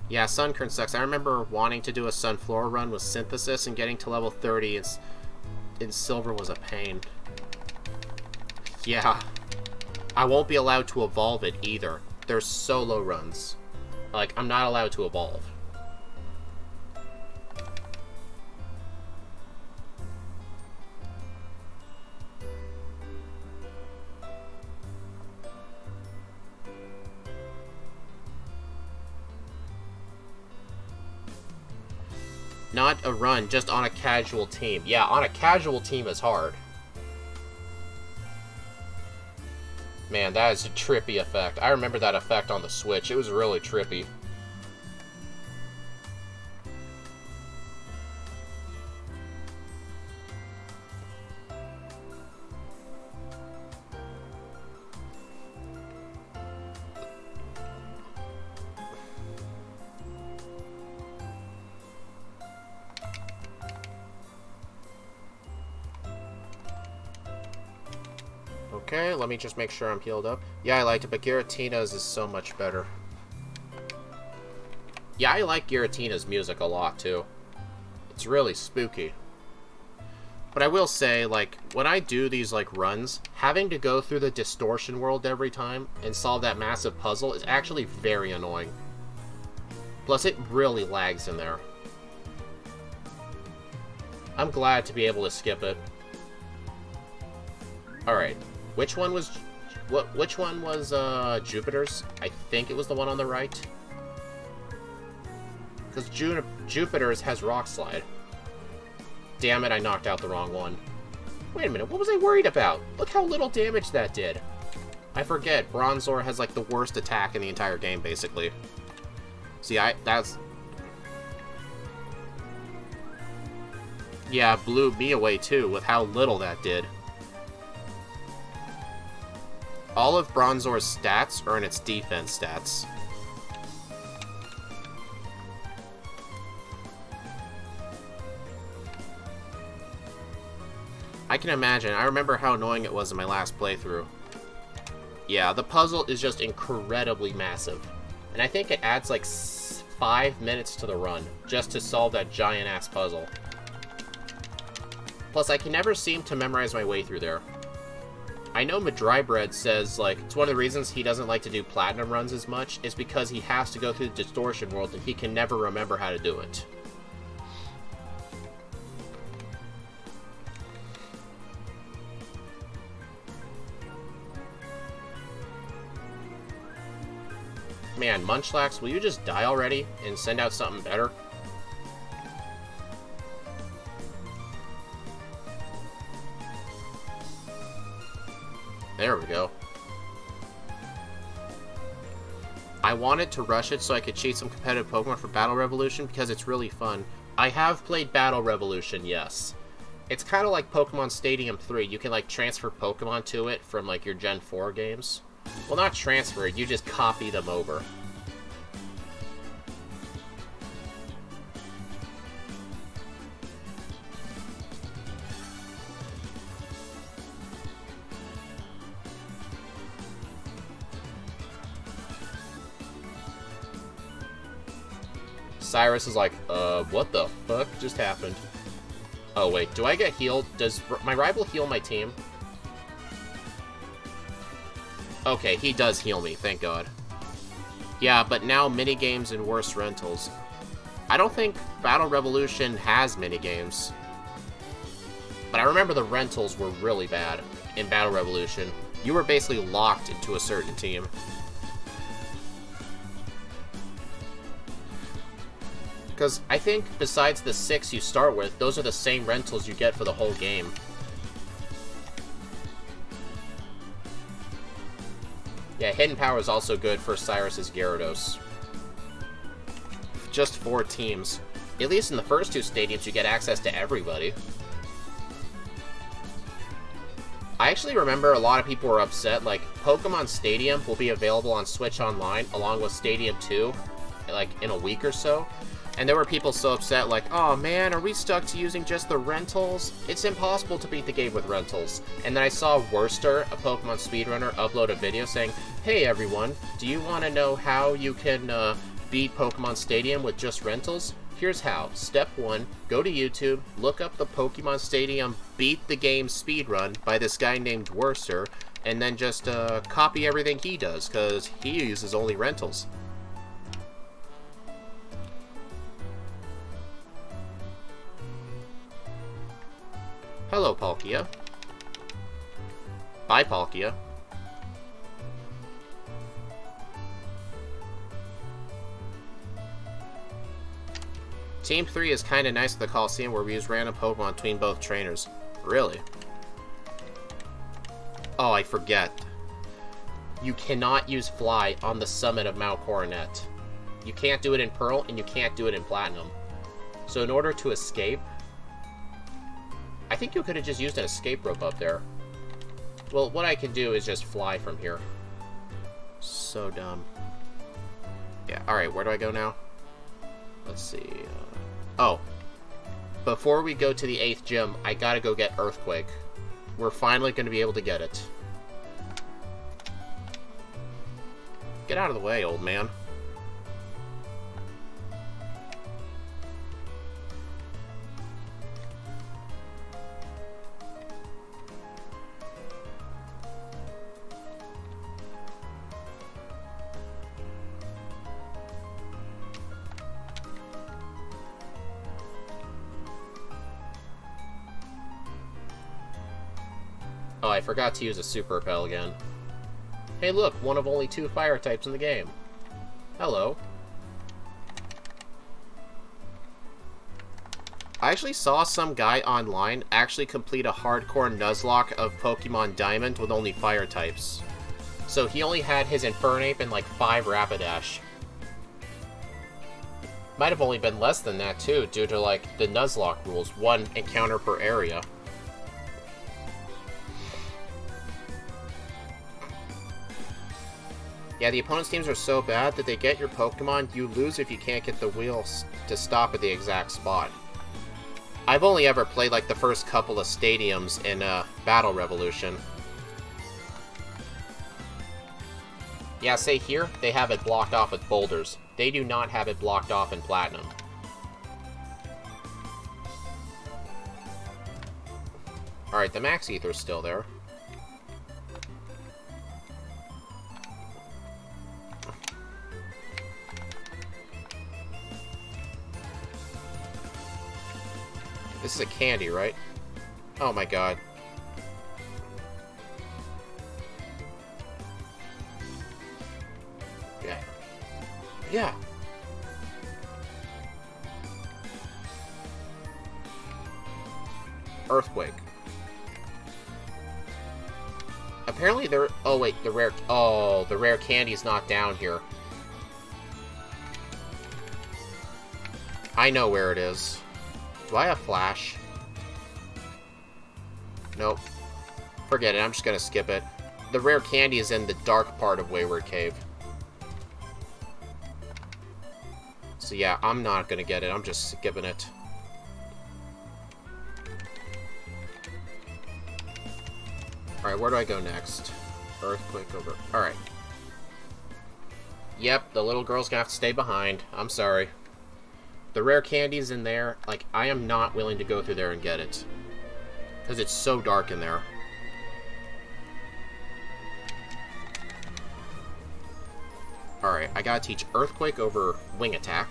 Yeah, Sunkern sucks. I remember wanting to do a Sunflora run with Synthesis and getting to level 30 in Silver was a pain. Yeah. I won't be allowed to evolve it either. There's solo runs. Like, I'm not allowed to evolve. Not a run, just on a casual team. Yeah, on a casual team is hard. Man, that is a trippy effect. I remember that effect on the Switch. It was really trippy. Okay, let me just make sure I'm healed up. Yeah, I liked it, but Giratina's is so much better. Yeah, I like Giratina's music a lot, too. It's really spooky. But I will say, like, when I do these, like, runs, having to go through the distortion world every time and solve that massive puzzle is actually very annoying. Plus, it really lags in there. I'm glad to be able to skip it. Alright. Which one was Jupiter's? I think it was the one on the right. Because Jupiter's has Rock Slide. Damn it, I knocked out the wrong one. Wait a minute, what was I worried about? Look how little damage that did. I forget, Bronzor has like the worst attack in the entire game, basically. See, yeah, blew me away too, with how little that did. All of Bronzor's stats are in its defense stats. I can imagine. I remember how annoying it was in my last playthrough. Yeah, the puzzle is just incredibly massive. And I think it adds like 5 minutes to the run, just to solve that giant-ass puzzle. Plus, I can never seem to memorize my way through there. I know Madrybread says, like, it's one of the reasons he doesn't like to do platinum runs as much, is because he has to go through the distortion world and he can never remember how to do it. Man, Munchlax, will you just die already and send out something better? There we go. I wanted to rush it so I could cheat some competitive Pokemon for Battle Revolution because it's really fun. I have played Battle Revolution, yes. It's kind of like Pokemon Stadium 3. You can, like, transfer Pokemon to it from, like, your Gen 4 games. Well, not transfer it, you just copy them over. Cyrus is like, what the fuck just happened? Oh, wait, do I get healed? Does my rival heal my team? Okay, he does heal me, thank God. Yeah, but now minigames and worse rentals. I don't think Battle Revolution has minigames. But I remember the rentals were really bad in Battle Revolution. You were basically locked into a certain team. Because I think besides the 6 you start with, those are the same rentals you get for the whole game. Yeah, Hidden Power is also good for Cyrus's Gyarados. Just 4 teams. At least in the first 2 stadiums, you get access to everybody. I actually remember a lot of people were upset, like, Pokemon Stadium will be available on Switch Online, along with Stadium 2, like, in a week or so. And there were people so upset, like, oh man, are we stuck to using just the rentals? It's impossible to beat the game with rentals. And then I saw Worster, a Pokemon speedrunner, upload a video saying, hey everyone, do you want to know how you can beat Pokemon Stadium with just rentals? Here's how. Step 1, go to YouTube, look up the Pokemon Stadium Beat the Game speedrun by this guy named Worster, and then just copy everything he does, because he uses only rentals. Hello, Palkia. Bye, Palkia. Team 3 is kinda nice at the Coliseum where we use random Pokemon between both trainers. Really? Oh, I forget. You cannot use Fly on the summit of Mount Coronet. You can't do it in Pearl, and you can't do it in Platinum. So in order to escape, I think you could have just used an escape rope up there. Well, what I can do is just fly from here. So dumb. Yeah, alright, where do I go now? Let's see. Oh. Before we go to the 8th gym, I gotta go get Earthquake. We're finally gonna be able to get it. Get out of the way, old man. Oh, I forgot to use a super repel again. Hey look, one of only 2 fire types in the game. Hello. I actually saw some guy online actually complete a hardcore Nuzlocke of Pokemon Diamond with only fire types. So he only had his Infernape and like 5 Rapidash. Might have only been less than that too, due to like the Nuzlocke rules, 1 encounter per area. Yeah, the opponent's teams are so bad that they get your Pokemon, you lose if you can't get the wheels to stop at the exact spot. I've only ever played like the first couple of stadiums in Battle Revolution. Yeah, say here, they have it blocked off with boulders. They do not have it blocked off in Platinum. Alright, the Max Ether's still there. This is a candy, right? Oh my god. Yeah. Yeah. Earthquake. Apparently there... Oh wait, the rare... Oh, the rare candy's not down here. I know where it is. Do I have Flash? Nope. Forget it, I'm just gonna skip it. The rare candy is in the dark part of Wayward Cave. So yeah, I'm not gonna get it, I'm just skipping it. Alright, where do I go next? Earthquake over... Alright. Yep, the little girl's gonna have to stay behind. I'm sorry. The rare candy's in there. Like, I am not willing to go through there and get it. Because it's so dark in there. Alright, I gotta teach Earthquake over Wing Attack.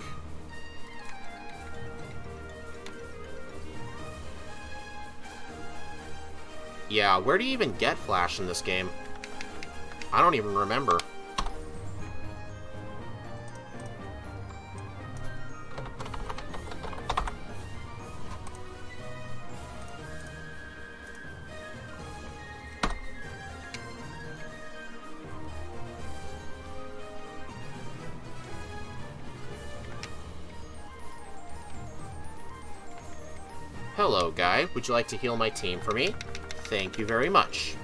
Yeah, where do you even get Flash in this game? I don't even remember. Hello, guy. Would you like to heal my team for me? Thank you very much.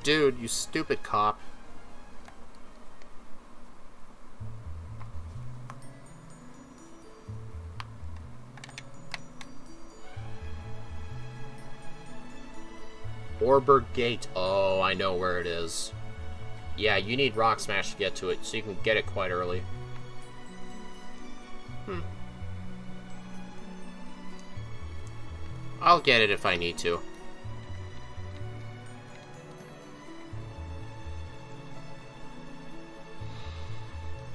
Dude, you stupid cop. Orberg Gate. Oh, I know where it is. Yeah, you need Rock Smash to get to it, so you can get it quite early. I'll get it if I need to.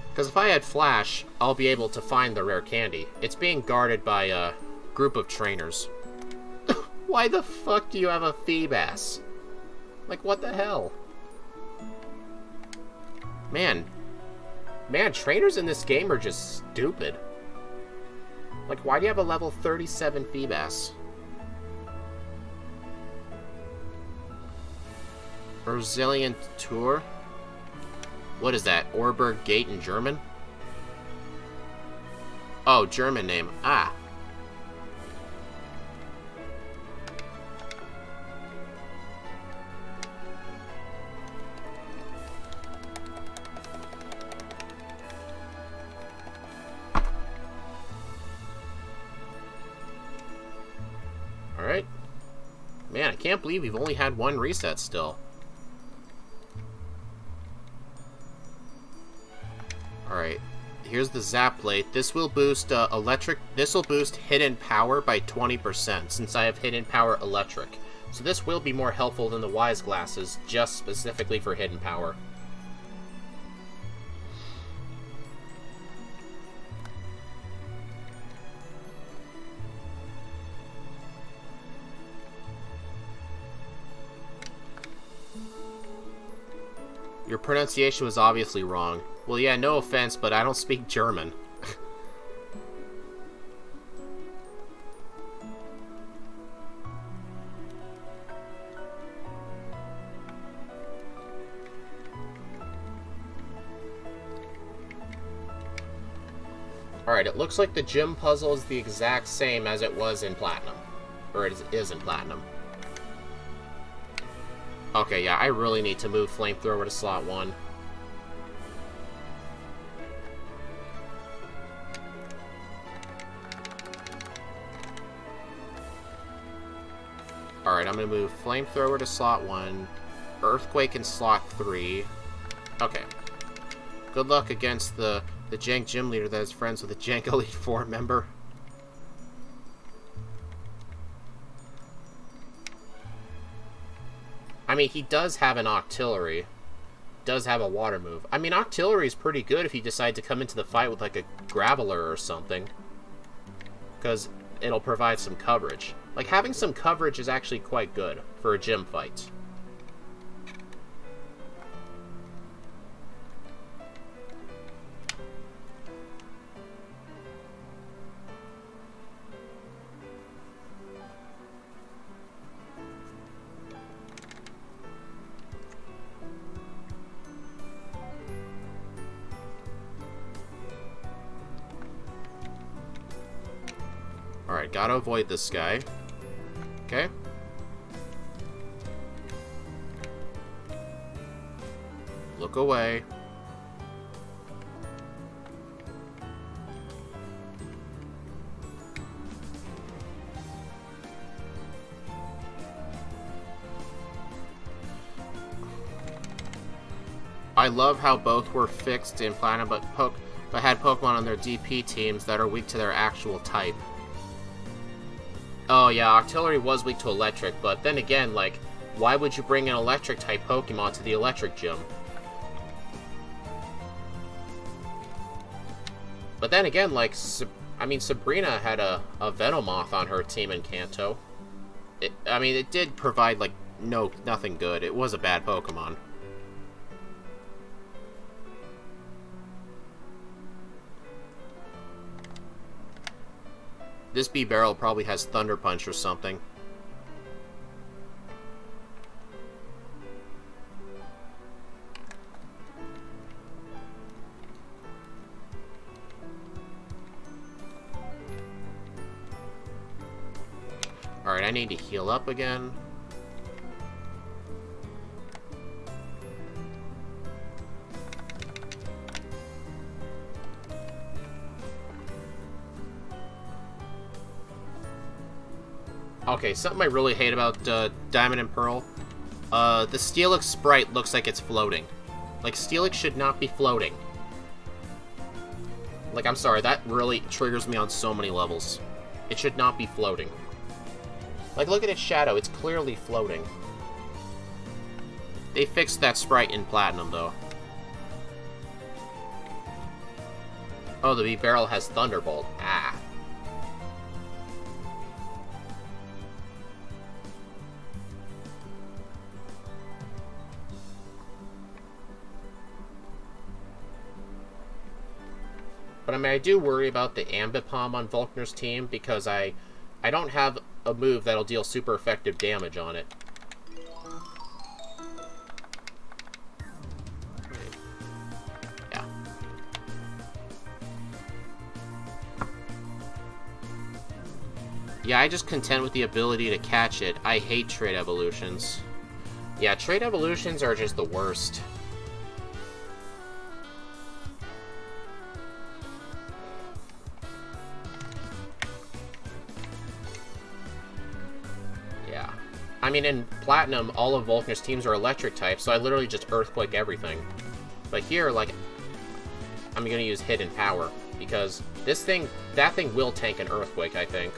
Because if I had Flash, I'll be able to find the rare candy. It's being guarded by a group of trainers. Why the fuck do you have a Feebas? Like, what the hell? Man, trainers in this game are just stupid. Like, why do you have a level 37 Feebas? Brazilian Tour? What is that? Orberg Gate in German? Oh, German name. Ah. Alright. Man, I can't believe we've only had one reset still. Alright. Here's the Zap Plate. This will boost This will boost Hidden Power by 20%, since I have Hidden Power Electric. So this will be more helpful than the Wise Glasses, just specifically for Hidden Power. Your pronunciation was obviously wrong. Well, yeah, no offense, but I don't speak German. Alright, it looks like the gym puzzle is the exact same as it was in Platinum. Or it is in Platinum. Okay, yeah, I really need to move Flamethrower to slot 1. Alright, I'm gonna move Flamethrower to slot 1, Earthquake in slot 3. Okay. Good luck against the Jank Gym Leader that is friends with the Jank Elite 4 member. I mean, he does have an Octillery. Does have a water move. I mean, Octillery is pretty good if you decide to come into the fight with, like, a Graveler or something. Because it'll provide some coverage. Like, having some coverage is actually quite good for a gym fight. Alright, gotta avoid this guy. Okay. Look away. I love how both were fixed in Platinum, but had Pokemon on their DP teams that are weak to their actual type. Oh yeah, Octillery was weak to Electric, but then again, like, why would you bring an Electric-type Pokemon to the Electric Gym? But then again, like, I mean, Sabrina had a Venomoth on her team in Kanto. I mean, it did provide, like, nothing good. It was a bad Pokemon. This B-Barrel probably has Thunder Punch or something. Alright, I need to heal up again. Okay, something I really hate about Diamond and Pearl. The Steelix sprite looks like it's floating. Like, Steelix should not be floating. Like, I'm sorry, that really triggers me on so many levels. It should not be floating. Like, look at its shadow, it's clearly floating. They fixed that sprite in Platinum, though. Oh, the B-Barrel has Thunderbolt. Ah. But I mean, I do worry about the Ambipom on Volkner's team because I don't have a move that'll deal super effective damage on it. Yeah, I just contend with the ability to catch it. I hate trait evolutions. Yeah, trait evolutions are just the worst. Yeah. I mean, in Platinum, all of Volkner's teams are electric types, so I literally just Earthquake everything. But here, like, I'm gonna use Hidden Power, because that thing will tank an Earthquake, I think.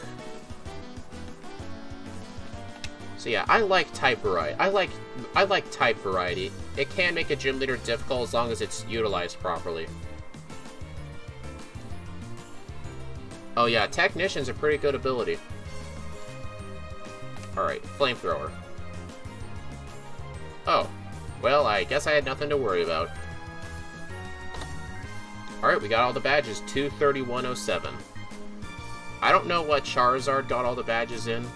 So yeah, I like type variety. I like type variety. It can make a gym leader difficult as long as it's utilized properly. Oh yeah, Technician's a pretty good ability. Alright, Flamethrower. Oh, well, I guess I had nothing to worry about. Alright, we got all the badges, 23107. I don't know what Charizard got all the badges in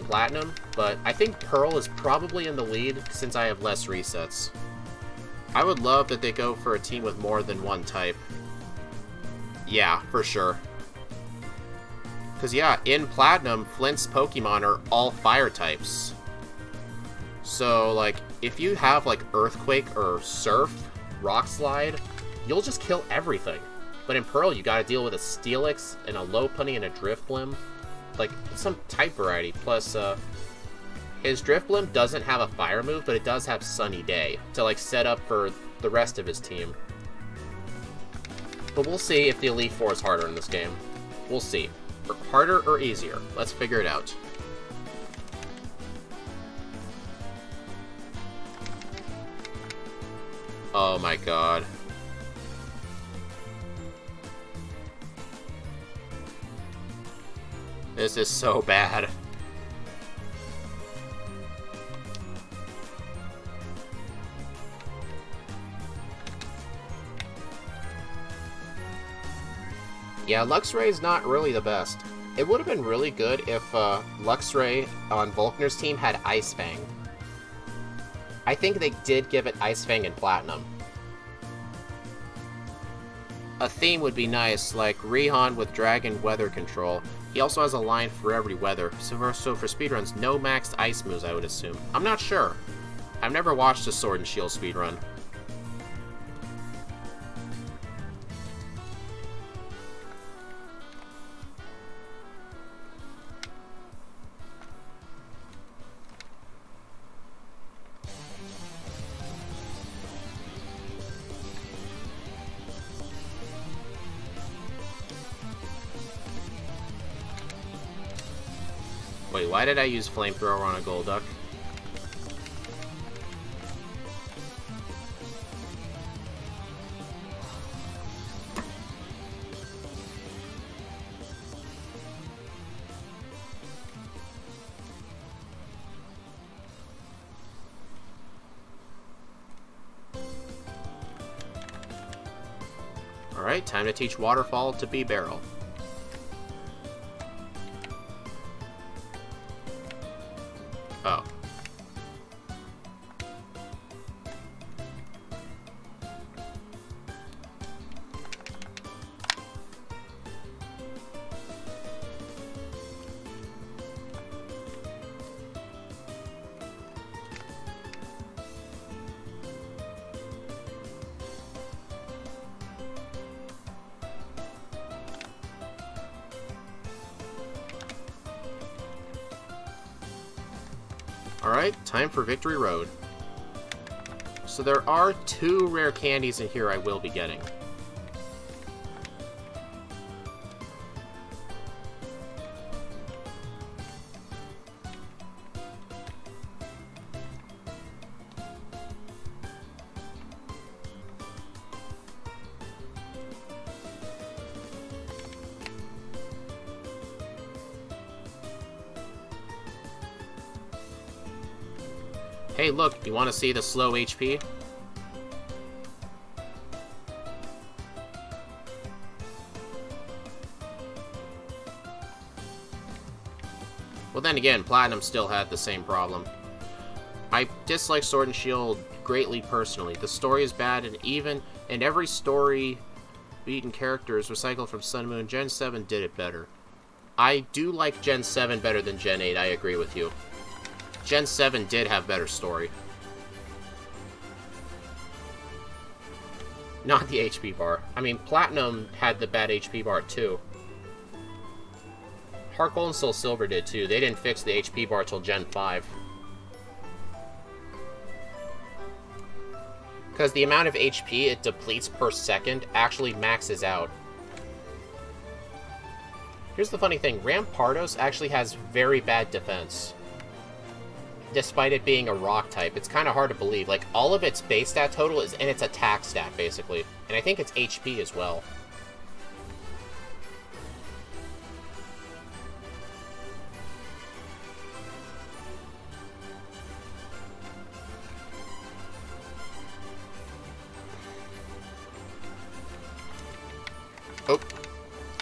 Platinum, but I think Pearl is probably in the lead since I have less resets. I would love that they go for a team with more than one type. Yeah, for sure. Because yeah, in Platinum, Flint's Pokemon are all fire types. So, like, if you have, like, Earthquake or Surf, Rock Slide, you'll just kill everything. But in Pearl, you gotta deal with a Steelix, and a Lopunny, and a Drifblim. Like, some type variety. Plus, his Drifblim doesn't have a fire move, but it does have Sunny Day to, like, set up for the rest of his team. But we'll see if the Elite Four is harder in this game. We'll see. Harder or easier? Let's figure it out. Oh my god. This is so bad. Yeah, Luxray is not really the best. It would have been really good if Luxray on Volkner's team had Ice Fang. I think they did give it Ice Fang in Platinum. A theme would be nice, like Rihan with Dragon Weather Control. He also has a line for every weather, so for speedruns, no maxed ice moves, I would assume. I'm not sure. I've never watched a Sword and Shield speedrun. Wait, why did I use Flamethrower on a Golduck? Alright, time to teach Waterfall to B-Barrel. Oh. Alright, time for Victory Road. So there are 2 rare candies in here I will be getting. Hey, look, you want to see the slow HP? Well, then again, Platinum still had the same problem. I dislike Sword and Shield greatly personally. The story is bad, and every story beaten character is recycled from Sun and Moon. Gen 7 did it better. I do like Gen 7 better than Gen 8, I agree with you. Gen 7 did have better story. Not the HP bar. I mean, Platinum had the bad HP bar too. Heart Gold and Soul Silver did too. They didn't fix the HP bar till Gen 5. Because the amount of HP it depletes per second actually maxes out. Here's the funny thing. Rampardos actually has very bad defense. Despite it being a rock type. It's kind of hard to believe. Like, all of its base stat total is in its attack stat, basically. And I think it's HP as well. Oh.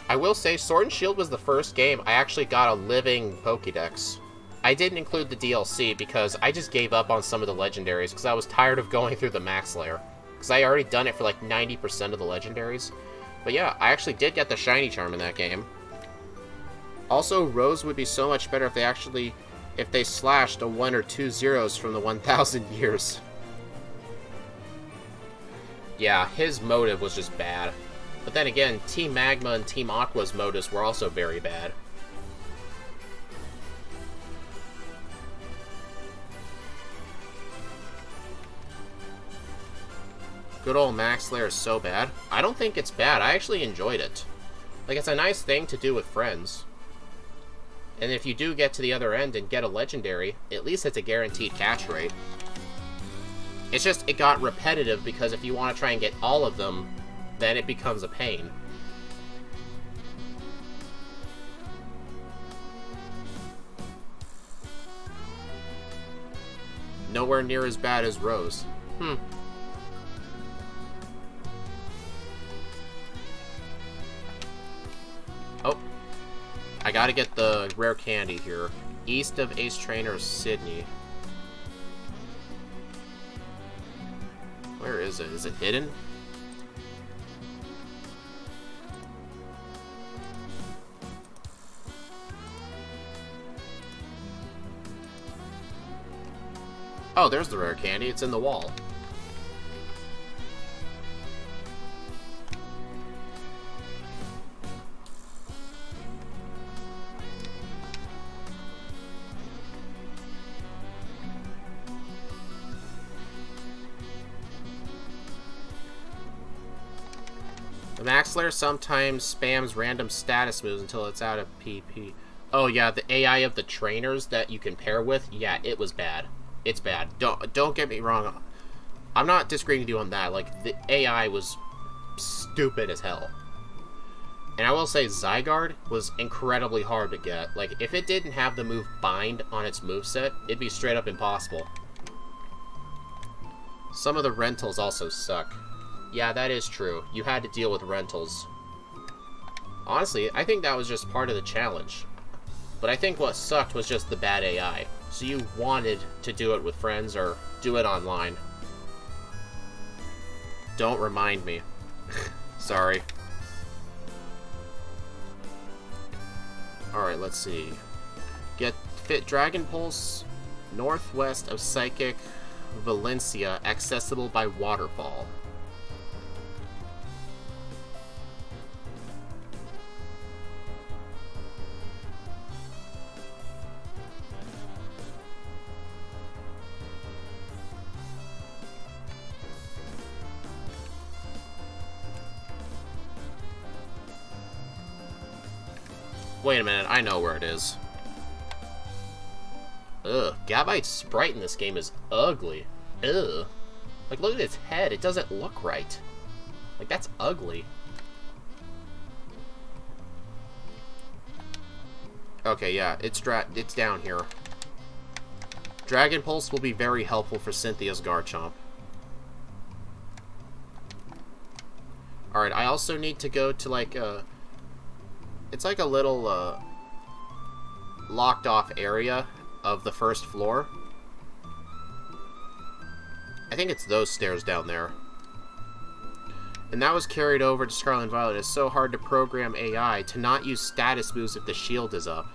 I will say, Sword and Shield was the first game I actually got a living Pokédex. I didn't include the DLC because I just gave up on some of the legendaries because I was tired of going through the max layer. Because I already done it for like 90% of the legendaries. But yeah, I actually did get the shiny charm in that game. Also, Rose would be so much better if they slashed a 1 or 2 zeros from the 1000 years. Yeah, his motive was just bad. But then again, Team Magma and Team Aqua's motives were also very bad. Good old Max Lair is so bad. I don't think it's bad. I actually enjoyed it. Like, it's a nice thing to do with friends. And if you do get to the other end and get a legendary, at least it's a guaranteed catch rate. It's just, it got repetitive because if you want to try and get all of them, then it becomes a pain. Nowhere near as bad as Rose. Oh. I gotta get the rare candy here. East of Ace Trainer, Sydney. Where is it? Is it hidden? Oh, there's the rare candy. It's in the wall. The Max Lair sometimes spams random status moves until it's out of PP. Oh yeah, the AI of the trainers that you can pair with, yeah, it was bad. It's bad. Don't get me wrong. I'm not disagreeing with you on that. Like, the AI was stupid as hell. And I will say Zygarde was incredibly hard to get. Like, if it didn't have the move Bind on its moveset, it'd be straight up impossible. Some of the rentals also suck. Yeah, that is true. You had to deal with rentals. Honestly, I think that was just part of the challenge. But I think what sucked was just the bad AI. So you wanted to do it with friends or do it online. Don't remind me. Sorry. Alright, let's see. Get Fit Dragon Pulse northwest of Psychic Valencia, accessible by waterfall. Wait a minute, I know where it is. Ugh, Gabite's sprite in this game is ugly. Ugh. Like, look at its head, it doesn't look right. Like, that's ugly. Okay, yeah, it's down here. Dragon Pulse will be very helpful for Cynthia's Garchomp. Alright, I also need to go to, like, it's like a little, locked off area of the first floor. I think it's those stairs down there. And that was carried over to Scarlet and Violet. It's so hard to program AI to not use status moves if the shield is up.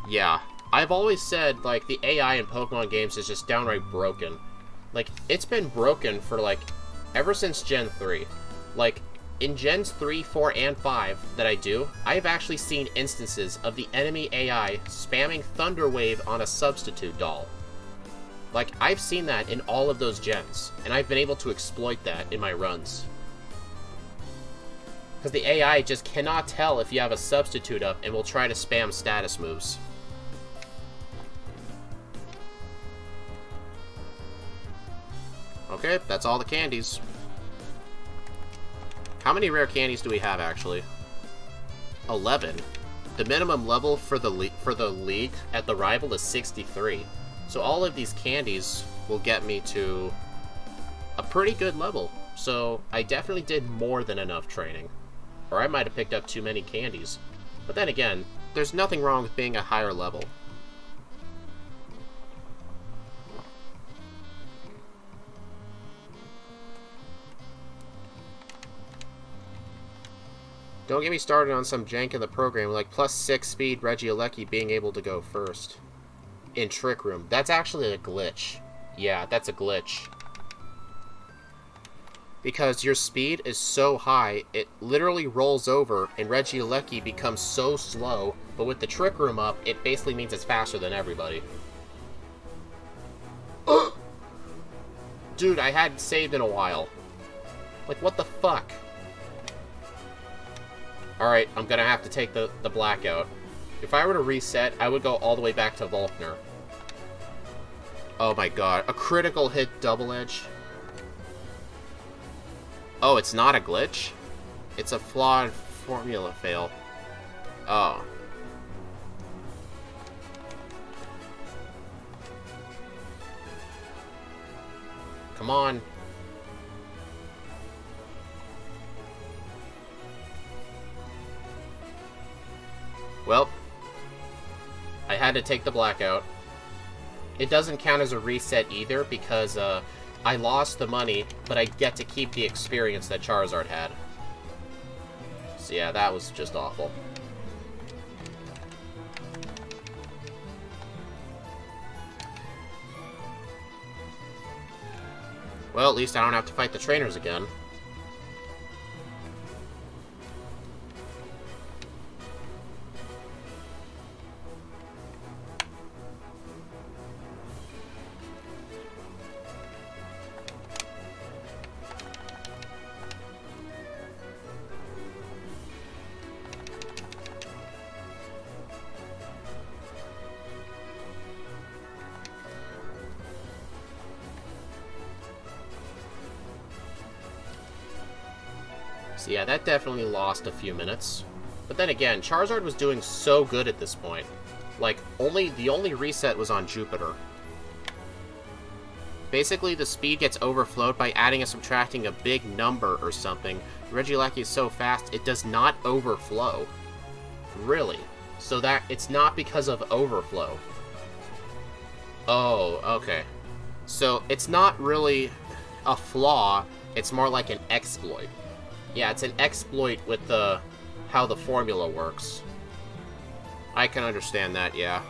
Yeah, I've always said, like, the AI in Pokemon games is just downright broken. Like, it's been broken for, like, ever since Gen 3. Like, in Gens 3, 4, and 5 that I do, I've actually seen instances of the enemy AI spamming Thunder Wave on a substitute doll. Like, I've seen that in all of those gens, and I've been able to exploit that in my runs. Because the AI just cannot tell if you have a substitute up and will try to spam status moves. Okay, that's all the candies. How many rare candies do we have, actually? 11. The minimum level for the league at the rival is 63. So all of these candies will get me to a pretty good level. So I definitely did more than enough training. Or I might have picked up too many candies. But then again, there's nothing wrong with being a higher level. Don't get me started on some jank in the program like +6 speed Regieleki being able to go first. In Trick Room. That's actually a glitch. Yeah, that's a glitch. Because your speed is so high, it literally rolls over, and Regieleki becomes so slow, but with the Trick Room up, it basically means it's faster than everybody. Dude, I hadn't saved in a while. Like, what the fuck? Alright, I'm gonna have to take the blackout. If I were to reset, I would go all the way back to Volkner. Oh my god, a critical hit double edge? Oh, it's not a glitch? It's a flawed formula fail. Oh. Come on. Well, I had to take the blackout. It doesn't count as a reset either because I lost the money, but I get to keep the experience that Charizard had. So yeah, that was just awful. Well, at least I don't have to fight the trainers again. So yeah, that definitely lost a few minutes. But then again, Charizard was doing so good at this point. Like, the only reset was on Jupiter. Basically, the speed gets overflowed by adding and subtracting a big number or something. Regieleki is so fast, it does not overflow. Really. So that, it's not because of overflow. Oh, okay. So, it's not really a flaw, it's more like an exploit. Yeah, it's an exploit with how the formula works. I can understand that, yeah.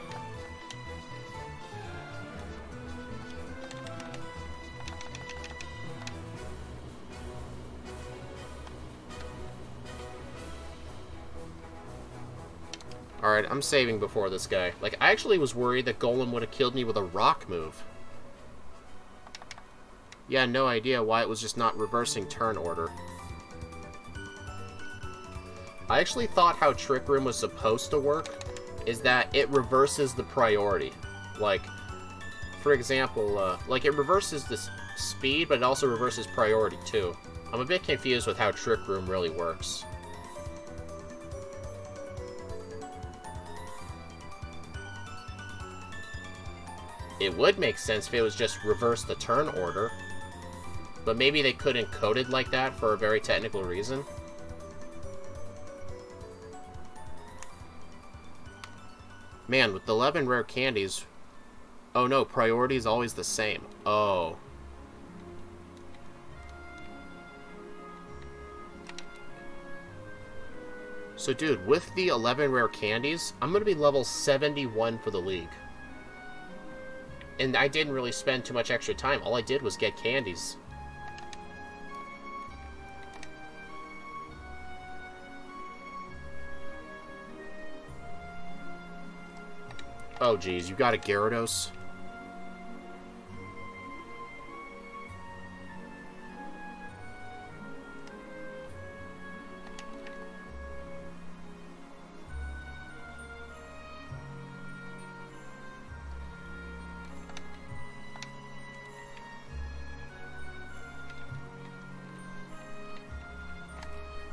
Alright, I'm saving before this guy. Like, I actually was worried that Golem would have killed me with a rock move. Yeah, no idea why it was just not reversing turn order. I actually thought how Trick Room was supposed to work is that it reverses the priority. Like, for example, like it reverses the speed, but it also reverses priority too. I'm a bit confused with how Trick Room really works. It would make sense if it was just reverse the turn order. But maybe they couldn't code it like that for a very technical reason. Man, with 11 rare candies... Oh no, priority is always the same. Oh. So dude, with the 11 rare candies, I'm going to be level 71 for the league. And I didn't really spend too much extra time. All I did was get candies. Oh geez, you got a Gyarados?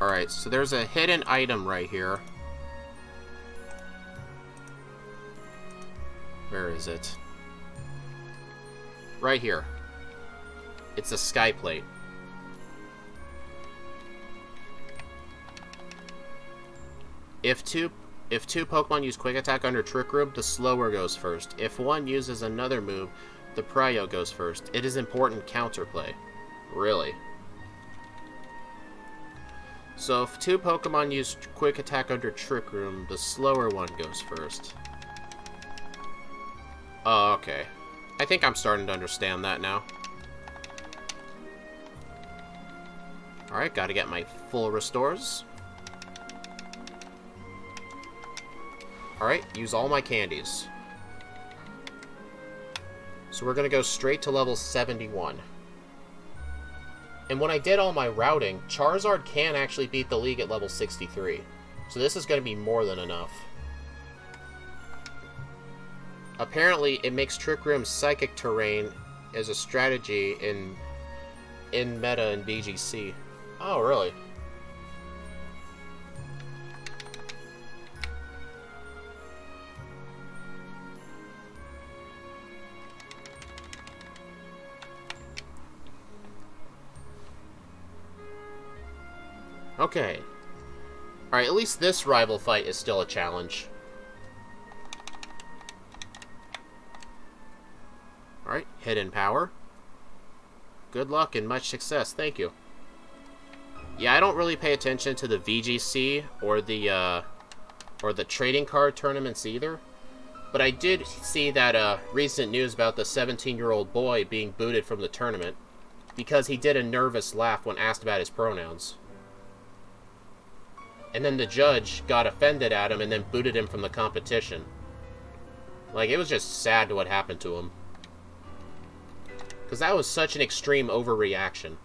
Alright, so there's a hidden item right here. Where is it? Right here. It's a sky plate. If two Pokemon use Quick Attack under Trick Room, the slower goes first. If one uses another move, the Prio goes first. It is important counterplay. Really? So if two Pokemon use Quick Attack under Trick Room, the slower one goes first. Oh, okay. I think I'm starting to understand that now. Alright, gotta get my full restores. Alright, use all my candies. So we're gonna go straight to level 71. And when I did all my routing, Charizard can actually beat the league at level 63. So this is gonna be more than enough. Apparently, it makes Trick Room's Psychic Terrain as a strategy in meta and VGC. Oh, really? Okay. Alright, at least this rival fight is still a challenge. Alright, hidden power. Good luck and much success, thank you. Yeah, I don't really pay attention to the VGC or the trading card tournaments either. But I did see that recent news about the 17-year-old boy being booted from the tournament because he did a nervous laugh when asked about his pronouns. And then the judge got offended at him and then booted him from the competition. Like, it was just sad what happened to him. Because that was such an extreme overreaction.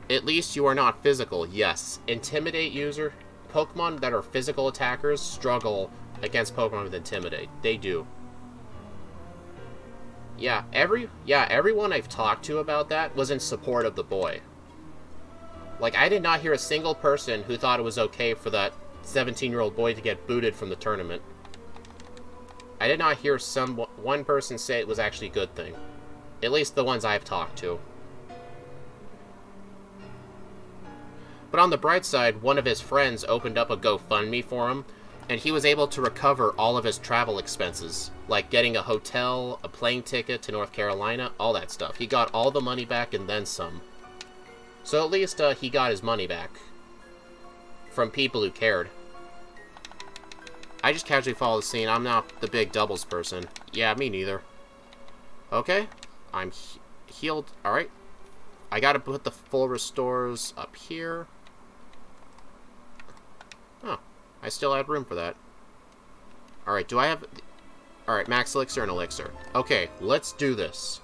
At least you are not physical, yes. Intimidate user. Pokemon that are physical attackers struggle against Pokemon with Intimidate. They do. Yeah, everyone I've talked to about that was in support of the boy. Like, I did not hear a single person who thought it was okay for that 17-year-old boy to get booted from the tournament. I did not hear one person say it was actually a good thing. At least the ones I've talked to. But on the bright side, one of his friends opened up a GoFundMe for him, and he was able to recover all of his travel expenses, like getting a hotel, a plane ticket to North Carolina, all that stuff. He got all the money back and then some. So at least he got his money back. From people who cared. I just casually follow the scene. I'm not the big doubles person. Yeah, me neither. Okay. I'm healed. Alright. I gotta put the full restores up here. Oh. I still had room for that. Alright, do I have... Alright, max elixir and elixir. Okay, let's do this.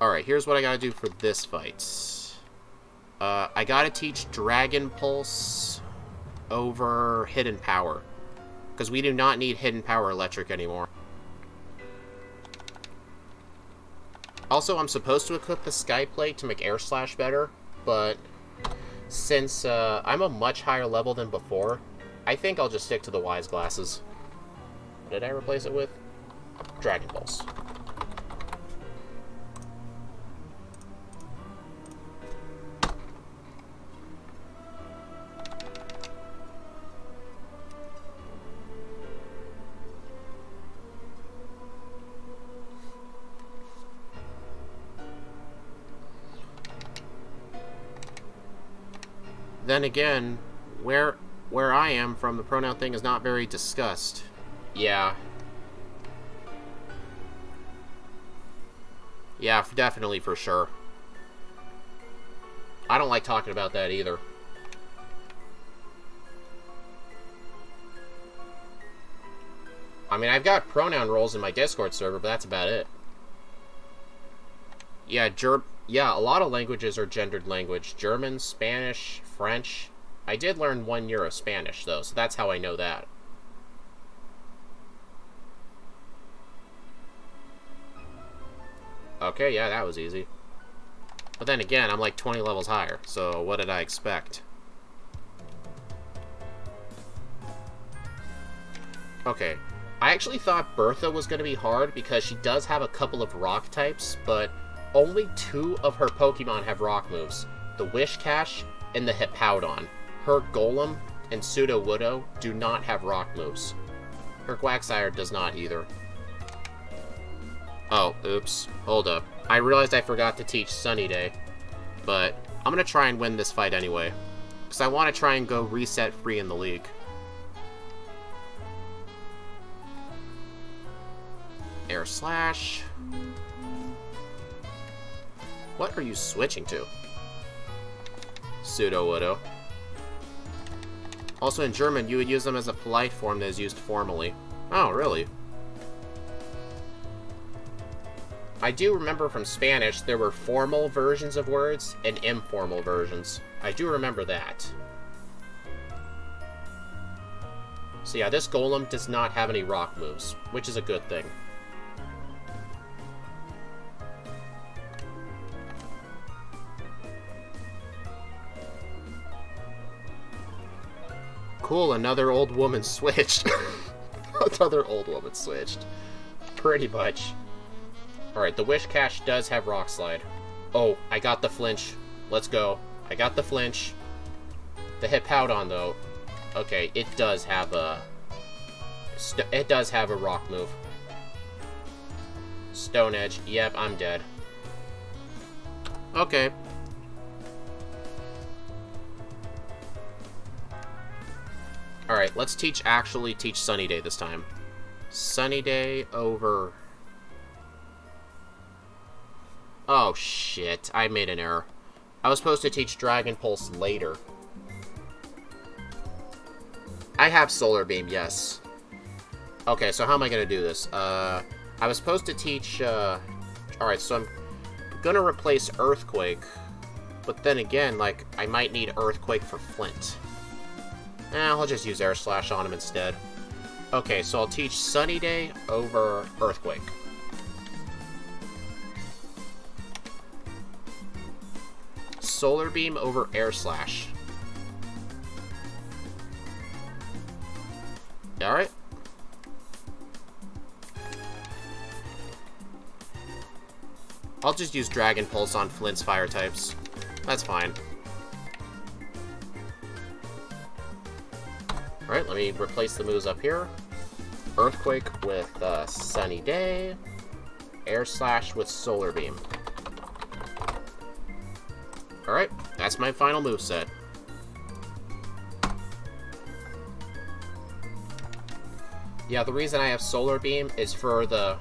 Alright, here's what I gotta do for this fight. I gotta teach Dragon Pulse over Hidden Power. Because we do not need Hidden Power Electric anymore. Also, I'm supposed to equip the Sky Plate to make Air Slash better, but since I'm a much higher level than before, I think I'll just stick to the Wise Glasses. What did I replace it with? Dragon Pulse. then again, where I am from, the pronoun thing is not very discussed. Yeah. Yeah, definitely, for sure. I don't like talking about that either. I mean, I've got pronoun roles in my Discord server, but that's about it. Yeah, a lot of languages are gendered language. German, Spanish, French. I did learn 1 year of Spanish, though, so that's how I know that. Okay, yeah, that was easy. But then again, I'm like 20 levels higher, so what did I expect? Okay, I actually thought Bertha was going to be hard because she does have a couple of rock types, but only 2 of her Pokemon have rock moves. The Wishcash and the Hippowdon. Her Golem and Sudowoodo do not have rock moves. Her Quagsire does not either. Oh, oops. Hold up. I realized I forgot to teach Sunny Day, but I'm going to try and win this fight anyway, because I want to try and go reset free in the league. Air Slash. What are you switching to? Sudowoodo. Also in German, you would use them as a polite form that is used formally. Oh, really? I do remember from Spanish there were formal versions of words and informal versions. I do remember that. So yeah, this Golem does not have any rock moves, which is a good thing. Cool, another old woman switched. Another old woman switched. Pretty much. Alright, the Wishcash does have Rock Slide. Oh, I got the flinch. Let's go. I got the flinch. The Hippowdon, though. Okay, it does have a... it does have a rock move. Stone Edge. Yep, I'm dead. Okay. Alright, let's actually teach Sunny Day this time. Sunny Day over... Oh, shit. I made an error. I was supposed to teach Dragon Pulse later. I have Solar Beam, yes. Okay, so how am I going to do this? I was supposed to teach... Alright, so I'm going to replace Earthquake. But then again, like, I might need Earthquake for Flint. I'll just use Air Slash on him instead. Okay, so I'll teach Sunny Day over Earthquake. Solar Beam over Air Slash. Alright. I'll just use Dragon Pulse on Flint's fire types. That's fine. Alright, let me replace the moves up here. Earthquake with Sunny Day. Air Slash with Solar Beam. Alright, that's my final moveset. Yeah, the reason I have Solar Beam is for the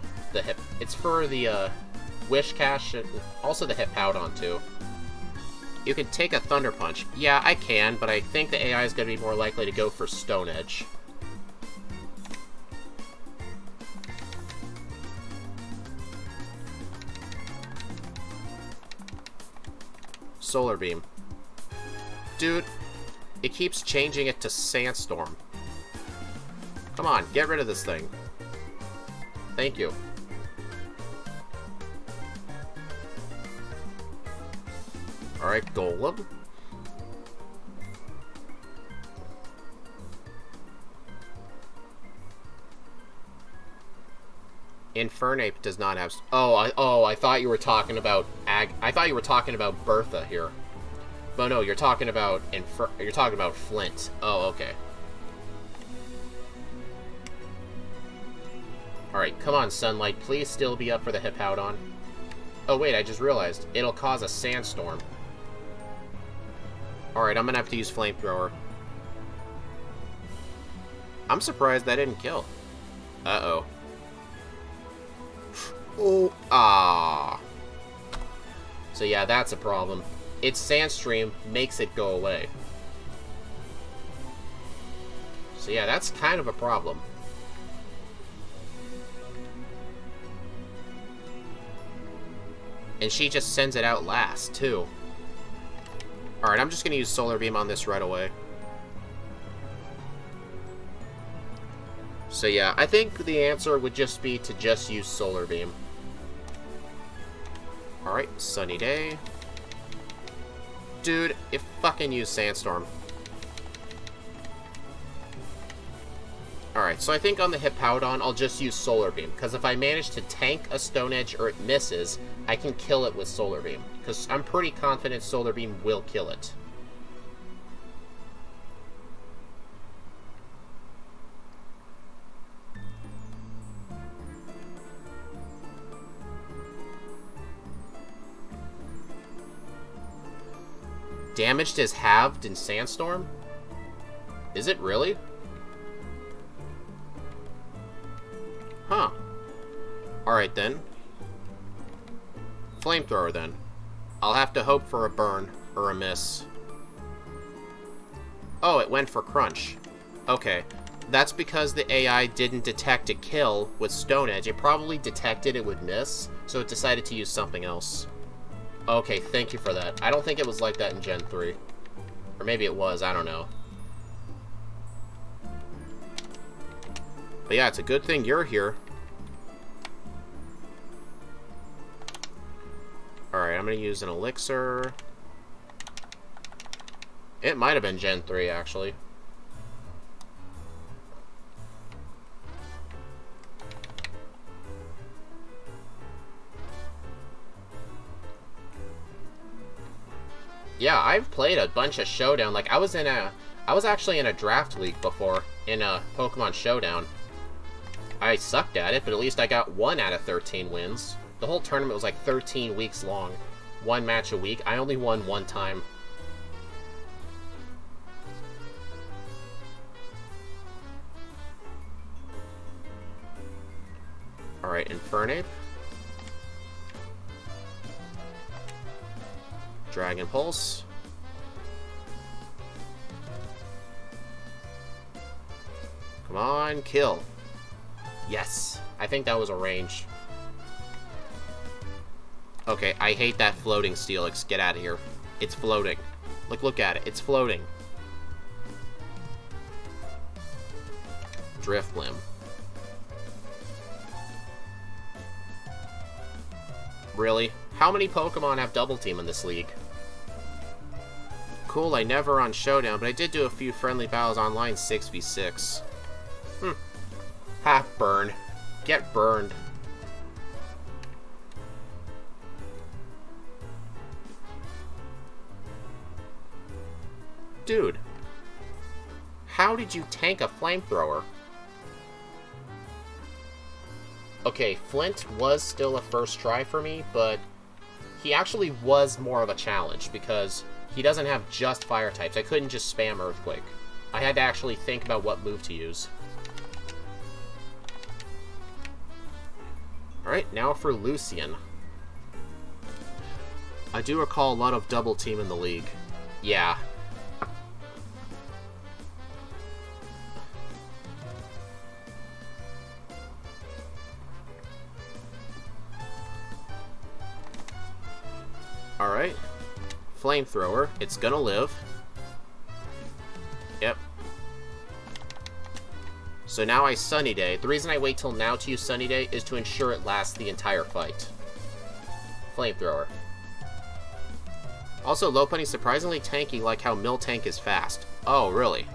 Wishcash and also the Hippowdon too. You can take a Thunder Punch. Yeah, I can, but I think the AI is going to be more likely to go for Stone Edge. Solar Beam. Dude, it keeps changing it to Sandstorm. Come on, get rid of this thing. Thank you. Alright, Golem. Infernape does not have... I thought you were talking about... I thought you were talking about Bertha here. But no, you're talking about... You're talking about Flint. Oh, okay. Alright, come on, Sunlight. Please still be up for the Hippowdon. Oh, wait, I just realized. It'll cause a Sandstorm. Alright, I'm gonna have to use Flamethrower. I'm surprised that didn't kill. Uh-oh. Oh, ah. So yeah, that's a problem. Its Sandstream makes it go away. So yeah, that's kind of a problem. And she just sends it out last, too. Alright, I'm just going to use Solar Beam on this right away. So yeah, I think the answer would just be to just use Solar Beam. Alright, Sunny Day. Dude, it fucking used Sandstorm. Alright, so I think on the Hippowdon, I'll just use Solar Beam. Because if I manage to tank a Stone Edge or it misses, I can kill it with Solar Beam. Because I'm pretty confident Solar Beam will kill it. Damaged is halved in Sandstorm? Is it really? Huh. Alright then. Flamethrower then. I'll have to hope for a burn or a miss. Oh, it went for Crunch. Okay. That's because the AI didn't detect a kill with Stone Edge. It probably detected it would miss, so it decided to use something else. Okay, thank you for that. I don't think it was like that in Gen 3. Or maybe it was, I don't know. But yeah, it's a good thing you're here. Alright, I'm going to use an Elixir. It might have been Gen 3, actually. Yeah, I've played a bunch of Showdown. Like, I was actually in a draft league before, in a Pokemon Showdown. I sucked at it, but at least I got 1 out of 13 wins. The whole tournament was like 13 weeks long. 1 match a week. I only won 1 time. Alright, Infernape. Dragon Pulse. Come on, kill. Yes. I think that was a range. Okay, I hate that floating Steelix. Get out of here. It's floating. Look at it. It's floating. Drifblim. Really? How many Pokemon have Double Team in this league? Cool, I never on Showdown, but I did do a few friendly battles online 6v6. Ha, burn. Get burned. Dude. How did you tank a Flamethrower? Okay, Flint was still a first try for me, but he actually was more of a challenge because he doesn't have just fire types. I couldn't just spam Earthquake. I had to actually think about what move to use. Alright, now for Lucian. I do recall a lot of Double Team in the league. Yeah. Alright. Flamethrower. It's gonna live. Yep. So now I Sunny Day. The reason I wait till now to use Sunny Day is to ensure it lasts the entire fight. Flamethrower. Also, Lopunny's surprisingly tanky, like how Miltank is fast. Oh, really?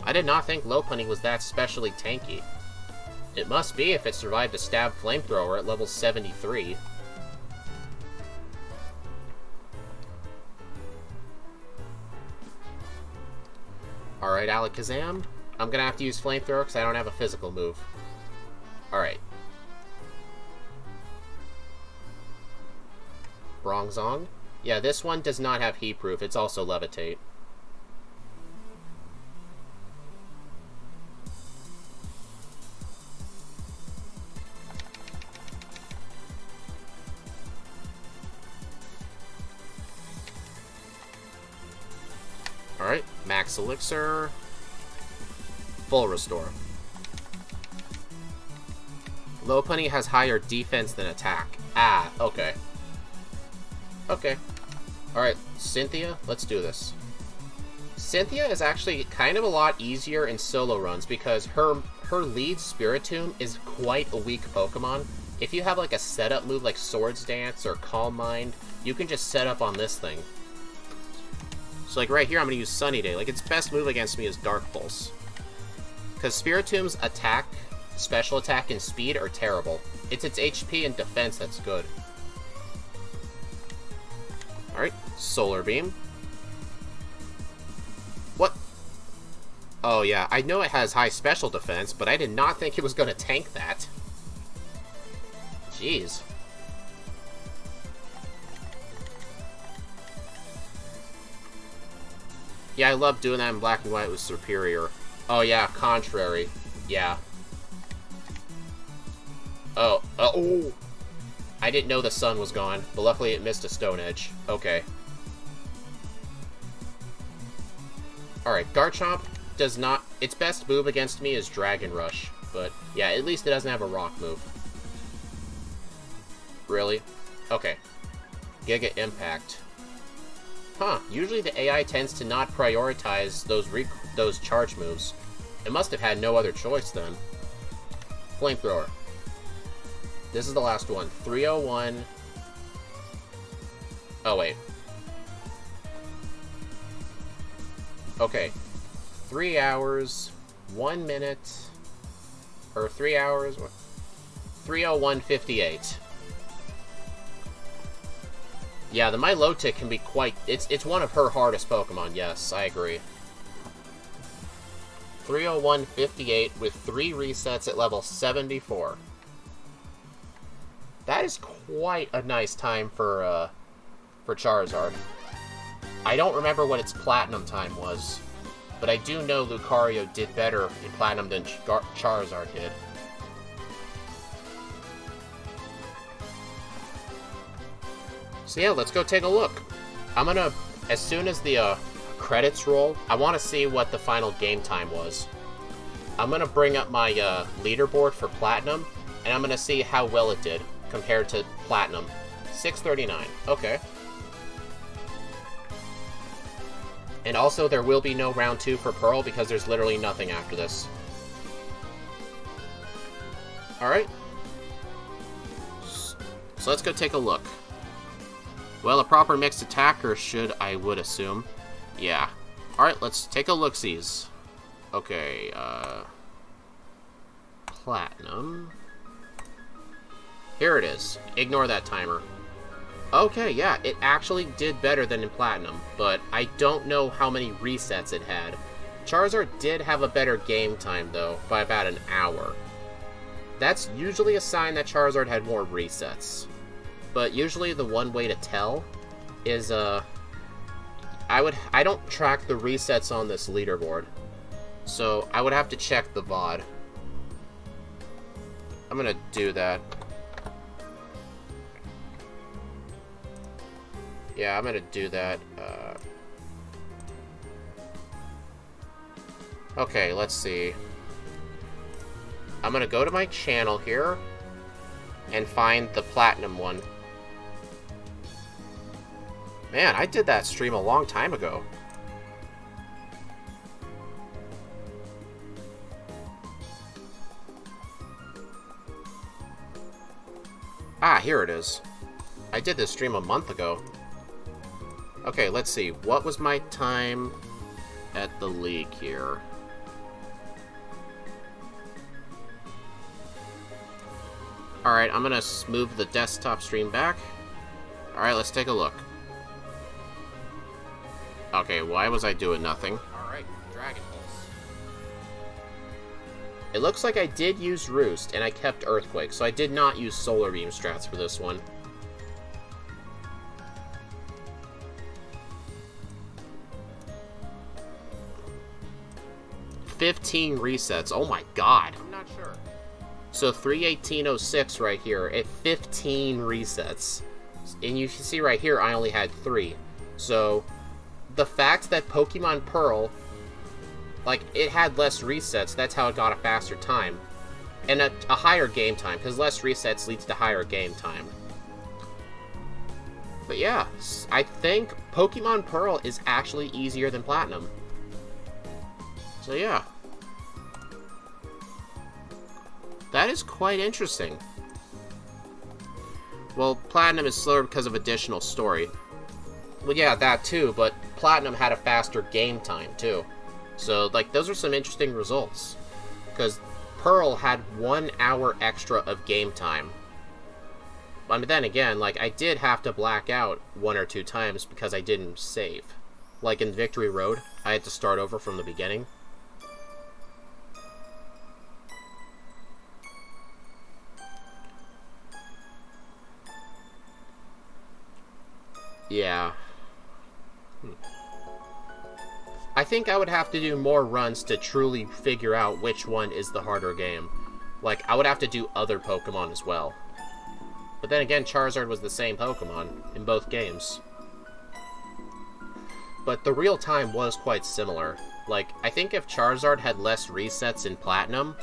I did not think Lopunny was that specially tanky. It must be if it survived a stab Flamethrower at level 73. Alright, Alakazam. I'm gonna have to use Flamethrower because I don't have a physical move. Alright. Bronzong. Yeah, this one does not have heat proof. It's also levitate. Alright, max elixir. Full restore. Lopunny has higher defense than attack. Ah, okay. Okay. Alright, Cynthia, let's do this. Cynthia is actually kind of a lot easier in solo runs because her lead Spiritomb is quite a weak Pokemon. If you have like a setup move like Swords Dance or Calm Mind, you can just set up on this thing. So like right here, I'm going to use Sunny Day. Like its best move against me is Dark Pulse. Because Spiritomb's attack, special attack, and speed are terrible. It's its HP and defense that's good. Alright, Solar Beam. What? Oh yeah, I know it has high special defense, but I did not think it was going to tank that. Jeez. Yeah, I love doing that in Black and White with Superior. Oh yeah, Contrary. Yeah. Oh. I didn't know the sun was gone, but luckily it missed a Stone Edge. Okay. Alright, Garchomp does not... Its best move against me is Dragon Rush. But, yeah, at least it doesn't have a rock move. Really? Okay. Giga Impact. Huh, usually the AI tends to not prioritize those charge moves. It must have had no other choice then. Flamethrower. This is the last one. 301. Oh, wait. Okay. 3 hours, 1 minute, or 3 hours, 3:01:58. Yeah, the Milotic can be quite... It's one of her hardest Pokemon, yes, I agree. 3:01:58 with 3 resets at level 74. That is quite a nice time for Charizard. I don't remember what its Platinum time was, but I do know Lucario did better in Platinum than Charizard did. So yeah, let's go take a look. I'm gonna, as soon as the credits roll, I want to see what the final game time was. I'm gonna bring up my leaderboard for Platinum, and I'm gonna see how well it did compared to Platinum. 639. Okay. And also, there will be no round 2 for Pearl because there's literally nothing after this. Alright. So let's go take a look. Well, a proper mixed attacker should, I would assume. Yeah. Alright, let's take a look-sees. Okay, Platinum. Here it is. Ignore that timer. Okay, yeah, it actually did better than in Platinum, but I don't know how many resets it had. Charizard did have a better game time, though, by about an hour. That's usually a sign that Charizard had more resets. But usually the one way to tell is, I don't track the resets on this leaderboard. So I would have to check the VOD. I'm gonna do that. Yeah, I'm gonna do that. Okay, let's see. I'm gonna go to my channel here and find the Platinum one. Man, I did that stream a long time ago. Ah, here it is. I did this stream a month ago. Okay, let's see. What was my time at the league here? Alright, I'm gonna move the desktop stream back. Alright, let's take a look. Okay, why was I doing nothing? Alright, Dragon Pulse. It looks like I did use Roost, and I kept Earthquake, so I did not use Solar Beam strats for this one. 15 resets. Oh my god. I'm not sure. So 31806 right here at 15 resets. And you can see right here I only had 3. So the fact that Pokemon Pearl, like, it had less resets, that's how it got a faster time. And a higher game time, because less resets leads to higher game time. But yeah, I think Pokemon Pearl is actually easier than Platinum. So yeah. That is quite interesting. Well, Platinum is slower because of additional story. Well, yeah, that too, but Platinum had a faster game time too. So, like, those are some interesting results. Because Pearl had 1 hour extra of game time. But then again, like, I did have to black out 1 or 2 times because I didn't save. Like in Victory Road, I had to start over from the beginning. Yeah. I think I would have to do more runs to truly figure out which one is the harder game. Like, I would have to do other Pokemon as well. But then again, Charizard was the same Pokemon in both games. But the real time was quite similar. Like, I think if Charizard had less resets in Platinum,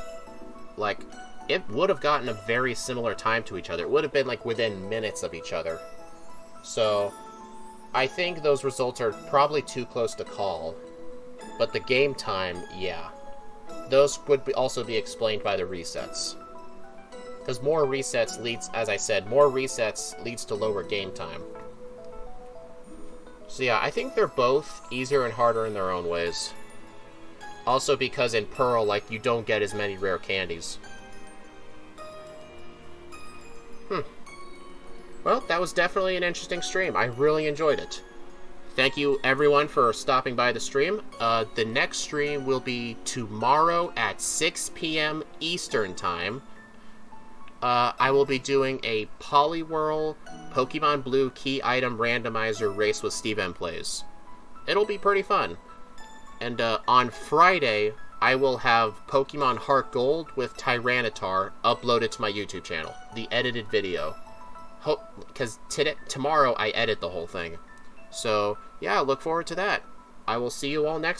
like, it would have gotten a very similar time to each other. It would have been, like, within minutes of each other. So, I think those results are probably too close to call. But the game time, yeah. Those would also be explained by the resets. Because more resets leads, as I said, more resets leads to lower game time. So yeah, I think they're both easier and harder in their own ways. Also because in Pearl, like, you don't get as many rare candies. Well, that was definitely an interesting stream. I really enjoyed it. Thank you, everyone, for stopping by the stream. The next stream will be tomorrow at 6 p.m. Eastern Time. I will be doing a Poliwhirl Pokemon Blue Key Item Randomizer race with Steve M Plays. It'll be pretty fun. And on Friday, I will have Pokemon Heart Gold with Tyranitar uploaded to my YouTube channel. The edited video. Because tomorrow I edit the whole thing. So, yeah, look forward to that. I will see you all next time.